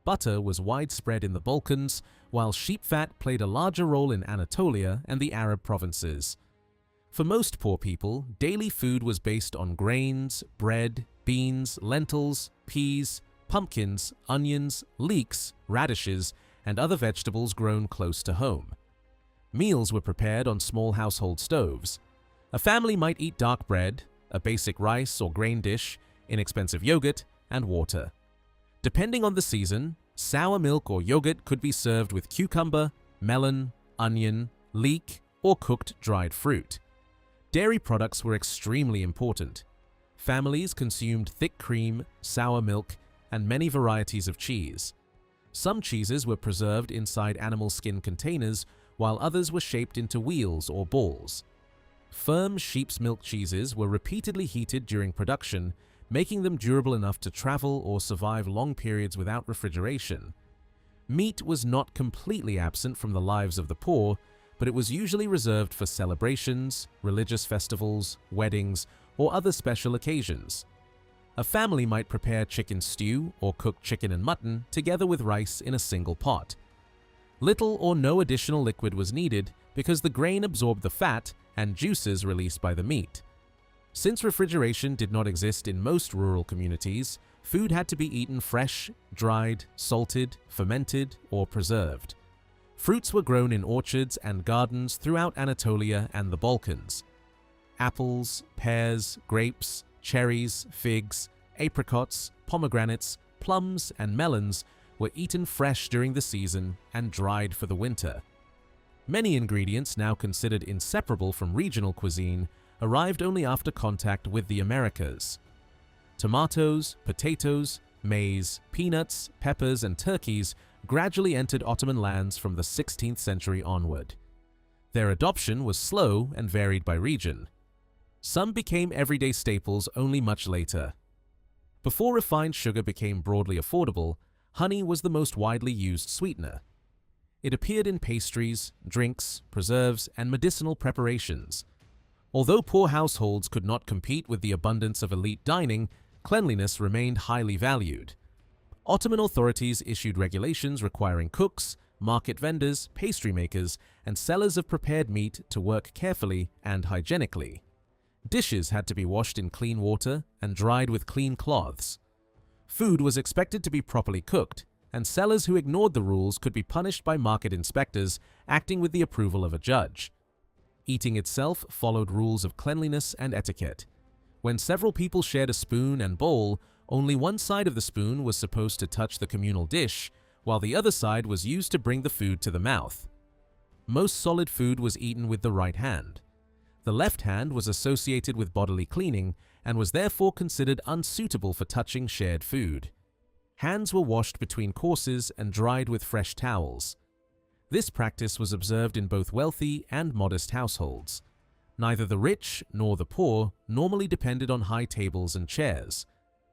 Butter was widespread in the Balkans, while sheep fat played a larger role in Anatolia and the Arab provinces. For most poor people, daily food was based on grains, bread, beans, lentils, peas, pumpkins, onions, leeks, radishes, and other vegetables grown close to home. Meals were prepared on small household stoves. A family might eat dark bread, a basic rice or grain dish, inexpensive yogurt, and water. Depending on the season, sour milk or yogurt could be served with cucumber, melon, onion, leek, or cooked dried fruit. Dairy products were extremely important. Families consumed thick cream, sour milk, and many varieties of cheese. Some cheeses were preserved inside animal skin containers, while others were shaped into wheels or balls. Firm sheep's milk cheeses were repeatedly heated during production, making them durable enough to travel or survive long periods without refrigeration. Meat was not completely absent from the lives of the poor, but it was usually reserved for celebrations, religious festivals, weddings, or other special occasions. A family might prepare chicken stew or cook chicken and mutton together with rice in a single pot. Little or no additional liquid was needed because the grain absorbed the fat and juices released by the meat. Since refrigeration did not exist in most rural communities, food had to be eaten fresh, dried, salted, fermented, or preserved. Fruits were grown in orchards and gardens throughout Anatolia and the Balkans. Apples, pears, grapes, cherries, figs, apricots, pomegranates, plums, and melons were eaten fresh during the season and dried for the winter. Many ingredients now considered inseparable from regional cuisine arrived only after contact with the Americas. Tomatoes, potatoes, maize, peanuts, peppers, and turkeys gradually entered Ottoman lands from the 16th century onward. Their adoption was slow and varied by region. Some became everyday staples only much later. Before refined sugar became broadly affordable, honey was the most widely used sweetener. It appeared in pastries, drinks, preserves, and medicinal preparations. Although poor households could not compete with the abundance of elite dining, cleanliness remained highly valued. Ottoman authorities issued regulations requiring cooks, market vendors, pastry makers, and sellers of prepared meat to work carefully and hygienically. Dishes had to be washed in clean water and dried with clean cloths. Food was expected to be properly cooked, and sellers who ignored the rules could be punished by market inspectors acting with the approval of a judge. Eating itself followed rules of cleanliness and etiquette. When several people shared a spoon and bowl, only one side of the spoon was supposed to touch the communal dish, while the other side was used to bring the food to the mouth. Most solid food was eaten with the right hand. The left hand was associated with bodily cleaning and was therefore considered unsuitable for touching shared food. Hands were washed between courses and dried with fresh towels. This practice was observed in both wealthy and modest households. Neither the rich nor the poor normally depended on high tables and chairs.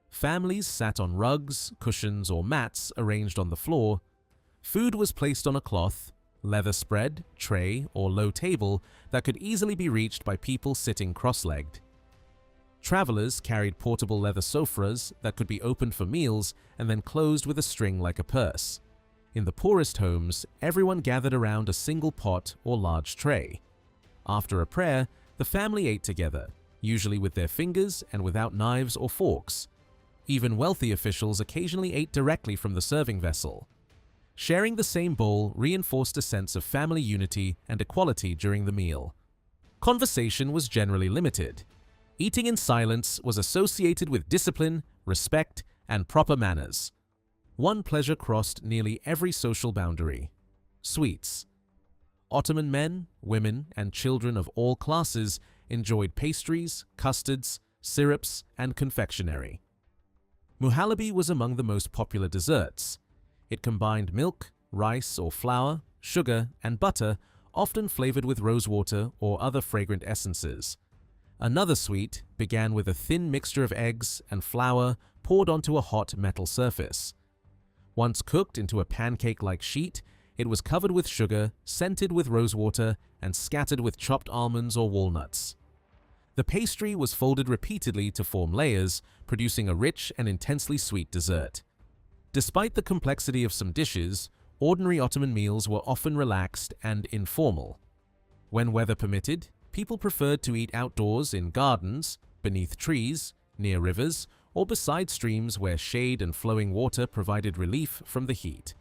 Families sat on rugs, cushions, or mats arranged on the floor. Food was placed on a cloth, leather spread, tray, or low table that could easily be reached by people sitting cross-legged. Travelers carried portable leather sofas that could be opened for meals and then closed with a string like a purse. In the poorest homes, everyone gathered around a single pot or large tray. After a prayer, the family ate together, usually with their fingers and without knives or forks. Even wealthy officials occasionally ate directly from the serving vessel. Sharing the same bowl reinforced a sense of family unity and equality during the meal. Conversation was generally limited. Eating in silence was associated with discipline, respect, and proper manners. One pleasure crossed nearly every social boundary: sweets. Ottoman men, women, and children of all classes enjoyed pastries, custards, syrups, and confectionery. Muhallebi was among the most popular desserts. It combined milk, rice or flour, sugar, and butter, often flavored with rosewater or other fragrant essences. Another sweet began with a thin mixture of eggs and flour poured onto a hot metal surface. Once cooked into a pancake-like sheet, it was covered with sugar, scented with rosewater, and scattered with chopped almonds or walnuts. The pastry was folded repeatedly to form layers, producing a rich and intensely sweet dessert. Despite the complexity of some dishes, ordinary Ottoman meals were often relaxed and informal. When weather permitted, people preferred to eat outdoors in gardens, beneath trees, near rivers, or beside streams where shade and flowing water provided relief from the heat.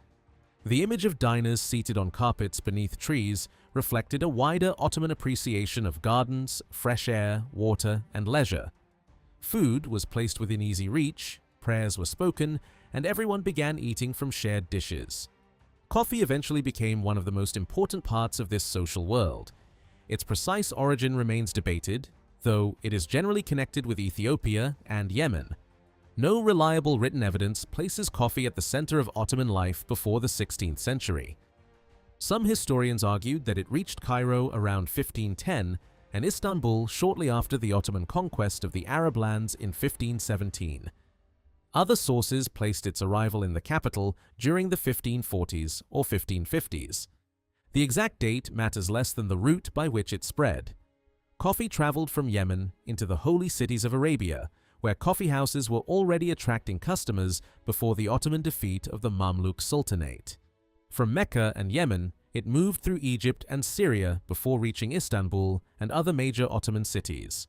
The image of diners seated on carpets beneath trees reflected a wider Ottoman appreciation of gardens, fresh air, water, and leisure. Food was placed within easy reach, prayers were spoken, and everyone began eating from shared dishes. Coffee eventually became one of the most important parts of this social world. Its precise origin remains debated, though it is generally connected with Ethiopia and Yemen. No reliable written evidence places coffee at the center of Ottoman life before the 16th century. Some historians argued that it reached Cairo around 1510 and Istanbul shortly after the Ottoman conquest of the Arab lands in 1517. Other sources placed its arrival in the capital during the 1540s or 1550s. The exact date matters less than the route by which it spread. Coffee traveled from Yemen into the holy cities of Arabia, where coffee houses were already attracting customers before the Ottoman defeat of the Mamluk Sultanate. From Mecca and Yemen, it moved through Egypt and Syria before reaching Istanbul and other major Ottoman cities.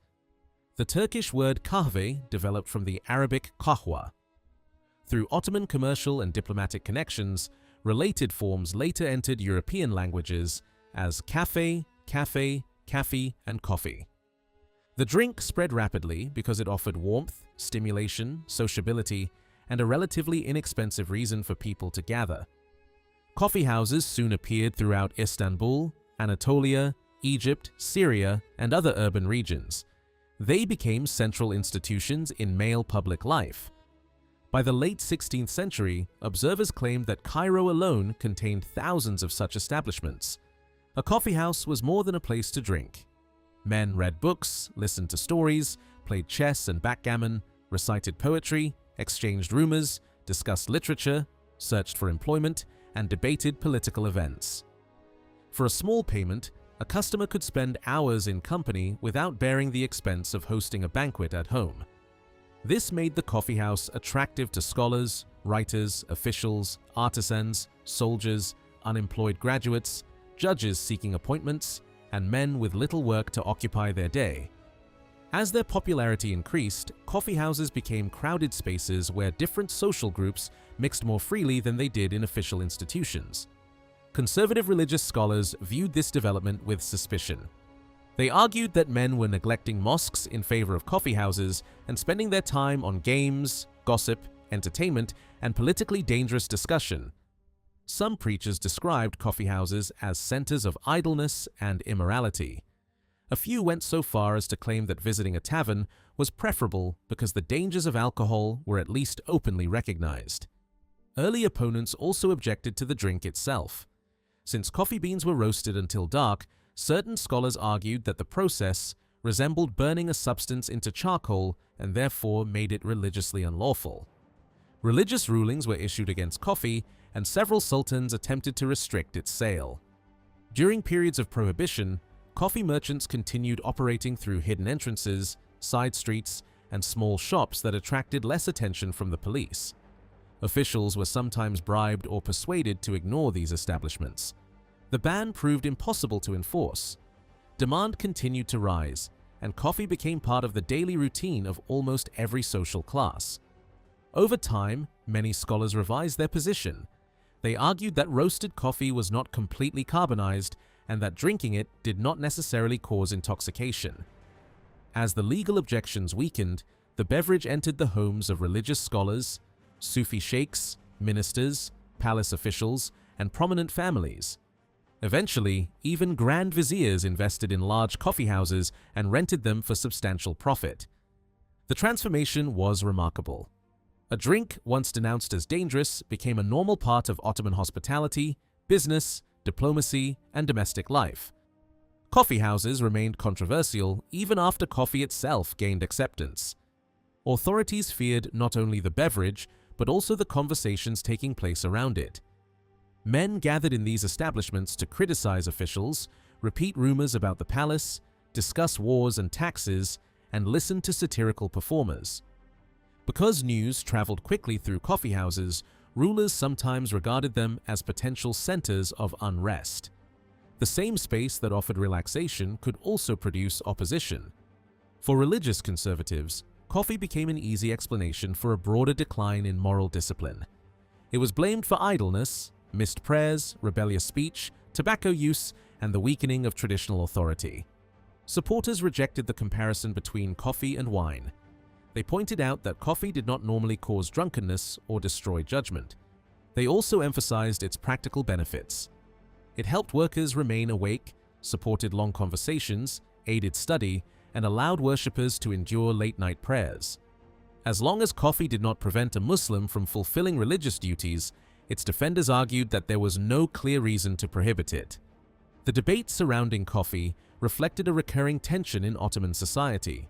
The Turkish word kahve developed from the Arabic kahwa. Through Ottoman commercial and diplomatic connections, related forms later entered European languages as cafe, kafi, and coffee. The drink spread rapidly because it offered warmth, stimulation, sociability, and a relatively inexpensive reason for people to gather. Coffee houses soon appeared throughout Istanbul, Anatolia, Egypt, Syria, and other urban regions. They became central institutions in male public life. By the late 16th century, observers claimed that Cairo alone contained thousands of such establishments. A coffee house was more than a place to drink. Men read books, listened to stories, played chess and backgammon, recited poetry, exchanged rumors, discussed literature, searched for employment, and debated political events. For a small payment, a customer could spend hours in company without bearing the expense of hosting a banquet at home. This made the coffee house attractive to scholars, writers, officials, artisans, soldiers, unemployed graduates, judges seeking appointments, and men with little work to occupy their day. As their popularity increased, coffee houses became crowded spaces where different social groups mixed more freely than they did in official institutions. Conservative religious scholars viewed this development with suspicion. They argued that men were neglecting mosques in favor of coffee houses and spending their time on games, gossip, entertainment, and politically dangerous discussion. Some preachers described coffee houses as centers of idleness and immorality. A few went so far as to claim that visiting a tavern was preferable because the dangers of alcohol were at least openly recognized. Early opponents also objected to the drink itself. Since coffee beans were roasted until dark, certain scholars argued that the process resembled burning a substance into charcoal and therefore made it religiously unlawful. Religious rulings were issued against coffee, and several sultans attempted to restrict its sale. During periods of prohibition, coffee merchants continued operating through hidden entrances, side streets, and small shops that attracted less attention from the police. Officials were sometimes bribed or persuaded to ignore these establishments. The ban proved impossible to enforce. Demand continued to rise, and coffee became part of the daily routine of almost every social class. Over time, many scholars revised their position. They argued that roasted coffee was not completely carbonized and that drinking it did not necessarily cause intoxication. As the legal objections weakened, the beverage entered the homes of religious scholars, Sufi sheikhs, ministers, palace officials, and prominent families. Eventually, even grand viziers invested in large coffee houses and rented them for substantial profit. The transformation was remarkable. A drink, once denounced as dangerous, became a normal part of Ottoman hospitality, business, diplomacy, and domestic life. Coffee houses remained controversial even after coffee itself gained acceptance. Authorities feared not only the beverage, but also the conversations taking place around it. Men gathered in these establishments to criticize officials, repeat rumors about the palace, discuss wars and taxes, and listen to satirical performers. Because news traveled quickly through coffee houses, rulers sometimes regarded them as potential centers of unrest. The same space that offered relaxation could also produce opposition. For religious conservatives, coffee became an easy explanation for a broader decline in moral discipline. It was blamed for idleness, missed prayers, rebellious speech, tobacco use, and the weakening of traditional authority. Supporters rejected the comparison between coffee and wine. They pointed out that coffee did not normally cause drunkenness or destroy judgment. They also emphasized its practical benefits. It helped workers remain awake, supported long conversations, aided study, and allowed worshippers to endure late-night prayers. As long as coffee did not prevent a Muslim from fulfilling religious duties, its defenders argued that there was no clear reason to prohibit it. The debate surrounding coffee reflected a recurring tension in Ottoman society.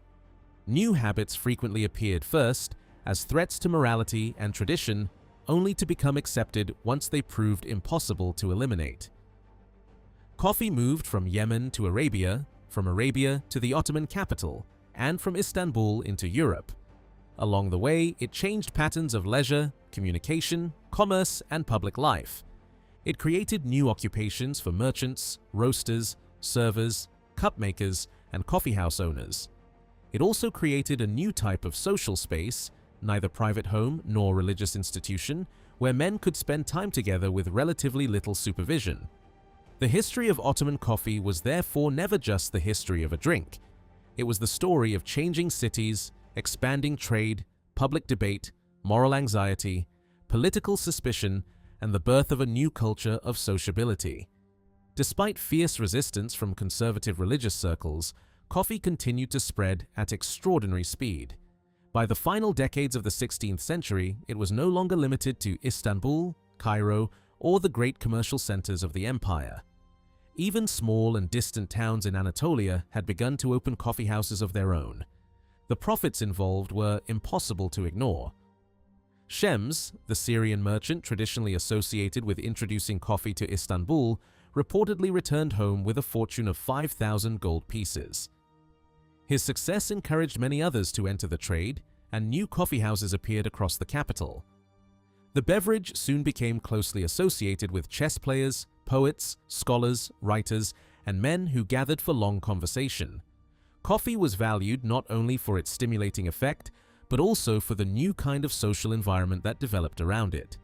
New habits frequently appeared first as threats to morality and tradition, only to become accepted once they proved impossible to eliminate. Coffee moved from Yemen to Arabia, from Arabia to the Ottoman capital, and from Istanbul into Europe. Along the way, it changed patterns of leisure, communication, commerce, and public life. It created new occupations for merchants, roasters, servers, cup makers, and coffeehouse owners. It also created a new type of social space, neither private home nor religious institution, where men could spend time together with relatively little supervision. The history of Ottoman coffee was therefore never just the history of a drink. It was the story of changing cities, expanding trade, public debate, moral anxiety, political suspicion, and the birth of a new culture of sociability. Despite fierce resistance from conservative religious circles, coffee continued to spread at extraordinary speed. By the final decades of the 16th century, it was no longer limited to Istanbul, Cairo, or the great commercial centers of the empire. Even small and distant towns in Anatolia had begun to open coffeehouses of their own. The profits involved were impossible to ignore. Shems, the Syrian merchant traditionally associated with introducing coffee to Istanbul, reportedly returned home with a fortune of 5,000 gold pieces. His success encouraged many others to enter the trade, and new coffeehouses appeared across the capital. The beverage soon became closely associated with chess players, poets, scholars, writers, and men who gathered for long conversation. Coffee was valued not only for its stimulating effect, but also for the new kind of social environment that developed around it.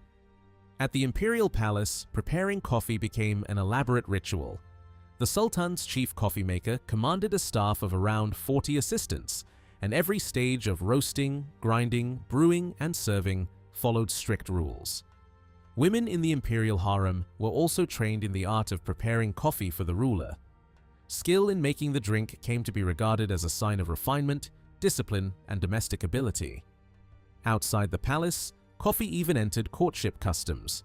At the imperial palace, preparing coffee became an elaborate ritual. The Sultan's chief coffee maker commanded a staff of around 40 assistants, and every stage of roasting, grinding, brewing, and serving followed strict rules. Women in the imperial harem were also trained in the art of preparing coffee for the ruler. Skill in making the drink came to be regarded as a sign of refinement, discipline, and domestic ability. Outside the palace, coffee even entered courtship customs.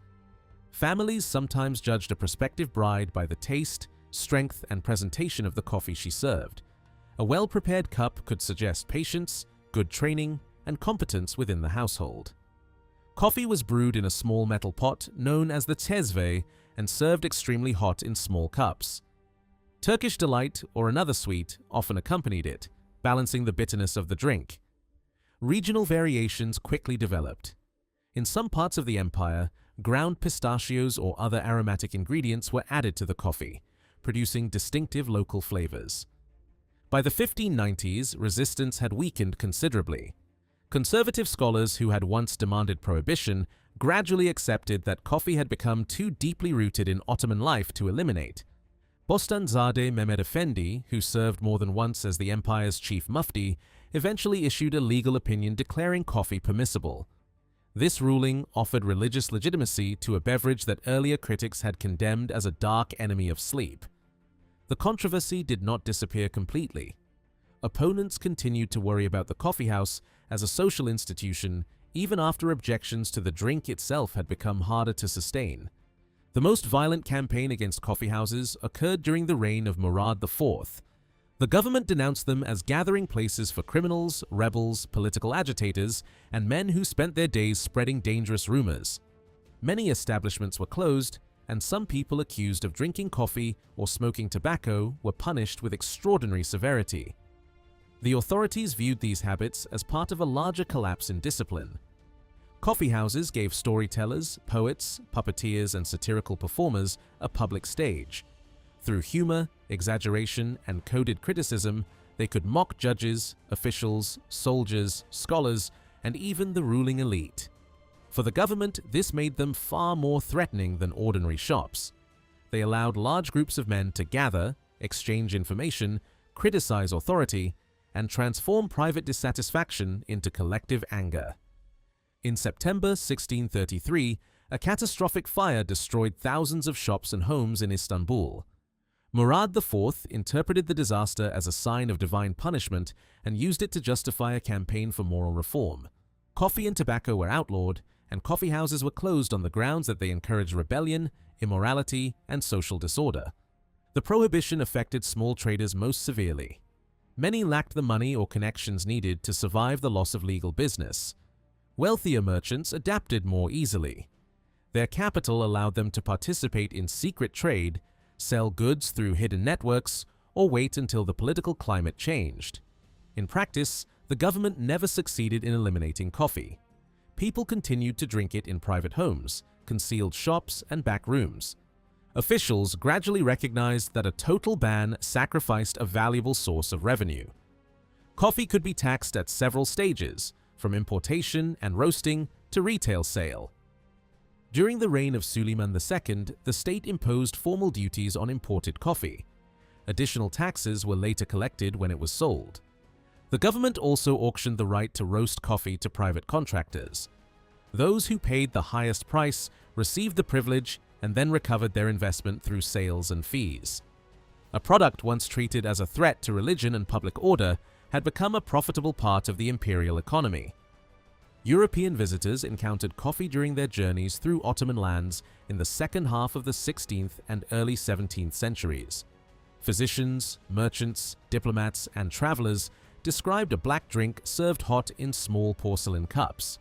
Families sometimes judged a prospective bride by the taste, strength, and presentation of the coffee she served. A well-prepared cup could suggest patience, good training, and competence within the household. Coffee was brewed in a small metal pot known as the tezve and served extremely hot in small cups. Turkish delight, or another sweet, often accompanied it, balancing the bitterness of the drink. Regional variations quickly developed. In some parts of the empire, ground pistachios or other aromatic ingredients were added to the coffee, producing distinctive local flavors. By the 1590s, resistance had weakened considerably. Conservative scholars who had once demanded prohibition gradually accepted that coffee had become too deeply rooted in Ottoman life to eliminate. Bostanzade Mehmed Efendi, who served more than once as the empire's chief mufti, eventually issued a legal opinion declaring coffee permissible. This ruling offered religious legitimacy to a beverage that earlier critics had condemned as a dark enemy of sleep. The controversy did not disappear completely. Opponents continued to worry about the coffeehouse as a social institution even after objections to the drink itself had become harder to sustain. The most violent campaign against coffeehouses occurred during the reign of Murad IV. The government denounced them as gathering places for criminals, rebels, political agitators, and men who spent their days spreading dangerous rumors. Many establishments were closed, and some people accused of drinking coffee or smoking tobacco were punished with extraordinary severity. The authorities viewed these habits as part of a larger collapse in discipline. Coffeehouses gave storytellers, poets, puppeteers, and satirical performers a public stage. Through humor, exaggeration, and coded criticism, they could mock judges, officials, soldiers, scholars, and even the ruling elite. For the government, this made them far more threatening than ordinary shops. They allowed large groups of men to gather, exchange information, criticize authority, and transform private dissatisfaction into collective anger. In September 1633, a catastrophic fire destroyed thousands of shops and homes in Istanbul. Murad IV interpreted the disaster as a sign of divine punishment and used it to justify a campaign for moral reform. Coffee and tobacco were outlawed, and coffee houses were closed on the grounds that they encouraged rebellion, immorality, and social disorder. The prohibition affected small traders most severely. Many lacked the money or connections needed to survive the loss of legal business. Wealthier merchants adapted more easily. Their capital allowed them to participate in secret trade, sell goods through hidden networks, or wait until the political climate changed. In practice, the government never succeeded in eliminating coffee. People continued to drink it in private homes, concealed shops, and back rooms. Officials gradually recognized that a total ban sacrificed a valuable source of revenue. Coffee could be taxed at several stages, from importation and roasting to retail sale. During the reign of Suleiman II, the state imposed formal duties on imported coffee. Additional taxes were later collected when it was sold. The government also auctioned the right to roast coffee to private contractors. Those who paid the highest price received the privilege and then recovered their investment through sales and fees. A product once treated as a threat to religion and public order had become a profitable part of the imperial economy. European visitors encountered coffee during their journeys through Ottoman lands in the second half of the 16th and early 17th centuries. Physicians, merchants, diplomats, and travelers described a black drink served hot in small porcelain cups.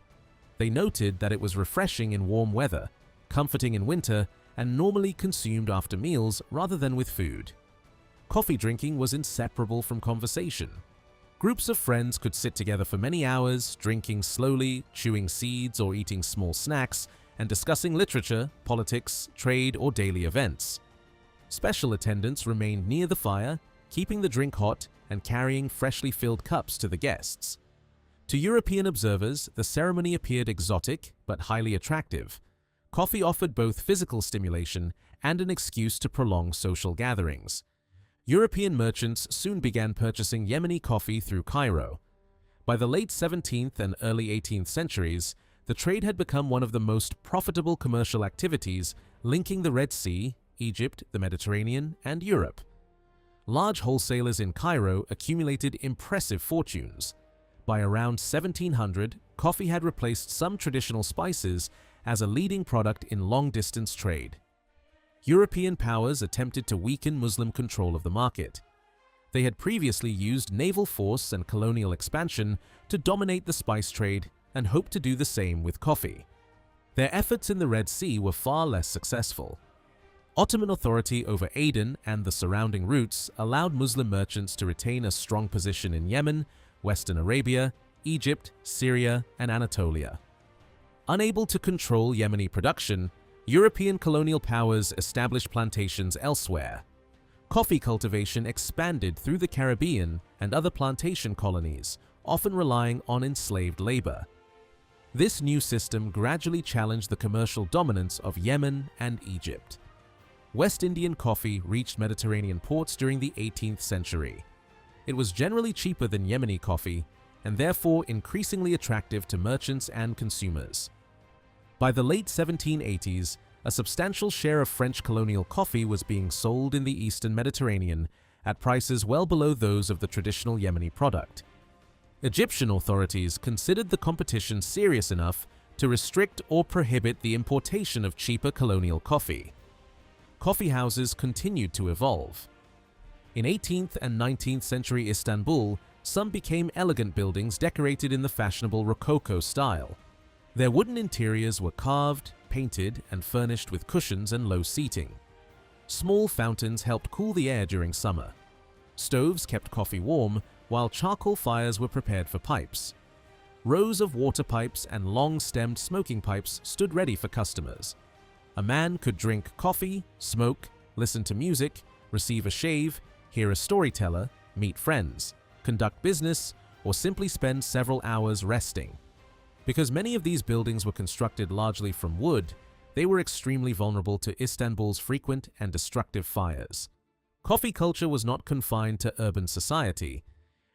They noted that it was refreshing in warm weather, comforting in winter, and normally consumed after meals rather than with food. Coffee drinking was inseparable from conversation. Groups of friends could sit together for many hours, drinking slowly, chewing seeds or eating small snacks, and discussing literature, politics, trade, or daily events. Special attendants remained near the fire, keeping the drink hot and carrying freshly filled cups to the guests. To European observers, the ceremony appeared exotic but highly attractive. Coffee offered both physical stimulation and an excuse to prolong social gatherings. European merchants soon began purchasing Yemeni coffee through Cairo. By the late 17th and early 18th centuries, the trade had become one of the most profitable commercial activities, linking the Red Sea, Egypt, the Mediterranean, and Europe. Large wholesalers in Cairo accumulated impressive fortunes. By around 1700, coffee had replaced some traditional spices as a leading product in long-distance trade. European powers attempted to weaken Muslim control of the market. They had previously used naval force and colonial expansion to dominate the spice trade and hoped to do the same with coffee. Their efforts in the Red Sea were far less successful. Ottoman authority over Aden and the surrounding routes allowed Muslim merchants to retain a strong position in Yemen, Western Arabia, Egypt, Syria, and Anatolia. Unable to control Yemeni production, European colonial powers established plantations elsewhere. Coffee cultivation expanded through the Caribbean and other plantation colonies, often relying on enslaved labor. This new system gradually challenged the commercial dominance of Yemen and Egypt. West Indian coffee reached Mediterranean ports during the 18th century. It was generally cheaper than Yemeni coffee and therefore increasingly attractive to merchants and consumers. By the late 1780s, a substantial share of French colonial coffee was being sold in the eastern Mediterranean at prices well below those of the traditional Yemeni product. Egyptian authorities considered the competition serious enough to restrict or prohibit the importation of cheaper colonial coffee. Coffee houses continued to evolve. In 18th and 19th century Istanbul, some became elegant buildings decorated in the fashionable Rococo style. Their wooden interiors were carved, painted, and furnished with cushions and low seating. Small fountains helped cool the air during summer. Stoves kept coffee warm, while charcoal fires were prepared for pipes. Rows of water pipes and long-stemmed smoking pipes stood ready for customers. A man could drink coffee, smoke, listen to music, receive a shave, hear a storyteller, meet friends, conduct business, or simply spend several hours resting. Because many of these buildings were constructed largely from wood, they were extremely vulnerable to Istanbul's frequent and destructive fires. Coffee culture was not confined to urban society.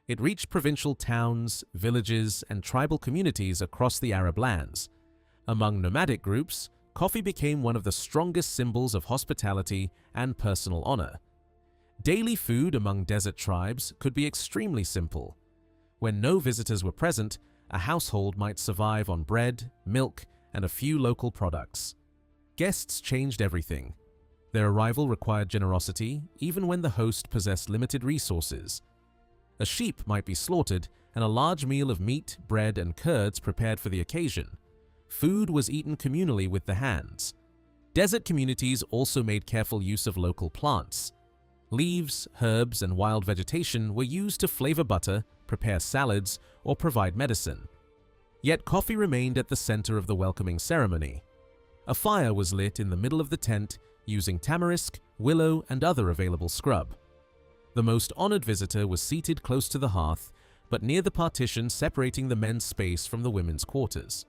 It reached provincial towns, villages, and tribal communities across the Arab lands. Among nomadic groups, coffee became one of the strongest symbols of hospitality and personal honor. Daily food among desert tribes could be extremely simple. When no visitors were present, a household might survive on bread, milk, and a few local products. Guests changed everything. Their arrival required generosity, even when the host possessed limited resources. A sheep might be slaughtered, and a large meal of meat, bread, and curds prepared for the occasion. Food was eaten communally with the hands. Desert communities also made careful use of local plants. Leaves, herbs, and wild vegetation were used to flavor butter, prepare salads, or provide medicine. Yet coffee remained at the center of the welcoming ceremony. A fire was lit in the middle of the tent using tamarisk, willow, and other available scrub. The most honored visitor was seated close to the hearth, but near the partition separating the men's space from the women's quarters.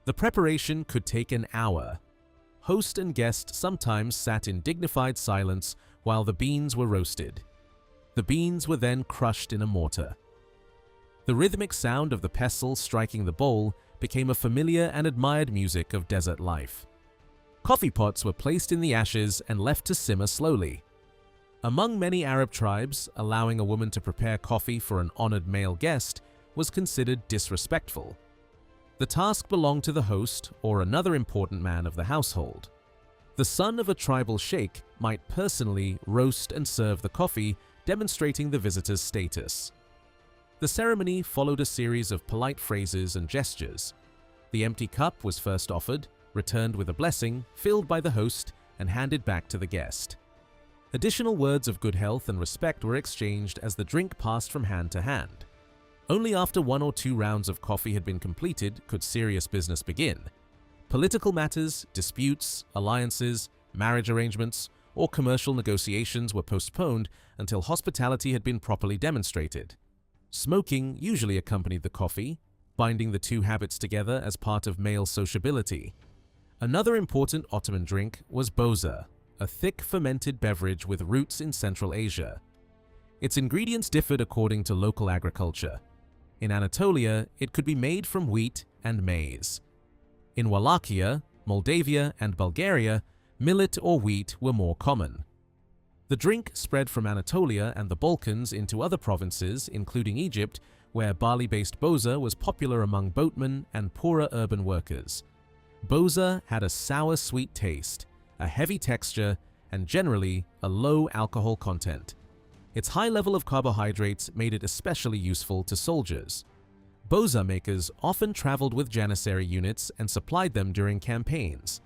The preparation could take an hour. Host and guest sometimes sat in dignified silence while the beans were roasted. The beans were then crushed in a mortar. The rhythmic sound of the pestle striking the bowl became a familiar and admired music of desert life. Coffee pots were placed in the ashes and left to simmer slowly. Among many Arab tribes, allowing a woman to prepare coffee for an honored male guest was considered disrespectful. The task belonged to the host or another important man of the household. The son of a tribal sheikh might personally roast and serve the coffee, demonstrating the visitor's status. The ceremony followed a series of polite phrases and gestures. The empty cup was first offered, returned with a blessing, filled by the host, and handed back to the guest. Additional words of good health and respect were exchanged as the drink passed from hand to hand. Only after 1 or 2 rounds of coffee had been completed could serious business begin. Political matters, disputes, alliances, marriage arrangements, or commercial negotiations were postponed until hospitality had been properly demonstrated. Smoking usually accompanied the coffee, binding the two habits together as part of male sociability. Another important Ottoman drink was boza, a thick fermented beverage with roots in Central Asia. Its ingredients differed according to local agriculture. In Anatolia, it could be made from wheat and maize. In Wallachia, Moldavia, and Bulgaria, millet or wheat were more common. The drink spread from Anatolia and the Balkans into other provinces, including Egypt, where barley-based boza was popular among boatmen and poorer urban workers. Boza had a sour-sweet taste, a heavy texture, and generally a low alcohol content. Its high level of carbohydrates made it especially useful to soldiers. Boza makers often traveled with janissary units and supplied them during campaigns.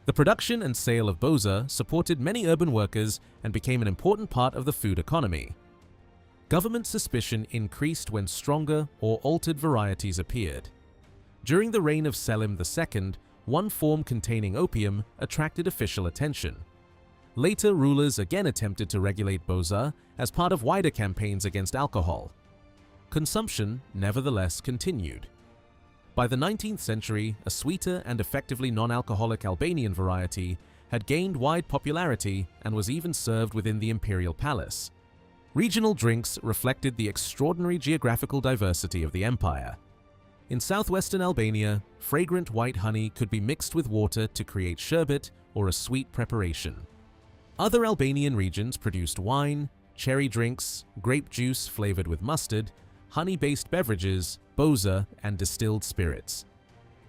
The production and sale of boza supported many urban workers and became an important part of the food economy. Government suspicion increased when stronger or altered varieties appeared. During the reign of Selim II, one form containing opium attracted official attention. Later rulers again attempted to regulate boza as part of wider campaigns against alcohol. Consumption, nevertheless, continued. By the 19th century, a sweeter and effectively non-alcoholic Albanian variety had gained wide popularity and was even served within the imperial palace. Regional drinks reflected the extraordinary geographical diversity of the empire. In southwestern Albania, fragrant white honey could be mixed with water to create sherbet or a sweet preparation. Other Albanian regions produced wine, cherry drinks, grape juice flavored with mustard, honey-based beverages, boza, and distilled spirits.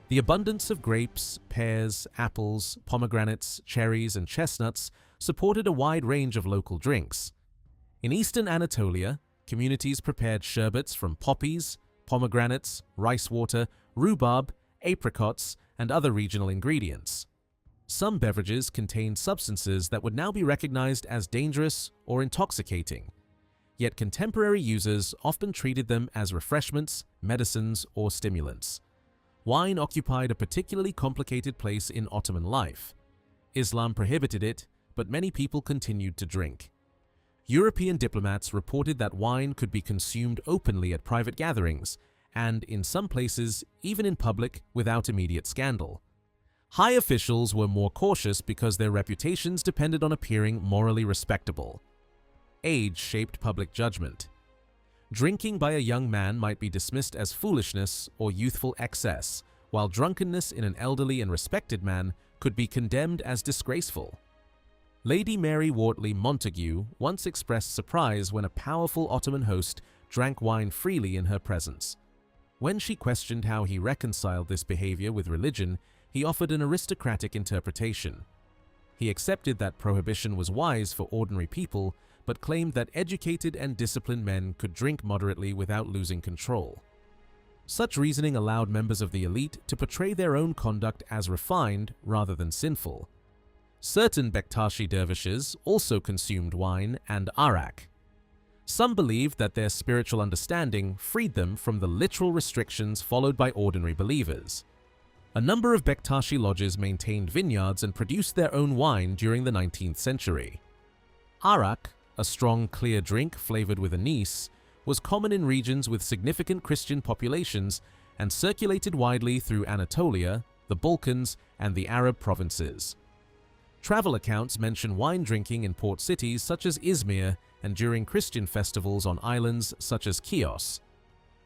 The abundance of grapes, pears, apples, pomegranates, cherries, and chestnuts supported a wide range of local drinks. In eastern Anatolia, communities prepared sherbets from poppies, pomegranates, rice water, rhubarb, apricots, and other regional ingredients. Some beverages contained substances that would now be recognized as dangerous or intoxicating, yet contemporary users often treated them as refreshments, medicines, or stimulants. Wine occupied a particularly complicated place in Ottoman life. Islam prohibited it, but many people continued to drink. European diplomats reported that wine could be consumed openly at private gatherings, and in some places, even in public, without immediate scandal. High officials were more cautious because their reputations depended on appearing morally respectable. Age shaped public judgment. Drinking by a young man might be dismissed as foolishness or youthful excess, while drunkenness in an elderly and respected man could be condemned as disgraceful. Lady Mary Wortley Montagu once expressed surprise when a powerful Ottoman host drank wine freely in her presence. When she questioned how he reconciled this behavior with religion, he offered an aristocratic interpretation. He accepted that prohibition was wise for ordinary people, but claimed that educated and disciplined men could drink moderately without losing control. Such reasoning allowed members of the elite to portray their own conduct as refined rather than sinful. Certain Bektashi dervishes also consumed wine and arak. Some believed that their spiritual understanding freed them from the literal restrictions followed by ordinary believers. A number of Bektashi lodges maintained vineyards and produced their own wine during the 19th century. Arak, a strong, clear drink flavored with anise, was common in regions with significant Christian populations and circulated widely through Anatolia, the Balkans, and the Arab provinces. Travel accounts mention wine drinking in port cities such as Izmir and during Christian festivals on islands such as Chios.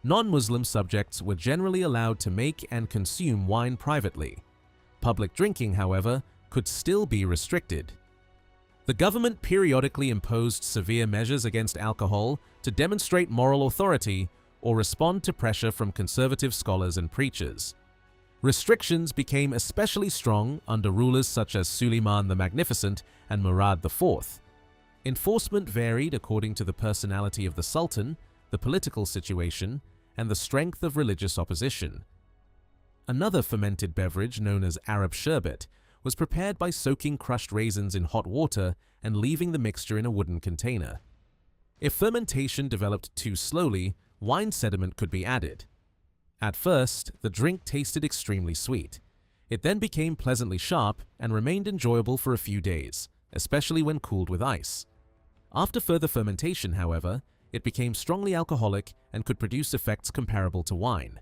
Non-Muslim subjects were generally allowed to make and consume wine privately. Public drinking, however, could still be restricted. The government periodically imposed severe measures against alcohol to demonstrate moral authority or respond to pressure from conservative scholars and preachers. Restrictions became especially strong under rulers such as Suleiman the Magnificent and Murad IV. Enforcement varied according to the personality of the sultan, the political situation, and the strength of religious opposition. Another fermented beverage known as Arab sherbet was prepared by soaking crushed raisins in hot water and leaving the mixture in a wooden container. If fermentation developed too slowly, wine sediment could be added. At first, the drink tasted extremely sweet. It then became pleasantly sharp and remained enjoyable for a few days, especially when cooled with ice. After further fermentation, however, it became strongly alcoholic and could produce effects comparable to wine.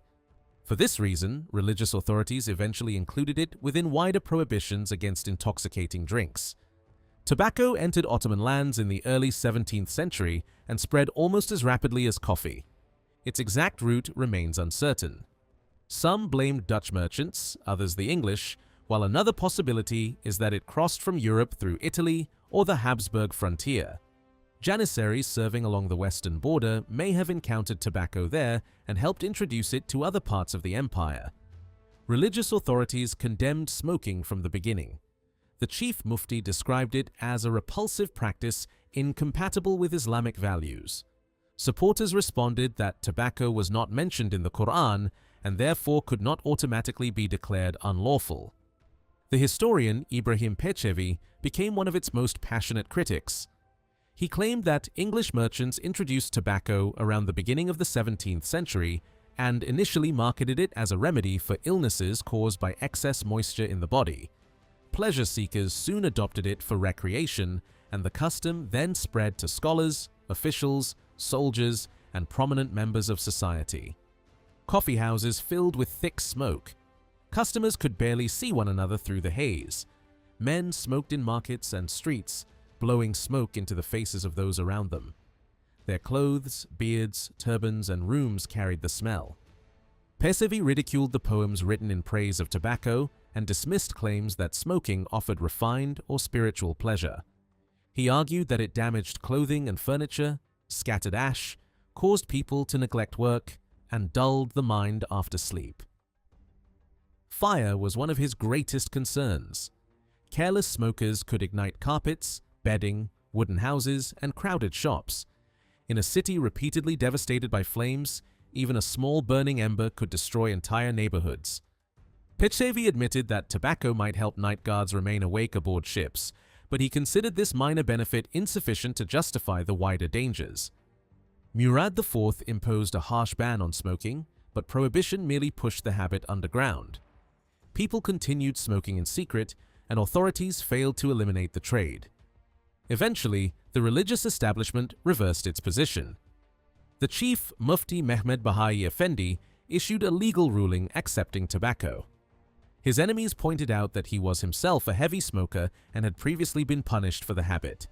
For this reason, religious authorities eventually included it within wider prohibitions against intoxicating drinks. Tobacco entered Ottoman lands in the early 17th century and spread almost as rapidly as coffee. Its exact route remains uncertain. Some blamed Dutch merchants, others the English, while another possibility is that it crossed from Europe through Italy or the Habsburg frontier. Janissaries serving along the western border may have encountered tobacco there and helped introduce it to other parts of the empire. Religious authorities condemned smoking from the beginning. The chief mufti described it as a repulsive practice incompatible with Islamic values. Supporters responded that tobacco was not mentioned in the Quran and therefore could not automatically be declared unlawful. The historian Ibrahim Pechevi became one of its most passionate critics. He claimed that English merchants introduced tobacco around the beginning of the 17th century and initially marketed it as a remedy for illnesses caused by excess moisture in the body. Pleasure seekers soon adopted it for recreation, and the custom then spread to scholars, officials, soldiers, and prominent members of society. Coffee houses filled with thick smoke. Customers could barely see one another through the haze. Men smoked in markets and streets, blowing smoke into the faces of those around them. Their clothes, beards, turbans, and rooms carried the smell. Pesevi ridiculed the poems written in praise of tobacco and dismissed claims that smoking offered refined or spiritual pleasure. He argued that it damaged clothing and furniture, scattered ash, caused people to neglect work, and dulled the mind after sleep. Fire was one of his greatest concerns. Careless smokers could ignite carpets, bedding, wooden houses, and crowded shops. In a city repeatedly devastated by flames, even a small burning ember could destroy entire neighborhoods. Pechevi admitted that tobacco might help night guards remain awake aboard ships, but he considered this minor benefit insufficient to justify the wider dangers. Murad IV imposed a harsh ban on smoking, but prohibition merely pushed the habit underground. People continued smoking in secret, and authorities failed to eliminate the trade. Eventually, the religious establishment reversed its position. The chief Mufti Mehmed Bahai Effendi issued a legal ruling accepting tobacco. His enemies pointed out that he was himself a heavy smoker and had previously been punished for the habit.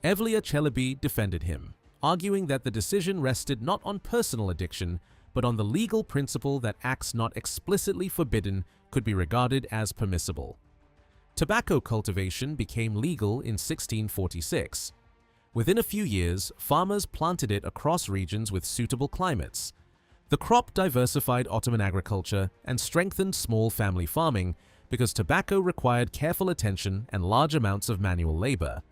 Evliya Çelebi defended him, arguing that the decision rested not on personal addiction, but on the legal principle that acts not explicitly forbidden could be regarded as permissible. Tobacco cultivation became legal in 1646. Within a few years, farmers planted it across regions with suitable climates. The crop diversified Ottoman agriculture and strengthened small family farming because tobacco required careful attention and large amounts of manual labor.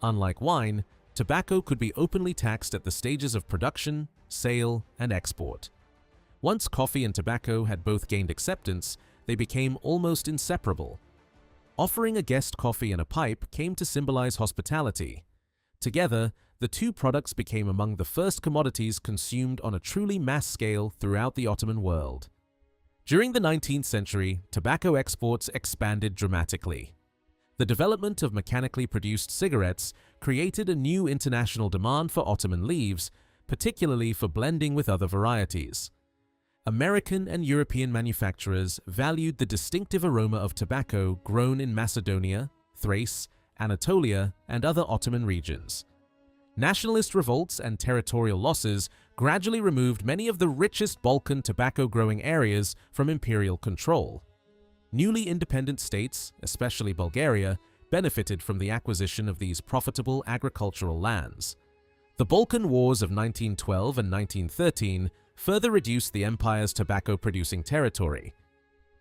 Unlike wine, tobacco could be openly taxed at the stages of production, sale, and export. Once coffee and tobacco had both gained acceptance, they became almost inseparable. Offering a guest coffee and a pipe came to symbolize hospitality. Together, the two products became among the first commodities consumed on a truly mass scale throughout the Ottoman world. During the 19th century, tobacco exports expanded dramatically. The development of mechanically produced cigarettes created a new international demand for Ottoman leaves, particularly for blending with other varieties. American and European manufacturers valued the distinctive aroma of tobacco grown in Macedonia, Thrace, Anatolia, and other Ottoman regions. Nationalist revolts and territorial losses gradually removed many of the richest Balkan tobacco-growing areas from imperial control. Newly independent states, especially Bulgaria, benefited from the acquisition of these profitable agricultural lands. The Balkan Wars of 1912 and 1913 further reduced the empire's tobacco-producing territory.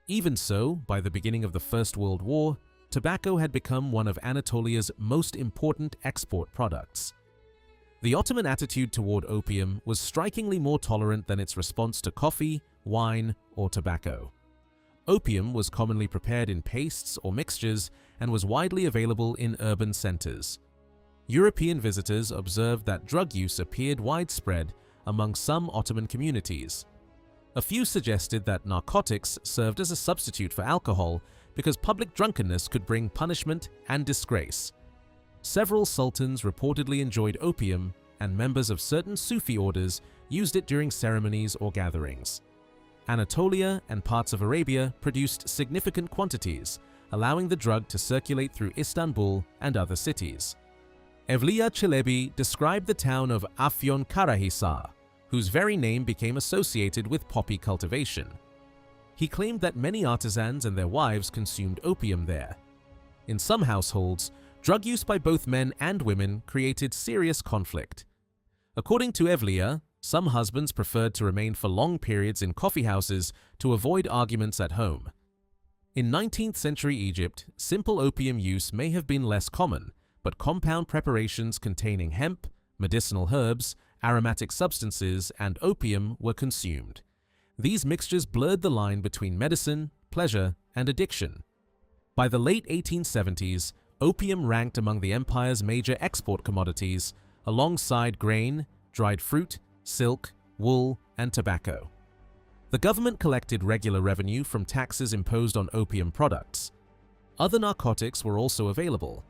Even so, by the beginning of the First World War, tobacco had become one of Anatolia's most important export products. The Ottoman attitude toward opium was strikingly more tolerant than its response to coffee, wine, or tobacco. Opium was commonly prepared in pastes or mixtures and was widely available in urban centers. European visitors observed that drug use appeared widespread among some Ottoman communities. A few suggested that narcotics served as a substitute for alcohol because public drunkenness could bring punishment and disgrace. Several sultans reportedly enjoyed opium, and members of certain Sufi orders used it during ceremonies or gatherings. Anatolia and parts of Arabia produced significant quantities, allowing the drug to circulate through Istanbul and other cities. Evliya Çelebi described the town of Afyonkarahisar, whose very name became associated with poppy cultivation. He claimed that many artisans and their wives consumed opium there. In some households, drug use by both men and women created serious conflict. According to Evliya, some husbands preferred to remain for long periods in coffeehouses to avoid arguments at home. In 19th century Egypt, simple opium use may have been less common, but compound preparations containing hemp, medicinal herbs, aromatic substances, and opium were consumed. These mixtures blurred the line between medicine, pleasure, and addiction. By the late 1870s, opium ranked among the empire's major export commodities, alongside grain, dried fruit, silk, wool, and tobacco. The government collected regular revenue from taxes imposed on opium products. Other narcotics were also available.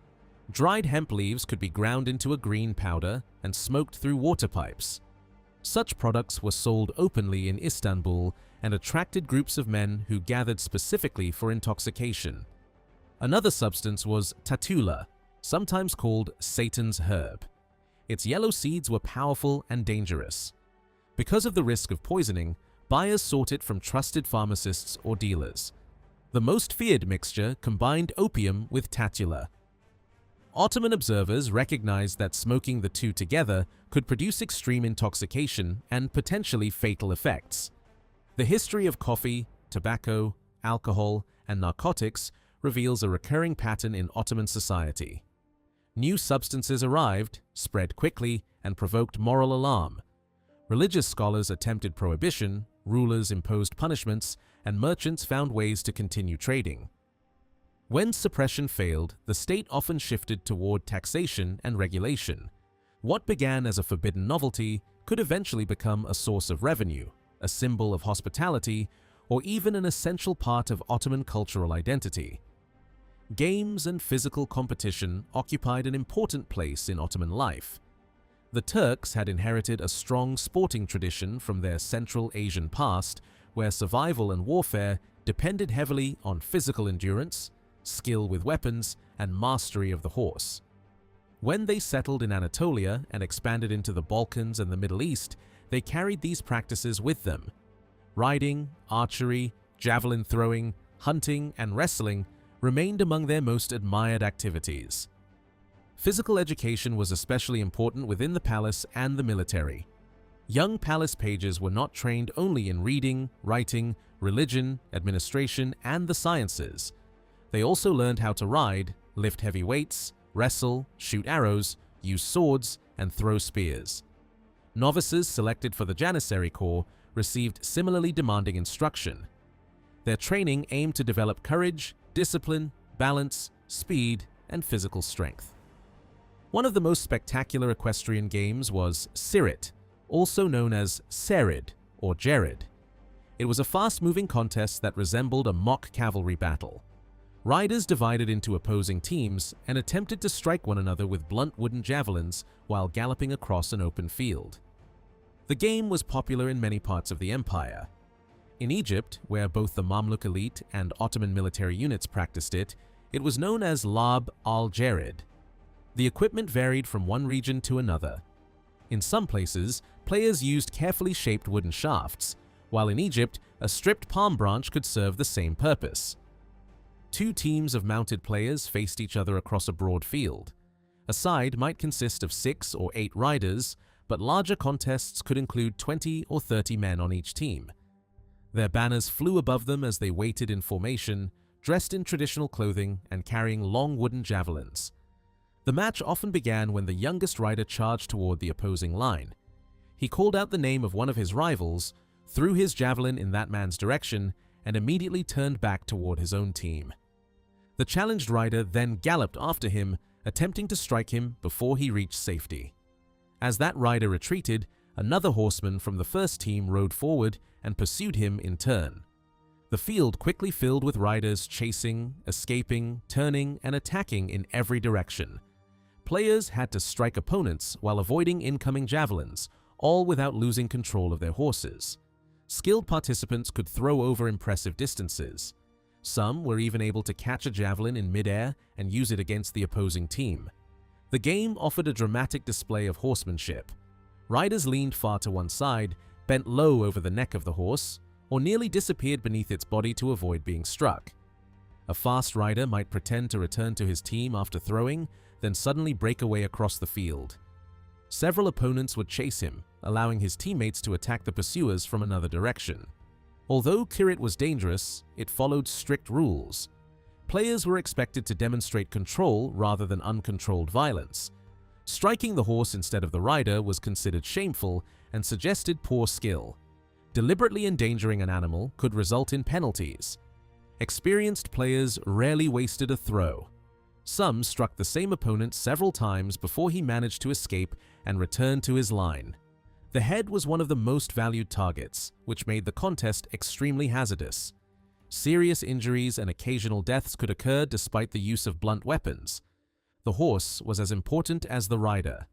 Dried hemp leaves could be ground into a green powder and smoked through water pipes. Such products were sold openly in Istanbul and attracted groups of men who gathered specifically for intoxication. Another substance was tatula, sometimes called Satan's herb. Its yellow seeds were powerful and dangerous. Because of the risk of poisoning, buyers sought it from trusted pharmacists or dealers. The most feared mixture combined opium with tatula. Ottoman observers recognized that smoking the two together could produce extreme intoxication and potentially fatal effects. The history of coffee, tobacco, alcohol, and narcotics reveals a recurring pattern in Ottoman society. New substances arrived, spread quickly, and provoked moral alarm. Religious scholars attempted prohibition, rulers imposed punishments, and merchants found ways to continue trading. When suppression failed, the state often shifted toward taxation and regulation. What began as a forbidden novelty could eventually become a source of revenue, a symbol of hospitality, or even an essential part of Ottoman cultural identity. Games and physical competition occupied an important place in Ottoman life. The Turks had inherited a strong sporting tradition from their Central Asian past, where survival and warfare depended heavily on physical endurance, skill with weapons, and mastery of the horse. When they settled in Anatolia and expanded into the Balkans and the Middle East, they carried these practices with them. Riding, archery, javelin throwing, hunting, and wrestling remained among their most admired activities. Physical education was especially important within the palace and the military. Young palace pages were not trained only in reading, writing, religion, administration, and the sciences. They also learned how to ride, lift heavy weights, wrestle, shoot arrows, use swords, and throw spears. Novices selected for the Janissary Corps received similarly demanding instruction. Their training aimed to develop courage, discipline, balance, speed, and physical strength. One of the most spectacular equestrian games was Sirit, also known as Serid or Jerid. It was a fast-moving contest that resembled a mock cavalry battle. Riders divided into opposing teams and attempted to strike one another with blunt wooden javelins while galloping across an open field. The game was popular in many parts of the empire. In Egypt, where both the Mamluk elite and Ottoman military units practiced it, it was known as Lab al-Jerid. The equipment varied from one region to another. In some places, players used carefully shaped wooden shafts, while in Egypt, a stripped palm branch could serve the same purpose. Two teams of mounted players faced each other across a broad field. A side might consist of 6 or 8 riders, but larger contests could include 20 or 30 men on each team. Their banners flew above them as they waited in formation, dressed in traditional clothing and carrying long wooden javelins. The match often began when the youngest rider charged toward the opposing line. He called out the name of one of his rivals, threw his javelin in that man's direction, and immediately turned back toward his own team. The challenged rider then galloped after him, attempting to strike him before he reached safety. As that rider retreated, another horseman from the first team rode forward and pursued him in turn. The field quickly filled with riders chasing, escaping, turning, and attacking in every direction. Players had to strike opponents while avoiding incoming javelins, all without losing control of their horses. Skilled participants could throw over impressive distances. Some were even able to catch a javelin in midair and use it against the opposing team. The game offered a dramatic display of horsemanship. Riders leaned far to one side, bent low over the neck of the horse, or nearly disappeared beneath its body to avoid being struck. A fast rider might pretend to return to his team after throwing, then suddenly break away across the field. Several opponents would chase him, allowing his teammates to attack the pursuers from another direction. Although Kirit was dangerous, it followed strict rules. Players were expected to demonstrate control rather than uncontrolled violence. Striking the horse instead of the rider was considered shameful and suggested poor skill. Deliberately endangering an animal could result in penalties. Experienced players rarely wasted a throw. Some struck the same opponent several times before he managed to escape and return to his line. The head was one of the most valued targets, which made the contest extremely hazardous. Serious injuries and occasional deaths could occur despite the use of blunt weapons. The horse was as important as the rider.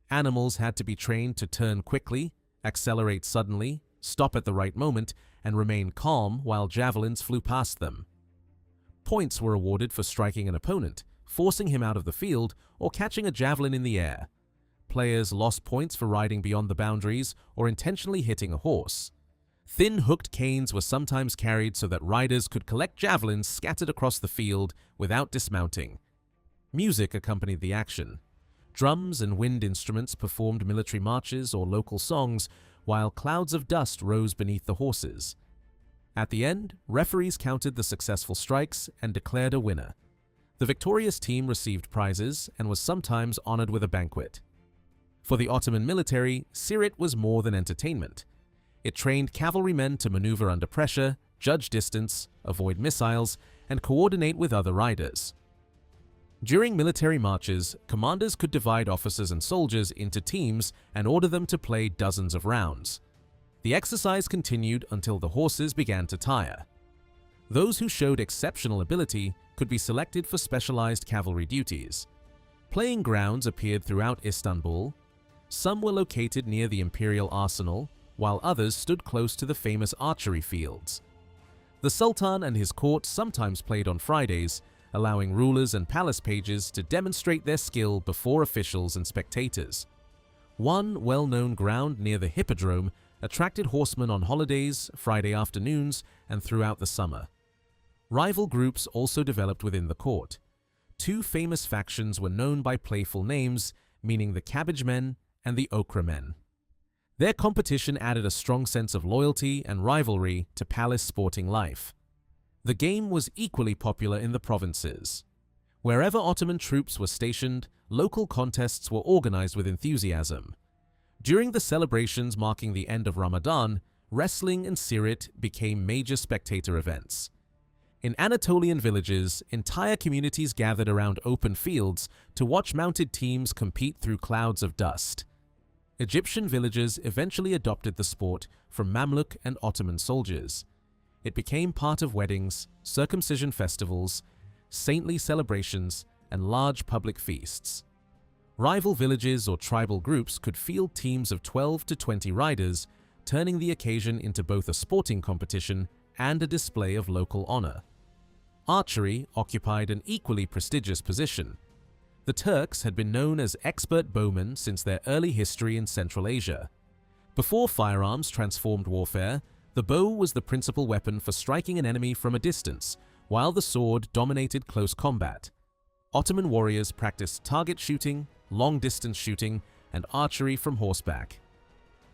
Animals had to be trained to turn quickly, accelerate suddenly, stop at the right moment, and remain calm while javelins flew past them. Points were awarded for striking an opponent, forcing him out of the field, or catching a javelin in the air. Players lost points for riding beyond the boundaries or intentionally hitting a horse. Thin hooked canes were sometimes carried so that riders could collect javelins scattered across the field without dismounting. Music accompanied the action. Drums and wind instruments performed military marches or local songs, while clouds of dust rose beneath the horses. At the end, referees counted the successful strikes and declared a winner. The victorious team received prizes and was sometimes honored with a banquet. For the Ottoman military, Sirit was more than entertainment. It trained cavalrymen to maneuver under pressure, judge distance, avoid missiles, and coordinate with other riders. During military marches, commanders could divide officers and soldiers into teams and order them to play dozens of rounds. The exercise continued until the horses began to tire. Those who showed exceptional ability could be selected for specialized cavalry duties. Playing grounds appeared throughout Istanbul. Some were located near the imperial arsenal, while others stood close to the famous archery fields. The Sultan and his court sometimes played on Fridays, allowing rulers and palace pages to demonstrate their skill before officials and spectators. One well-known ground near the Hippodrome attracted horsemen on holidays, Friday afternoons, and throughout the summer. Rival groups also developed within the court. Two famous factions were known by playful names, meaning the Cabbage Men and the Okra Men. Their competition added a strong sense of loyalty and rivalry to palace sporting life. The game was equally popular in the provinces. Wherever Ottoman troops were stationed, local contests were organized with enthusiasm. During the celebrations marking the end of Ramadan, wrestling and sirit became major spectator events. In Anatolian villages, entire communities gathered around open fields to watch mounted teams compete through clouds of dust. Egyptian villagers eventually adopted the sport from Mamluk and Ottoman soldiers. It became part of weddings, circumcision festivals, saintly celebrations, and large public feasts. Rival villages or tribal groups could field teams of 12 to 20 riders, turning the occasion into both a sporting competition and a display of local honor. Archery occupied an equally prestigious position. The Turks had been known as expert bowmen since their early history in Central Asia. Before firearms transformed warfare, the bow was the principal weapon for striking an enemy from a distance, while the sword dominated close combat. Ottoman warriors practiced target shooting, long-distance shooting, and archery from horseback.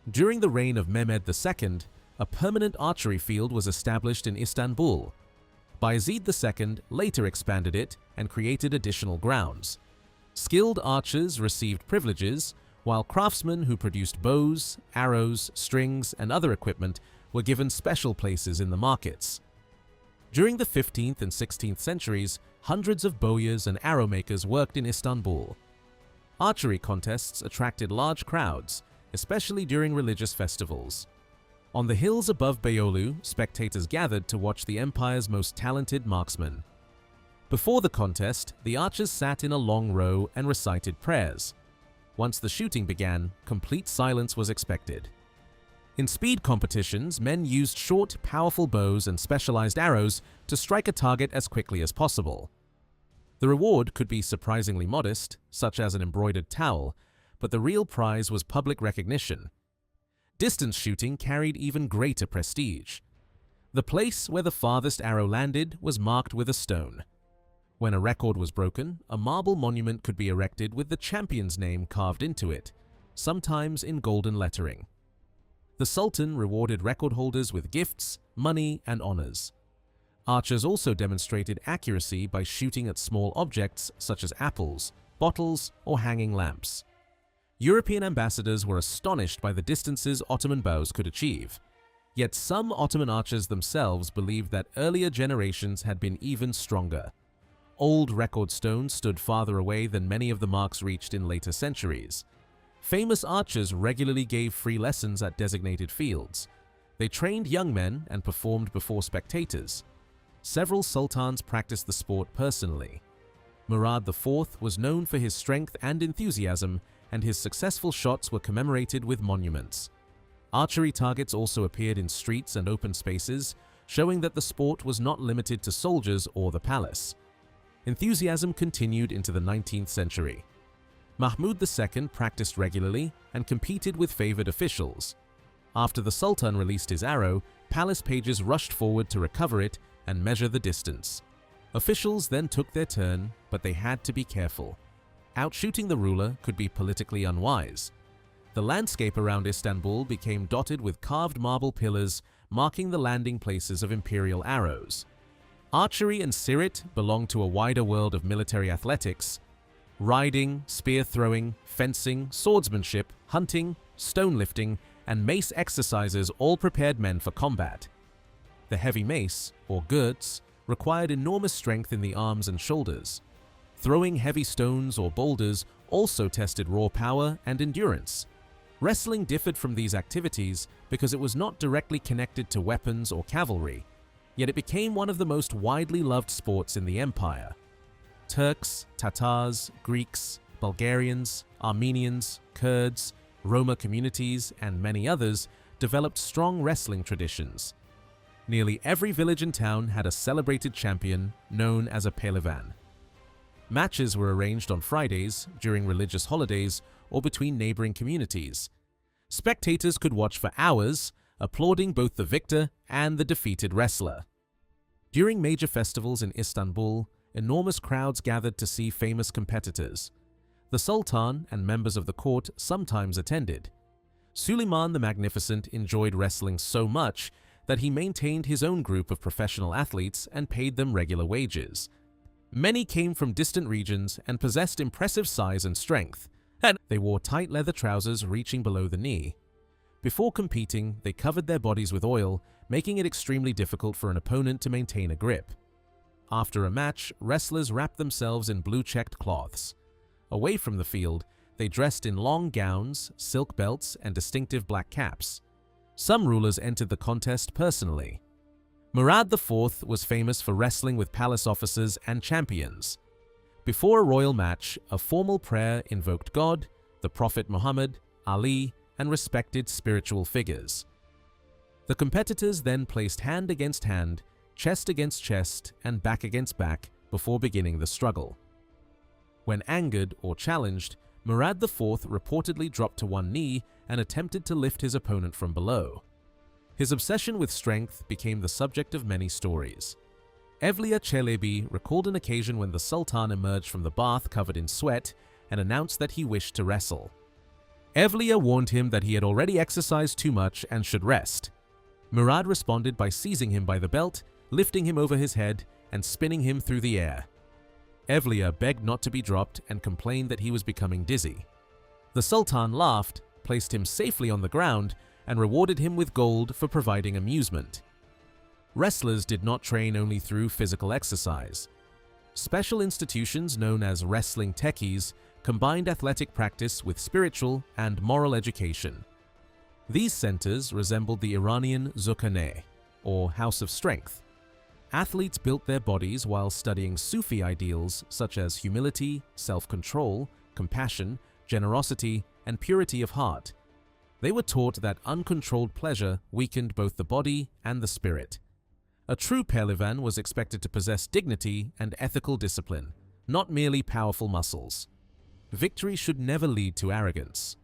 During the reign of Mehmed II, a permanent archery field was established in Istanbul. Bayezid II later expanded it and created additional grounds. Skilled archers received privileges, while craftsmen who produced bows, arrows, strings, and other equipment were given special places in the markets. During the 15th and 16th centuries, hundreds of bowyers and arrow makers worked in Istanbul. Archery contests attracted large crowds, especially during religious festivals. On the hills above Beyoğlu, spectators gathered to watch the empire's most talented marksmen. Before the contest, the archers sat in a long row and recited prayers. Once the shooting began, complete silence was expected. In speed competitions, men used short, powerful bows and specialized arrows to strike a target as quickly as possible. The reward could be surprisingly modest, such as an embroidered towel, but the real prize was public recognition. Distance shooting carried even greater prestige. The place where the farthest arrow landed was marked with a stone. When a record was broken, a marble monument could be erected with the champion's name carved into it, sometimes in golden lettering. The Sultan rewarded record holders with gifts, money, and honors. Archers also demonstrated accuracy by shooting at small objects such as apples, bottles, or hanging lamps. European ambassadors were astonished by the distances Ottoman bows could achieve. Yet some Ottoman archers themselves believed that earlier generations had been even stronger. Old record stones stood farther away than many of the marks reached in later centuries. Famous archers regularly gave free lessons at designated fields. They trained young men and performed before spectators. Several sultans practiced the sport personally. Murad IV was known for his strength and enthusiasm, and his successful shots were commemorated with monuments. Archery targets also appeared in streets and open spaces, showing that the sport was not limited to soldiers or the palace. Enthusiasm continued into the 19th century. Mahmud II practiced regularly and competed with favored officials. After the Sultan released his arrow, palace pages rushed forward to recover it and measure the distance. Officials then took their turn, but they had to be careful. Outshooting the ruler could be politically unwise. The landscape around Istanbul became dotted with carved marble pillars marking the landing places of imperial arrows. Archery and sirit belonged to a wider world of military athletics. Riding, spear throwing, fencing, swordsmanship, hunting, stone lifting, and mace exercises all prepared men for combat. The heavy mace, or gurts, required enormous strength in the arms and shoulders. Throwing heavy stones or boulders also tested raw power and endurance. Wrestling differed from these activities because it was not directly connected to weapons or cavalry, yet it became one of the most widely loved sports in the empire. Turks, Tatars, Greeks, Bulgarians, Armenians, Kurds, Roma communities, and many others developed strong wrestling traditions. Nearly every village and town had a celebrated champion known as a pehlevan. Matches were arranged on Fridays, during religious holidays, or between neighboring communities. Spectators could watch for hours, applauding both the victor and the defeated wrestler. During major festivals in Istanbul, enormous crowds gathered to see famous competitors. The Sultan and members of the court sometimes attended. Suleiman the Magnificent enjoyed wrestling so much that he maintained his own group of professional athletes and paid them regular wages. Many came from distant regions and possessed impressive size and strength, and they wore tight leather trousers reaching below the knee. Before competing, they covered their bodies with oil, making it extremely difficult for an opponent to maintain a grip. After a match, wrestlers wrapped themselves in blue-checked cloths. Away from the field, they dressed in long gowns, silk belts, and distinctive black caps. Some rulers entered the contest personally. Murad IV was famous for wrestling with palace officers and champions. Before a royal match, a formal prayer invoked God, the Prophet Muhammad, Ali, and respected spiritual figures. The competitors then placed hand against hand, chest against chest, and back against back before beginning the struggle. When angered or challenged, Murad IV reportedly dropped to one knee and attempted to lift his opponent from below. His obsession with strength became the subject of many stories. Evliya Çelebi recalled an occasion when the Sultan emerged from the bath covered in sweat and announced that he wished to wrestle. Evliya warned him that he had already exercised too much and should rest. Murad responded by seizing him by the belt, lifting him over his head, and spinning him through the air. Evliya begged not to be dropped and complained that he was becoming dizzy. The Sultan laughed, placed him safely on the ground, and rewarded him with gold for providing amusement. Wrestlers did not train only through physical exercise. Special institutions known as wrestling techies combined athletic practice with spiritual and moral education. These centers resembled the Iranian Zukhaneh, or House of Strength. Athletes built their bodies while studying Sufi ideals such as humility, self-control, compassion, generosity, and purity of heart. They were taught that uncontrolled pleasure weakened both the body and the spirit. A true pehlevan was expected to possess dignity and ethical discipline, not merely powerful muscles. Victory should never lead to arrogance.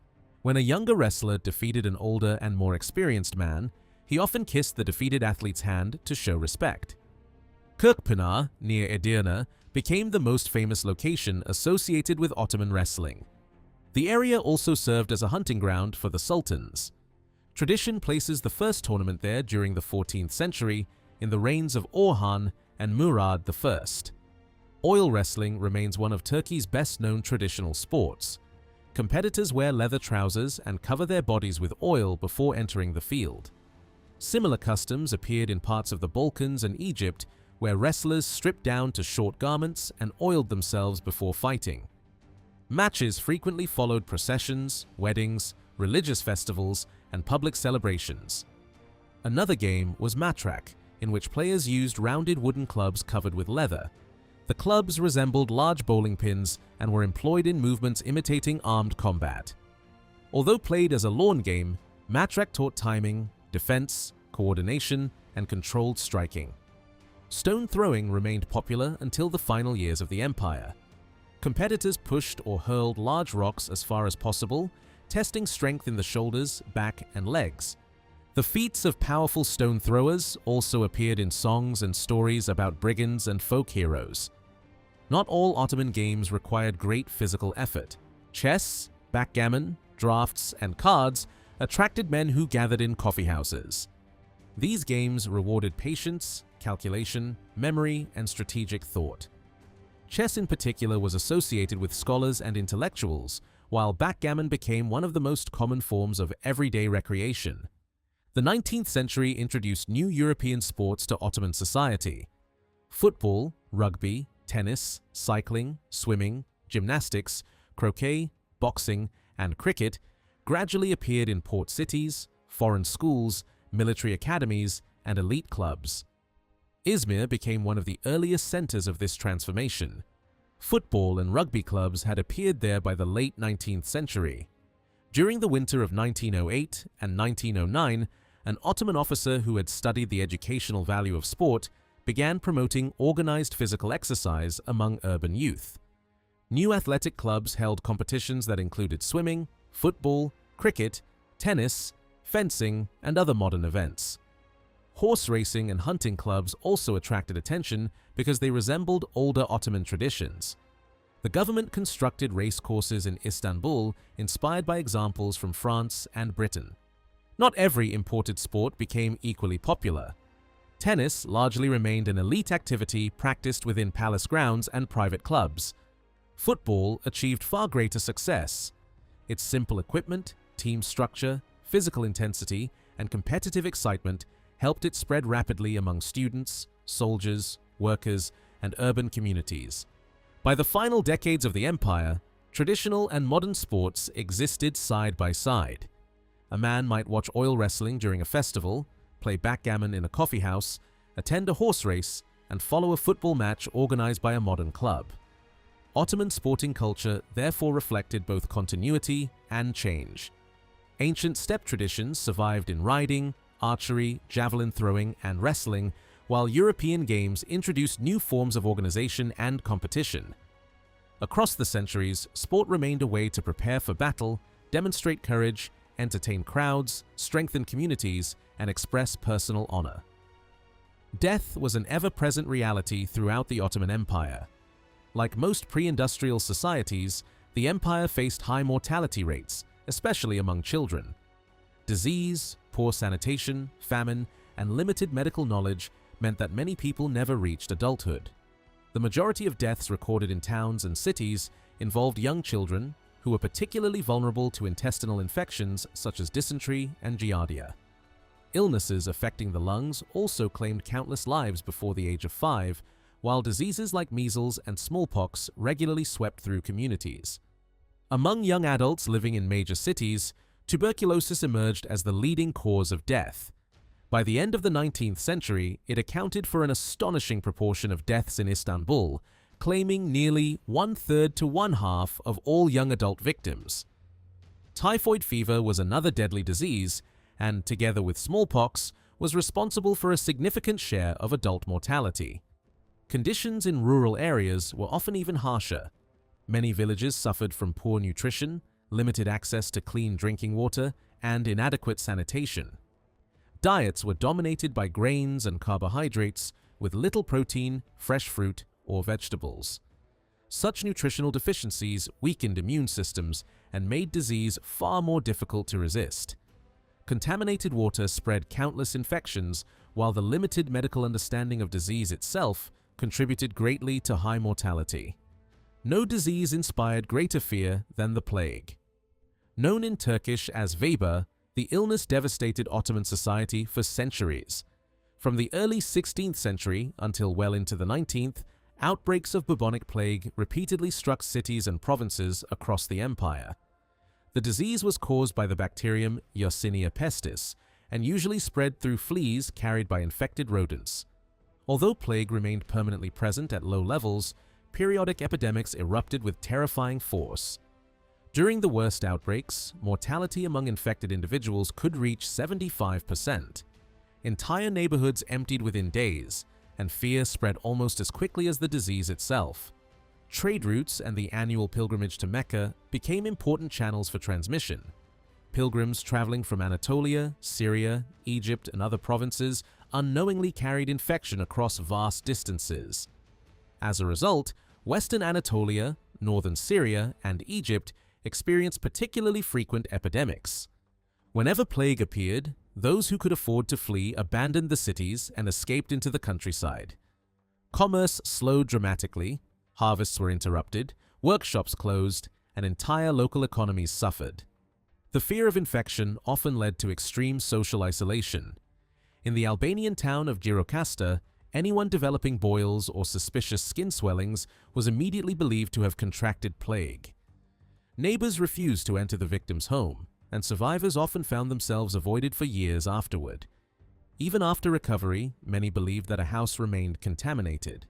When a younger wrestler defeated an older and more experienced man, he often kissed the defeated athlete's hand to show respect. Kirkpınar, near Edirne, became the most famous location associated with Ottoman wrestling. The area also served as a hunting ground for the sultans. Tradition places the first tournament there during the 14th century in the reigns of Orhan and Murad I. Oil wrestling remains one of Turkey's best-known traditional sports. Competitors wear leather trousers and cover their bodies with oil before entering the field. Similar customs appeared in parts of the Balkans and Egypt, where wrestlers stripped down to short garments and oiled themselves before fighting. Matches frequently followed processions, weddings, religious festivals, and public celebrations. Another game was matrak, in which players used rounded wooden clubs covered with leather. The clubs resembled large bowling pins and were employed in movements imitating armed combat. Although played as a lawn game, matrak taught timing, defense, coordination, and controlled striking. Stone throwing remained popular until the final years of the empire. Competitors pushed or hurled large rocks as far as possible, testing strength in the shoulders, back, and legs. The feats of powerful stone throwers also appeared in songs and stories about brigands and folk heroes. Not all Ottoman games required great physical effort. Chess, backgammon, drafts, and cards attracted men who gathered in coffeehouses. These games rewarded patience, calculation, memory, and strategic thought. Chess in particular was associated with scholars and intellectuals, while backgammon became one of the most common forms of everyday recreation. The 19th century introduced new European sports to Ottoman society. Football, rugby, tennis, cycling, swimming, gymnastics, croquet, boxing, and cricket gradually appeared in port cities, foreign schools, military academies, and elite clubs. Izmir became one of the earliest centers of this transformation. Football and rugby clubs had appeared there by the late 19th century. During the winter of 1908 and 1909, an Ottoman officer who had studied the educational value of sport began promoting organized physical exercise among urban youth. New athletic clubs held competitions that included swimming, football, cricket, tennis, fencing, and other modern events. Horse racing and hunting clubs also attracted attention because they resembled older Ottoman traditions. The government constructed race courses in Istanbul inspired by examples from France and Britain. Not every imported sport became equally popular. Tennis largely remained an elite activity practiced within palace grounds and private clubs. Football achieved far greater success. Its simple equipment, team structure, physical intensity, and competitive excitement helped it spread rapidly among students, soldiers, workers, and urban communities. By the final decades of the empire, traditional and modern sports existed side by side. A man might watch oil wrestling during a festival, play backgammon in a coffee house, attend a horse race, and follow a football match organized by a modern club. Ottoman sporting culture therefore reflected both continuity and change. Ancient steppe traditions survived in riding, archery, javelin throwing, and wrestling, while European games introduced new forms of organization and competition. Across the centuries, sport remained a way to prepare for battle, demonstrate courage, entertain crowds, strengthen communities, and express personal honor. Death was an ever-present reality throughout the Ottoman Empire. Like most pre-industrial societies, the empire faced high mortality rates, especially among children. Disease, poor sanitation, famine, and limited medical knowledge meant that many people never reached adulthood. The majority of deaths recorded in towns and cities involved young children who were particularly vulnerable to intestinal infections such as dysentery and giardia. Illnesses affecting the lungs also claimed countless lives before the age of 5, while diseases like measles and smallpox regularly swept through communities. Among young adults living in major cities, tuberculosis emerged as the leading cause of death. By the end of the 19th century, it accounted for an astonishing proportion of deaths in Istanbul, claiming nearly 1/3 to 1/2 of all young adult victims. Typhoid fever was another deadly disease, and together with smallpox, was responsible for a significant share of adult mortality. Conditions in rural areas were often even harsher. Many villages suffered from poor nutrition, limited access to clean drinking water, and inadequate sanitation. Diets were dominated by grains and carbohydrates, with little protein, fresh fruit, or vegetables. Such nutritional deficiencies weakened immune systems and made disease far more difficult to resist. Contaminated water spread countless infections, while the limited medical understanding of disease itself contributed greatly to high mortality. No disease inspired greater fear than the plague. Known in Turkish as veba, the illness devastated Ottoman society for centuries. From the early 16th century until well into the 19th, outbreaks of bubonic plague repeatedly struck cities and provinces across the empire. The disease was caused by the bacterium Yersinia pestis and usually spread through fleas carried by infected rodents. Although plague remained permanently present at low levels, periodic epidemics erupted with terrifying force. During the worst outbreaks, mortality among infected individuals could reach 75%. Entire neighborhoods emptied within days, and fear spread almost as quickly as the disease itself. Trade routes and the annual pilgrimage to Mecca became important channels for transmission. Pilgrims traveling from Anatolia, Syria, Egypt, and other provinces unknowingly carried infection across vast distances. As a result, Western Anatolia, northern Syria, and Egypt experienced particularly frequent epidemics. Whenever plague appeared, those who could afford to flee abandoned the cities and escaped into the countryside. Commerce slowed dramatically, harvests were interrupted, workshops closed, and entire local economies suffered. The fear of infection often led to extreme social isolation. In the Albanian town of Gjirokasta, anyone developing boils or suspicious skin swellings was immediately believed to have contracted plague. Neighbors refused to enter the victim's home, and survivors often found themselves avoided for years afterward. Even after recovery, many believed that a house remained contaminated.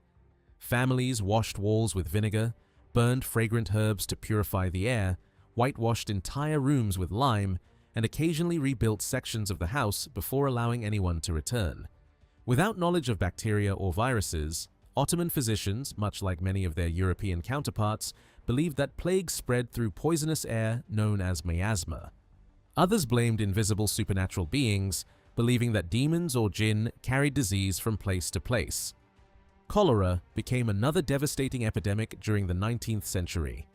Families washed walls with vinegar, burned fragrant herbs to purify the air, whitewashed entire rooms with lime, and occasionally rebuilt sections of the house before allowing anyone to return. Without knowledge of bacteria or viruses, Ottoman physicians, much like many of their European counterparts, believed that plague spread through poisonous air known as miasma. Others blamed invisible supernatural beings, believing that demons or jinn carried disease from place to place. Cholera became another devastating epidemic during the 19th century.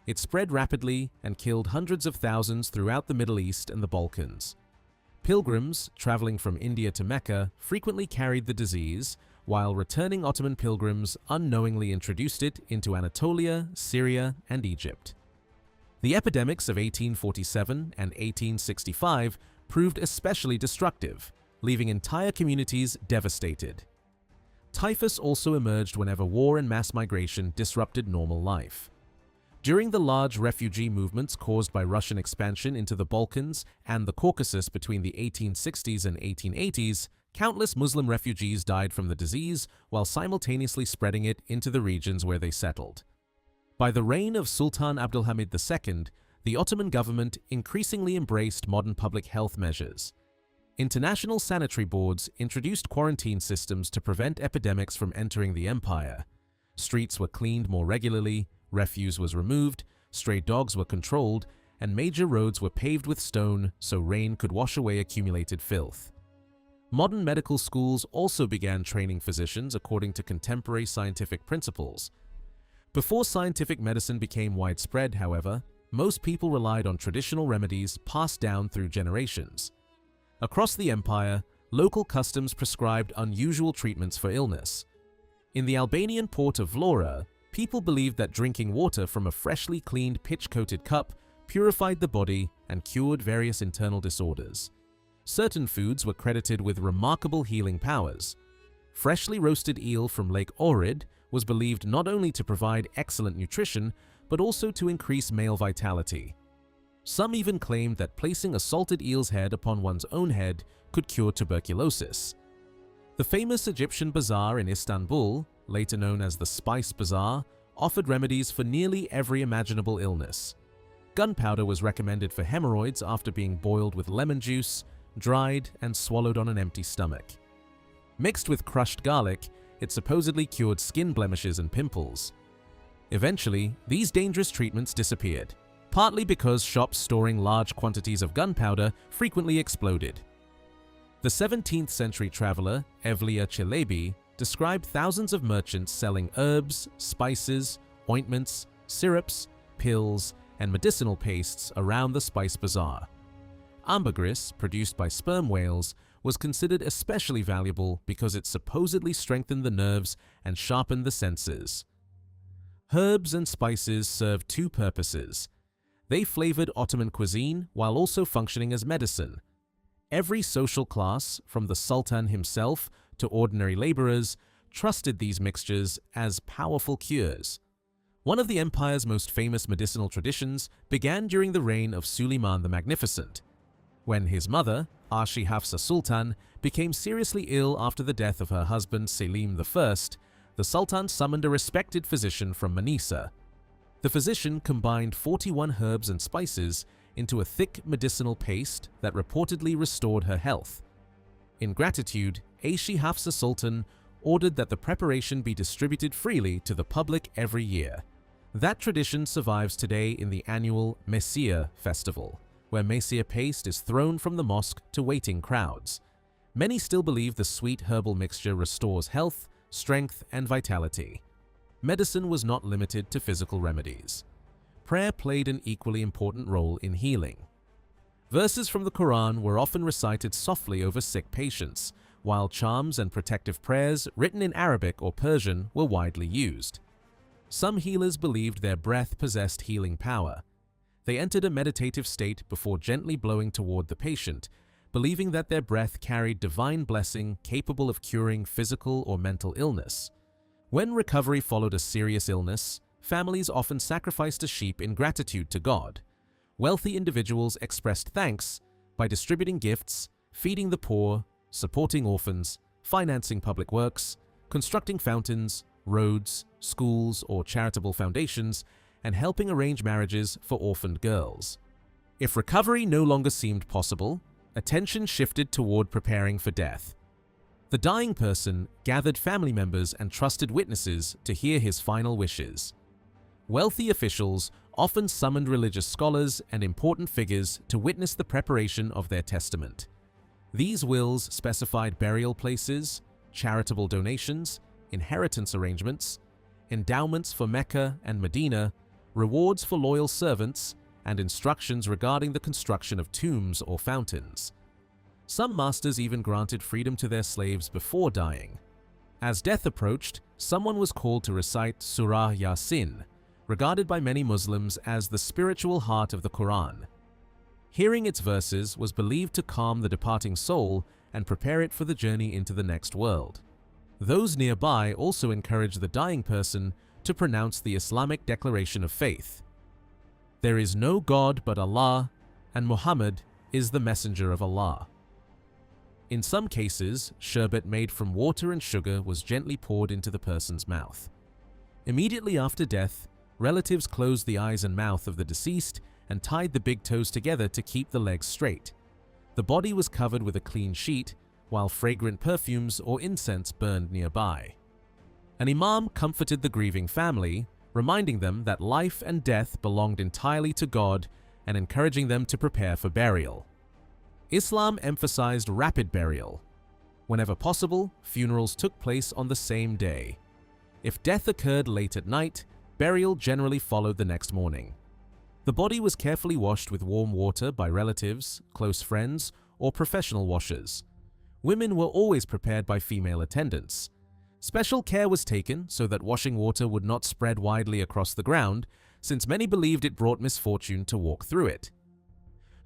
It spread rapidly and killed hundreds of thousands throughout the Middle East and the Balkans. Pilgrims traveling from India to Mecca frequently carried the disease, while returning Ottoman pilgrims unknowingly introduced it into Anatolia, Syria, and Egypt. The epidemics of 1847 and 1865 proved especially destructive, leaving entire communities devastated. Typhus also emerged whenever war and mass migration disrupted normal life. During the large refugee movements caused by Russian expansion into the Balkans and the Caucasus between the 1860s and 1880s, countless Muslim refugees died from the disease while simultaneously spreading it into the regions where they settled. By the reign of Sultan Abdulhamid II, the Ottoman government increasingly embraced modern public health measures. International sanitary boards introduced quarantine systems to prevent epidemics from entering the empire. Streets were cleaned more regularly, refuse was removed, stray dogs were controlled, and major roads were paved with stone so rain could wash away accumulated filth. Modern medical schools also began training physicians according to contemporary scientific principles. Before scientific medicine became widespread, however, most people relied on traditional remedies passed down through generations. Across the empire, local customs prescribed unusual treatments for illness. In the Albanian port of Vlora, people believed that drinking water from a freshly cleaned pitch-coated cup purified the body and cured various internal disorders. Certain foods were credited with remarkable healing powers. Freshly roasted eel from Lake Ohrid was believed not only to provide excellent nutrition, but also to increase male vitality. Some even claimed that placing a salted eel's head upon one's own head could cure tuberculosis. The famous Egyptian bazaar in Istanbul, later known as the Spice Bazaar, offered remedies for nearly every imaginable illness. Gunpowder was recommended for hemorrhoids after being boiled with lemon juice, dried, and swallowed on an empty stomach. Mixed with crushed garlic, it supposedly cured skin blemishes and pimples. Eventually, these dangerous treatments disappeared, partly because shops storing large quantities of gunpowder frequently exploded. The 17th century traveler Evliya Çelebi described thousands of merchants selling herbs, spices, ointments, syrups, pills, and medicinal pastes around the spice bazaar. Ambergris, produced by sperm whales, was considered especially valuable because it supposedly strengthened the nerves and sharpened the senses. Herbs and spices served two purposes. They flavored Ottoman cuisine while also functioning as medicine. Every social class, from the Sultan himself to ordinary laborers, trusted these mixtures as powerful cures. One of the empire's most famous medicinal traditions began during the reign of Suleiman the Magnificent. When his mother, Arshi Hafsa Sultan, became seriously ill after the death of her husband Selim I, the Sultan summoned a respected physician from Manisa. The physician combined 41 herbs and spices into a thick medicinal paste that reportedly restored her health. In gratitude, Arshi Hafsa Sultan ordered that the preparation be distributed freely to the public every year. That tradition survives today in the annual Messiah festival, where Messiah paste is thrown from the mosque to waiting crowds. Many still believe the sweet herbal mixture restores health, strength, and vitality. Medicine was not limited to physical remedies. Prayer played an equally important role in healing. Verses from the Quran were often recited softly over sick patients, while charms and protective prayers written in Arabic or Persian were widely used. Some healers believed their breath possessed healing power. They entered a meditative state before gently blowing toward the patient, believing that their breath carried divine blessing capable of curing physical or mental illness. When recovery followed a serious illness, families often sacrificed a sheep in gratitude to God. Wealthy individuals expressed thanks by distributing gifts, feeding the poor, supporting orphans, financing public works, constructing fountains, roads, schools, or charitable foundations, and helping arrange marriages for orphaned girls. If recovery no longer seemed possible, attention shifted toward preparing for death. The dying person gathered family members and trusted witnesses to hear his final wishes. Wealthy officials often summoned religious scholars and important figures to witness the preparation of their testament. These wills specified burial places, charitable donations, inheritance arrangements, endowments for Mecca and Medina, rewards for loyal servants, and instructions regarding the construction of tombs or fountains. Some masters even granted freedom to their slaves before dying. As death approached, someone was called to recite Surah Yasin, regarded by many Muslims as the spiritual heart of the Quran. Hearing its verses was believed to calm the departing soul and prepare it for the journey into the next world. Those nearby also encouraged the dying person to pronounce the Islamic declaration of faith. There is no God but Allah, and Muhammad is the messenger of Allah. In some cases, sherbet made from water and sugar was gently poured into the person's mouth. Immediately after death, relatives closed the eyes and mouth of the deceased and tied the big toes together to keep the legs straight. The body was covered with a clean sheet, while fragrant perfumes or incense burned nearby. An imam comforted the grieving family, reminding them that life and death belonged entirely to God and encouraging them to prepare for burial. Islam emphasized rapid burial. Whenever possible, funerals took place on the same day. If death occurred late at night, burial generally followed the next morning. The body was carefully washed with warm water by relatives, close friends, or professional washers. Women were always prepared by female attendants. Special care was taken so that washing water would not spread widely across the ground, since many believed it brought misfortune to walk through it.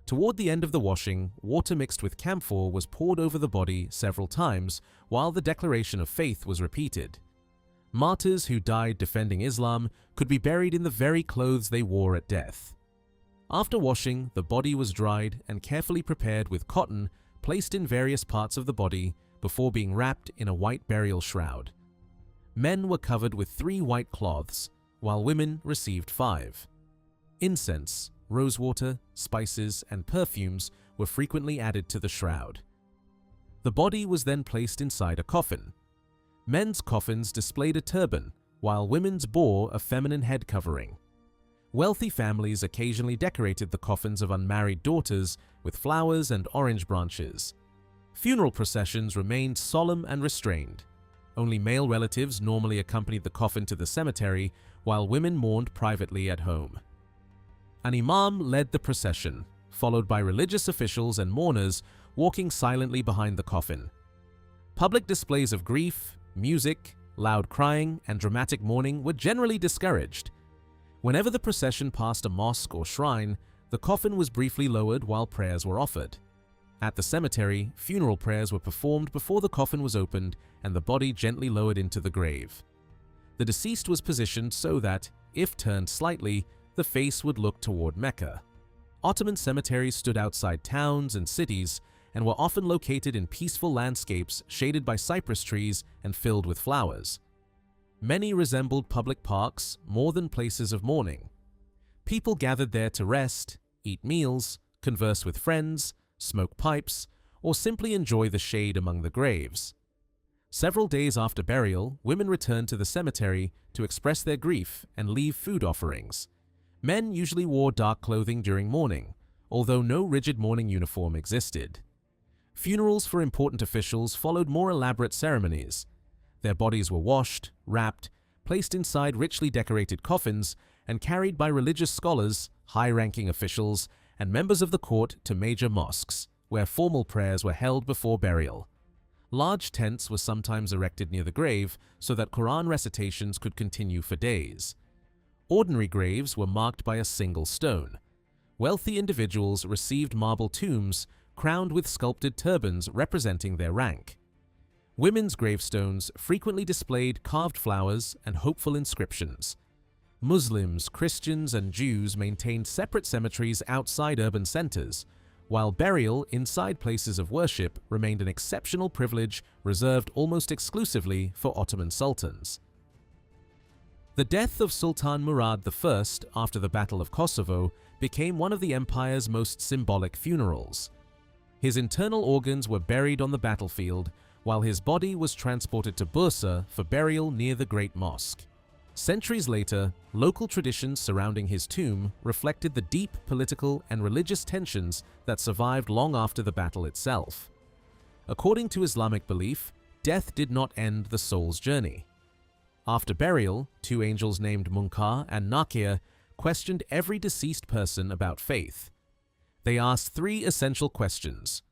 Toward the end of the washing, water mixed with camphor was poured over the body several times while the declaration of faith was repeated. Martyrs who died defending Islam could be buried in the very clothes they wore at death. After washing, the body was dried and carefully prepared with cotton placed in various parts of the body before being wrapped in a white burial shroud. Men were covered with 3 white cloths, while women received 5. Incense, rosewater, spices, and perfumes were frequently added to the shroud. The body was then placed inside a coffin. Men's coffins displayed a turban, while women's bore a feminine head covering. Wealthy families occasionally decorated the coffins of unmarried daughters with flowers and orange branches. Funeral processions remained solemn and restrained. Only male relatives normally accompanied the coffin to the cemetery, while women mourned privately at home. An imam led the procession, followed by religious officials and mourners walking silently behind the coffin. Public displays of grief, music, loud crying, and dramatic mourning were generally discouraged. Whenever the procession passed a mosque or shrine, the coffin was briefly lowered while prayers were offered. At the cemetery, funeral prayers were performed before the coffin was opened and the body gently lowered into the grave. The deceased was positioned so that, if turned slightly, the face would look toward Mecca. Ottoman cemeteries stood outside towns and cities and were often located in peaceful landscapes shaded by cypress trees and filled with flowers. Many resembled public parks more than places of mourning. People gathered there to rest, eat meals, converse with friends, smoke pipes, or simply enjoy the shade among the graves. Several days after burial, women returned to the cemetery to express their grief and leave food offerings. Men usually wore dark clothing during mourning, although no rigid mourning uniform existed. Funerals for important officials followed more elaborate ceremonies. Their bodies were washed, wrapped, placed inside richly decorated coffins, and carried by religious scholars, high-ranking officials, and members of the court to major mosques, where formal prayers were held before burial. Large tents were sometimes erected near the grave so that Quran recitations could continue for days. Ordinary graves were marked by a single stone. Wealthy individuals received marble tombs crowned with sculpted turbans representing their rank. Women's gravestones frequently displayed carved flowers and hopeful inscriptions. Muslims, Christians, and Jews maintained separate cemeteries outside urban centers, while burial inside places of worship remained an exceptional privilege reserved almost exclusively for Ottoman sultans. The death of Sultan Murad I after the Battle of Kosovo became one of the empire's most symbolic funerals. His internal organs were buried on the battlefield, while his body was transported to Bursa for burial near the Great Mosque. Centuries later, local traditions surrounding his tomb reflected the deep political and religious tensions that survived long after the battle itself. According to Islamic belief, death did not end the soul's journey. After burial, two angels named Munkar and Nakir questioned every deceased person about faith. They asked three essential questions.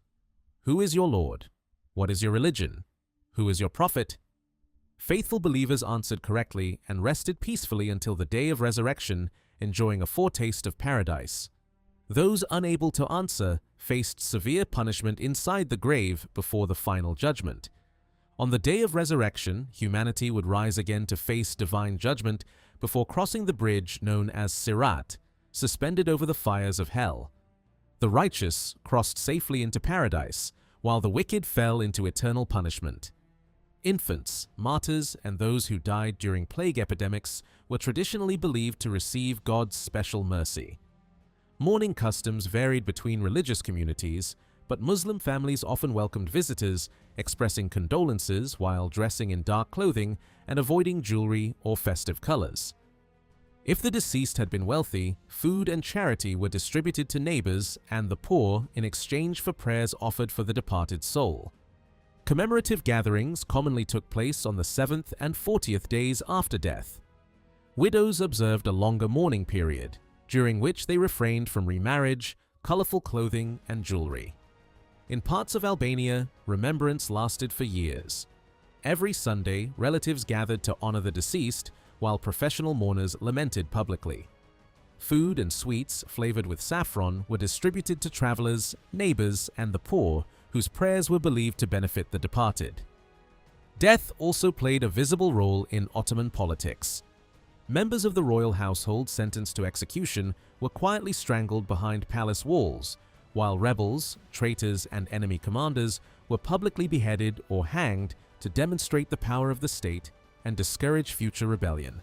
Who is your Lord? What is your religion? Who is your prophet? Faithful believers answered correctly and rested peacefully until the day of resurrection, enjoying a foretaste of paradise. Those unable to answer faced severe punishment inside the grave before the final judgment. On the day of resurrection, humanity would rise again to face divine judgment before crossing the bridge known as Sirat, suspended over the fires of hell. The righteous crossed safely into paradise, while the wicked fell into eternal punishment. Infants, martyrs, and those who died during plague epidemics were traditionally believed to receive God's special mercy. Mourning customs varied between religious communities, but Muslim families often welcomed visitors, expressing condolences while dressing in dark clothing and avoiding jewelry or festive colors. If the deceased had been wealthy, food and charity were distributed to neighbors and the poor in exchange for prayers offered for the departed soul. Commemorative gatherings commonly took place on the 7th and 40th days after death. Widows observed a longer mourning period, during which they refrained from remarriage, colorful clothing, and jewelry. In parts of Albania, remembrance lasted for years. Every Sunday, relatives gathered to honor the deceased, while professional mourners lamented publicly. Food and sweets flavored with saffron were distributed to travelers, neighbors, and the poor, whose prayers were believed to benefit the departed. Death also played a visible role in Ottoman politics. Members of the royal household sentenced to execution were quietly strangled behind palace walls, while rebels, traitors, and enemy commanders were publicly beheaded or hanged to demonstrate the power of the state and discourage future rebellion.